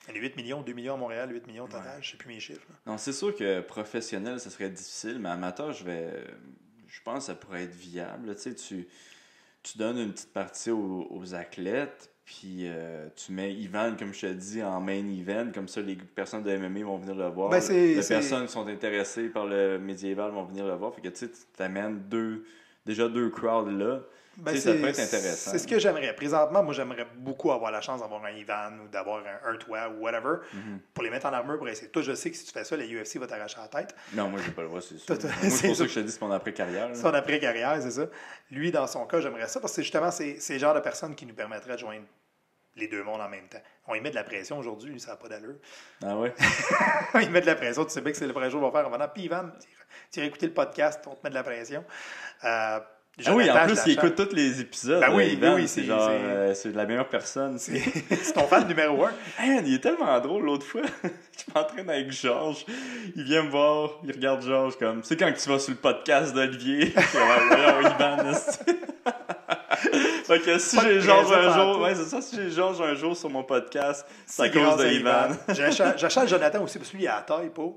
Il y a 8 millions, 2 millions à Montréal, 8 millions au total, je ne sais plus mes chiffres. Là. Non, c'est sûr que professionnel, ça serait difficile, mais amateur, je pense que ça pourrait être viable. Tu sais, tu donnes une petite partie aux athlètes, puis tu mets Ivan, comme je te dis, en main event, comme ça les personnes de MMA vont venir le voir. Ben, les personnes qui sont intéressées par le médiéval vont venir le voir. Fait que tu t'amènes déjà deux crowds là. Ben, ça peut être intéressant. C'est ce que j'aimerais. Présentement, moi, j'aimerais beaucoup avoir la chance d'avoir un Ivan ou d'avoir un toi ou whatever pour les mettre en armure pour essayer. Toi, je sais que si tu fais ça, la UFC va t'arracher la tête. Non, moi, j'ai pas le droit, c'est sûr. Moi, c'est pour ça que je te dis, c'est mon après-carrière. C'est mon après-carrière, c'est ça. Lui, dans son cas, j'aimerais ça parce que justement, c'est le genre de personne qui nous permettrait de joindre les deux mondes en même temps. On y met de la pression aujourd'hui, ça n'a pas d'allure. Ah ouais? Il met de la pression, tu sais bien que c'est le premier jour qu'on va faire en venant. Puis Ivan, tu iras écouter le podcast, on te met de la pression. Oui, en plus, il écoute tous les épisodes. Ben oui, Ivan, oui, c'est la meilleure personne. C'est ton fan numéro 1. Hey, il est tellement drôle l'autre fois. Je m'entraîne avec Georges. Il vient me voir, il regarde Georges comme. Tu sais, quand tu vas sur le podcast d'Olivier, Ivan, fait que si j'ai Georges un jour, ouais, c'est ça, si j'ai Georges un jour sur mon podcast, c'est à cause de Ivan. J'achète Jonathan aussi, parce que lui, il a la taille, pas.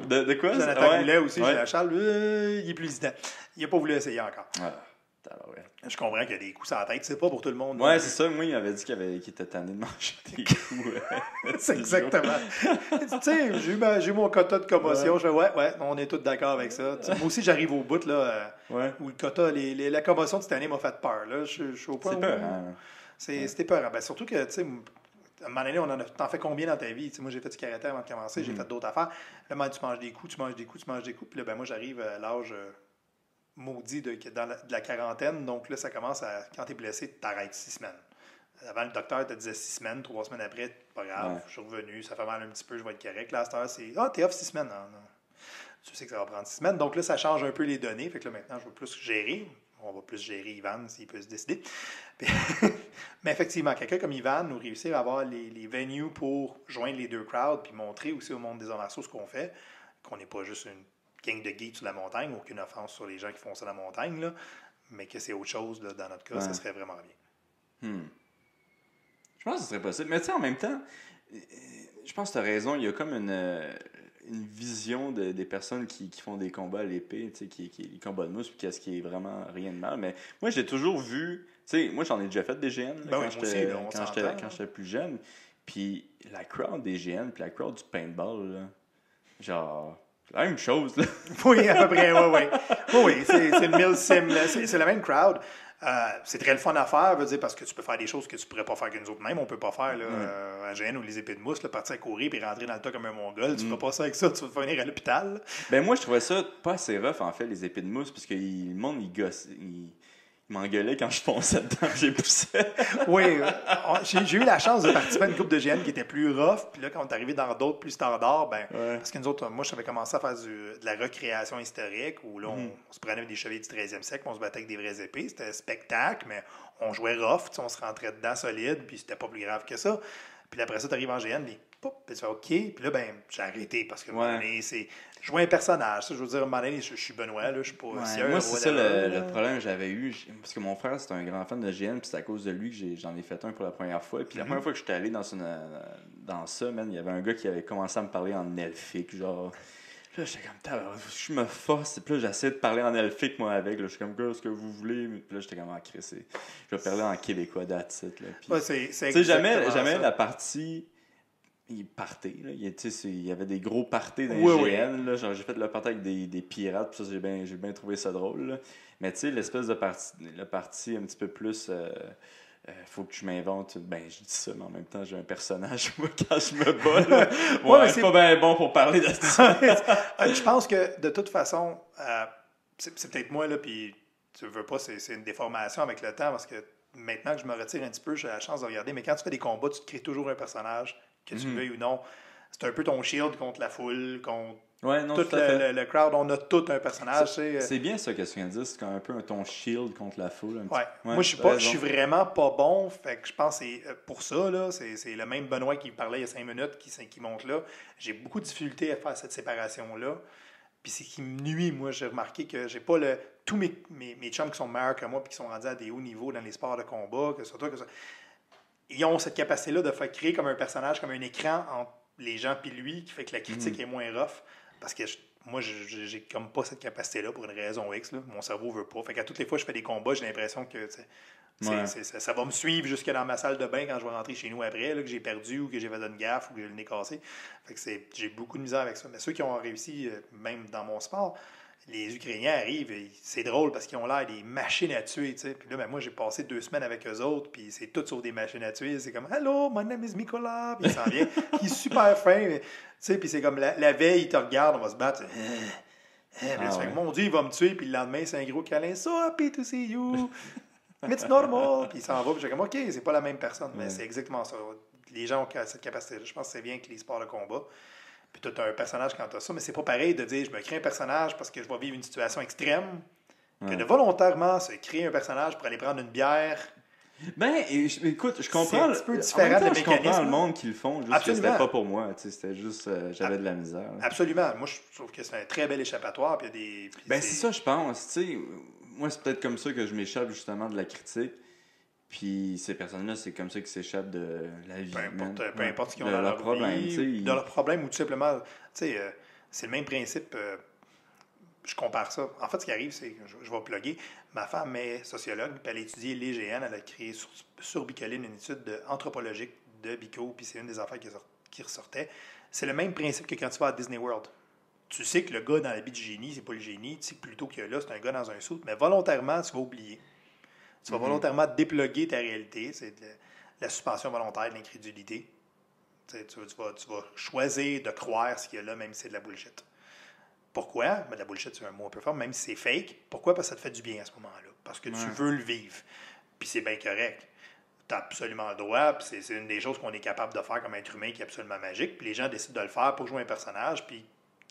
De quoi? Jonathan Goulet aussi, je l'achète. Il est plus hésitant. Il n'a pas voulu essayer encore. Ouais. Je comprends qu'il y a des coups sur la tête, c'est pas pour tout le monde. Ouais, c'est ça. Moi, il m'avait dit qu'il était tanné de manger des coups. C'est exactement. Tu sais, j'ai eu mon quota de commotion. Je fais, ouais, on est tous d'accord avec ça. T'sais, moi aussi, j'arrive au bout, là, où le quota, la commotion de cette année m'a fait peur. Là. Je suis au point. C'est peur, hein? C'était peur. Ben, surtout que, tu sais, à un moment donné, t'en fais combien dans ta vie? T'sais, moi, j'ai fait du karaté avant de commencer, j'ai fait d'autres affaires. Là, tu manges des coups. Puis là, ben, moi, j'arrive à l'âge maudit de la quarantaine. Donc là, ça commence à, quand t'es blessé, t'arrêtes 6 semaines. Avant, le docteur te disait 6 semaines, 3 semaines après, pas grave, je suis revenu, ça fait mal un petit peu, je vais être correct. Là, à cette heure, c'est t'es off 6 semaines. Non. Tu sais que ça va prendre 6 semaines. Donc là, ça change un peu les données. Fait que là, maintenant, je vais plus gérer. On va plus gérer Ivan s'il peut se décider. Mais effectivement, quelqu'un comme Ivan nous réussir à avoir les venues pour joindre les deux crowds puis montrer aussi au monde des arts martiaux ce qu'on fait, qu'on n'est pas juste une gang de geeks sur la montagne, aucune offense sur les gens qui font ça la montagne, là, mais que c'est autre chose, là, dans notre cas, ça serait vraiment bien. Je pense que ce serait possible. Mais tu sais, en même temps, je pense que tu as raison, il y a comme une vision des personnes qui font des combats à l'épée, tu sais, les combats de mousse, puis qu'est-ce qui est vraiment rien de mal. Mais moi, j'ai toujours vu, tu sais, moi, j'en ai déjà fait des GN là, quand j'étais plus jeune. Puis la crowd des GN, puis la crowd du paintball, là, genre... C'est la même chose, là. Oui, à peu près, oui, c'est le Milsim, c'est la même crowd. C'est très le fun à faire, veut dire, parce que tu peux faire des choses que tu pourrais pas faire que nous autres même. On peut pas faire là, à GN ou les épées de mousse, là, partir à courir puis rentrer dans le tas comme un mongol. Tu feras pas ça avec ça, tu vas venir à l'hôpital. Ben moi, je trouvais ça pas assez rough, en fait, les épées de mousse, parce que le monde, il m'engueulait quand je fonçais dedans, j'ai poussé. Oui, j'ai eu la chance de participer à une couple de GN qui était plus rough. Puis là, quand on est arrivé dans d'autres plus standards, parce que nous autres, moi, j'avais commencé à faire de la recréation historique où là, on se prenait avec des chevaliers du 13e siècle, on se battait avec des vraies épées. C'était spectacle, mais on jouait rough, on se rentrait dedans solide, puis c'était pas plus grave que ça. Puis après ça, tu arrives en GN, puis tu fais OK. Puis là, j'ai arrêté parce que c'est jouer un personnage. Ça, je veux dire, à un moment donné, je suis Benoît, là, je suis pas sieur. Moi, c'est ça le problème que j'avais eu. Parce que mon frère, c'est un grand fan de GN, puis c'est à cause de lui que j'en ai fait un pour la première fois. Puis la première fois que j'étais allé dans ça, man, il y avait un gars qui avait commencé à me parler en elfique, genre... Là, j'étais comme, je me force. Puis là, j'essaie de parler en elfique, moi, avec. Là, je suis comme, gars, ce que vous voulez. Puis là, j'étais comme, je vais parler en québécois, that's it. Puis, c'est jamais la partie... Il partait, là. Il y avait des gros parties dans les GN. Là. Genre, j'ai fait le party avec des pirates, puis ça, j'ai bien trouvé ça drôle. Là. Mais tu sais, l'espèce de partie un petit peu plus... faut que je m'invente. Ben, je dis ça, mais en même temps, j'ai un personnage, moi, quand je me bats. Là. C'est pas bien bon pour parler de ça. Je pense que, de toute façon, c'est peut-être moi, là, puis tu veux pas, c'est une déformation avec le temps, parce que maintenant que je me retire un petit peu, j'ai la chance de regarder, mais quand tu fais des combats, tu te crées toujours un personnage, que tu le veuilles ou non. c'est un peu ton shield contre la foule, contre Ouais, non, tout tout à fait. le crowd. On a tout un personnage. C'est bien ça que tu viens de dire, c'est un peu ton shield contre la foule. Un petit- Ouais. Ouais, Moi, je t'as suis raison. vraiment pas bon. Fait que je pense que c'est pour ça, là, c'est le même Benoît qui parlait il y a 5 minutes qui monte là. J'ai beaucoup de difficulté à faire cette séparation-là. Puis c'est qui me nuit, moi. J'ai remarqué que j'ai pas le. Tous mes chums qui sont meilleurs que moi puis qui sont rendus à des hauts niveaux dans les sports de combat, que ce soit toi, que ça. Ils ont cette capacité-là de faire créer comme un personnage, comme un écran entre les gens puis lui, qui fait que la critique est moins rough. Parce que moi, j'ai comme pas cette capacité-là pour une raison X. Là. Mon cerveau veut pas. Fait qu'à toutes les fois que je fais des combats, j'ai l'impression que ça va me suivre jusque dans ma salle de bain quand je vais rentrer chez nous après, là, que j'ai perdu ou que j'ai fait une gaffe ou que j'ai le nez cassé. Fait que j'ai beaucoup de misère avec ça. Mais ceux qui ont réussi, même dans mon sport, les Ukrainiens arrivent, et c'est drôle parce qu'ils ont l'air des machines à tuer. T'sais. Puis là, ben, moi, j'ai passé 2 semaines avec eux autres, puis c'est tout sauf des machines à tuer. C'est comme « Hello, my name is Mikola », puis il s'en vient. Il est super fin. Puis c'est comme la veille, il te regarde, on va se battre. Puis là, tu fais, mon Dieu, il va me tuer, puis le lendemain, c'est un gros câlin. « So happy to see you ». It's normal. Puis il s'en va, puis j'ai comme, OK, c'est pas la même personne. Mais c'est exactement ça. Les gens ont cette capacité-là. Je pense que c'est bien que les sports de combat. Puis tu as un personnage quand tu as ça, mais c'est pas pareil de dire, je me crée un personnage parce que je vais vivre une situation extrême, que de volontairement se créer un personnage pour aller prendre une bière. Ben, écoute, je comprends. C'est un petit peu différent en même temps, de je comprends mécanisme. le monde qui le font, juste Absolument. que c'était pas pour moi. C'était juste, j'avais de la misère. Là. Absolument. Moi, je trouve que c'est un très bel échappatoire. Puis il y a des, puis Ben, c'est ça, je pense. Tu sais, moi, c'est peut-être comme ça que je m'échappe justement de la critique. Puis ces personnes-là, c'est comme ça qu'ils s'échappent de la vie. Peu importe ce qu'ils ont de dans leur leur problème. vie, de leur problème ou tout simplement, tu sais, c'est le même principe. Je compare ça. En fait, ce qui arrive, c'est que je vais plugger. Ma femme est sociologue, puis elle a étudié les GN. Elle a créé sur Bicoline une étude anthropologique de Bico, puis c'est une des affaires qui ressortait. C'est le même principe que quand tu vas à Disney World. Tu sais que le gars dans l'habit du génie, c'est pas le génie. Tu sais que plutôt que là, c'est un gars dans un saut, mais volontairement, tu vas oublier. Tu vas volontairement dépluguer ta réalité. C'est de la suspension volontaire de l'incrédulité. Tu vas choisir de croire ce qu'il y a là, même si c'est de la bullshit. Pourquoi? Ben, de la bullshit, c'est un mot un peu fort, même si c'est fake. Pourquoi? Parce que ça te fait du bien à ce moment-là. Parce que tu veux le vivre. Puis c'est bien correct. Tu as absolument le droit. Puis c'est une des choses qu'on est capable de faire comme être humain qui est absolument magique. Puis les gens décident de le faire pour jouer un personnage, puis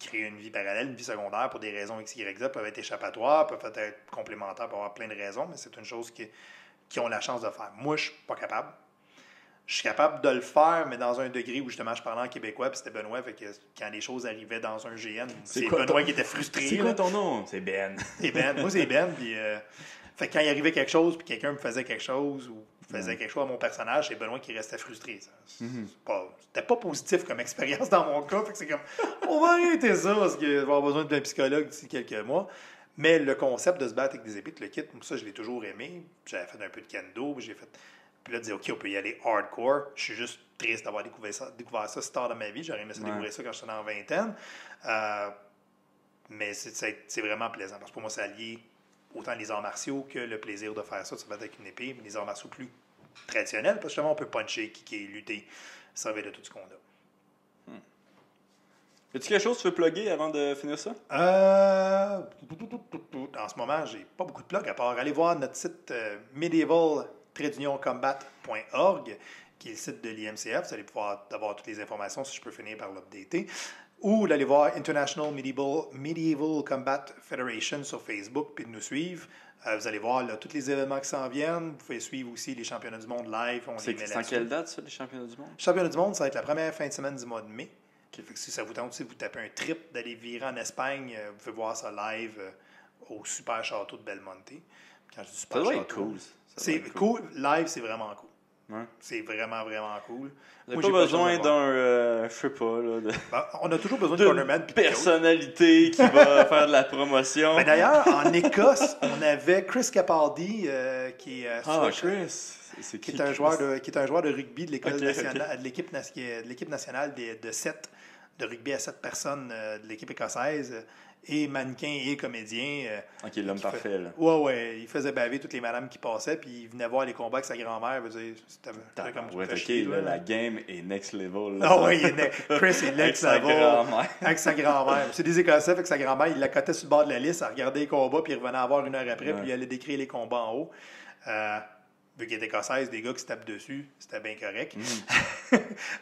créer une vie parallèle, une vie secondaire pour des raisons X, Y, Z, peuvent être échappatoires, peuvent être complémentaires, peuvent avoir plein de raisons, mais c'est une chose qui ont la chance de faire. Moi, je suis pas capable. Je suis capable de le faire, mais dans un degré où justement je parlais en québécois, puis c'était Benoît, fait que quand les choses arrivaient dans un GN, c'est Benoît qui était frustré. C'est quoi ton nom? C'est Ben. C'est Ben. Moi, c'est Ben, puis fait que quand il arrivait quelque chose, puis quelqu'un me faisait quelque chose, ou faisait quelque chose à mon personnage, c'est Benoît qui restait frustré. C'était pas positif comme expérience dans mon cas, fait que c'est comme, on va arrêter ça, parce que je vais avoir besoin d'un psychologue d'ici quelques mois. Mais le concept de se battre avec des épées, le kit, ça, je l'ai toujours aimé. J'avais fait un peu de kendo, puis là, de dire, OK, on peut y aller hardcore. Je suis juste triste d'avoir découvert ça si tard dans ma vie. J'aurais aimé ça découvrir ça quand j'étais dans la vingtaine. Mais c'est vraiment plaisant, parce que pour moi, ça allie autant les arts martiaux que le plaisir de faire ça, de se battre avec une épée, mais les arts martiaux plus traditionnels, parce que justement, on peut puncher, kicker, lutter, servir de tout ce qu'on a. As-tu quelque chose que tu veux plugger avant de finir ça? En ce moment, j'ai pas beaucoup de plugs, à part aller voir notre site medieval-combat.org, qui est le site de l'IMCF. Vous allez pouvoir avoir toutes les informations si je peux finir par l'updater. Ou d'aller voir International Medieval Combat Federation sur Facebook, puis de nous suivre. Vous allez voir là, tous les événements qui s'en viennent. Vous pouvez suivre aussi les championnats du monde live. C'est en quelle date, ça, les championnats du monde? Les championnats du monde, ça va être la première fin de semaine du mois de mai. Fait que si ça vous tente, si vous tapez un trip d'aller virer en Espagne, vous pouvez voir ça live au Super Château de Belmonte. Quand je dis Super Ça doit Château, être cool. c'est cool. Live, c'est vraiment cool. Ouais. C'est vraiment, vraiment cool. Vous n'avez pas besoin d'un, je sais pas, là, Ben, on a toujours besoin de cornerman. personnalité qui va faire de la promotion. Ben, d'ailleurs, en Écosse, on avait Chris Capaldi, qui est Chris. qui est un joueur de rugby de l'école nationale, de l'équipe nationale de 7, de rugby à 7 personnes de l'équipe écossaise, et mannequin et comédien. Ok, l'homme parfait, là. Ouais, il faisait baver toutes les madames qui passaient, puis il venait voir les combats avec sa grand-mère. C'était comme la game est next level. Ah oui, Chris est next Avec sa level. grand-mère. Avec sa grand-mère. C'est des Écossais, fait que sa grand-mère, il la cotait sur le bord de la liste, à regarder les combats, puis il revenait à voir une heure après, puis il allait décrire les combats en haut. vu qu'il est écossaise, des gars qui se tapent dessus, c'était bien correct.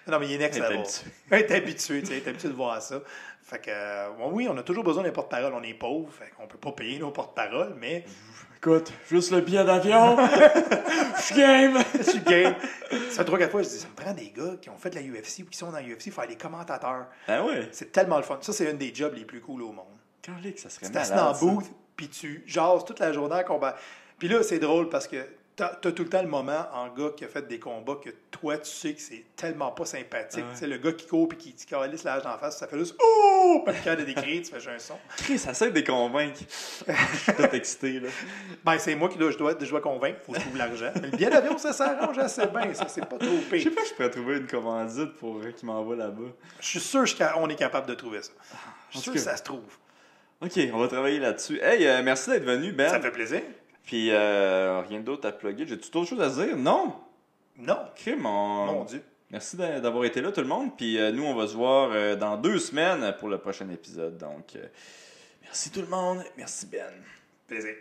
Non, mais il est next level. Il est habitué, tu sais, il est habitué de voir ça. Fait que, oui, on a toujours besoin d'un porte-parole. On est pauvre, fait qu'on peut pas payer nos porte-paroles, mais... Écoute, juste le billet d'avion, je suis game! Je suis game. Ça fait 3-4 fois, je dis, ça me prend des gars qui ont fait de la UFC ou qui sont dans la UFC, faire des commentateurs. Ah ouais? C'est tellement le fun. Ça, c'est un des jobs les plus cool au monde. Calique, ça serait Tu malade, t'assieds dans ça. le booth, puis tu jases toute la journée en combat. Puis là, c'est drôle parce que t'as tout le temps le moment en gars qui a fait des combats que toi, tu sais que c'est tellement pas sympathique. Ouais. Tu sais, le gars qui court puis qui calisse la hache d'en face, ça fait juste « Oh! » Puis quand il y a des cris, tu fais juste un son. Chris, ça essaie de les convaincre. Je suis tout excité, là. Ben, c'est moi qui je dois convaincre. Faut que je trouve l'argent. Mais le billet d'avion, ça s'arrange assez bien. Ça, c'est pas trop Je sais pire. pas si je pourrais trouver une commandite pour qu'il m'envoie là-bas. Je suis sûr qu'on est capable de trouver ça. Je suis sûr que tout cas. ça se trouve. OK, on va travailler là-dessus. Hey, merci d'être venu, Ben. Ça me fait plaisir. Puis, rien d'autre à plugger. J'ai-tu d'autres choses à dire? Non! Non. Crime, Mon Dieu. Merci d'avoir été là, tout le monde. Puis, nous, on va se voir dans 2 semaines pour le prochain épisode. Donc, merci tout le monde. Merci, Ben. Plaisir.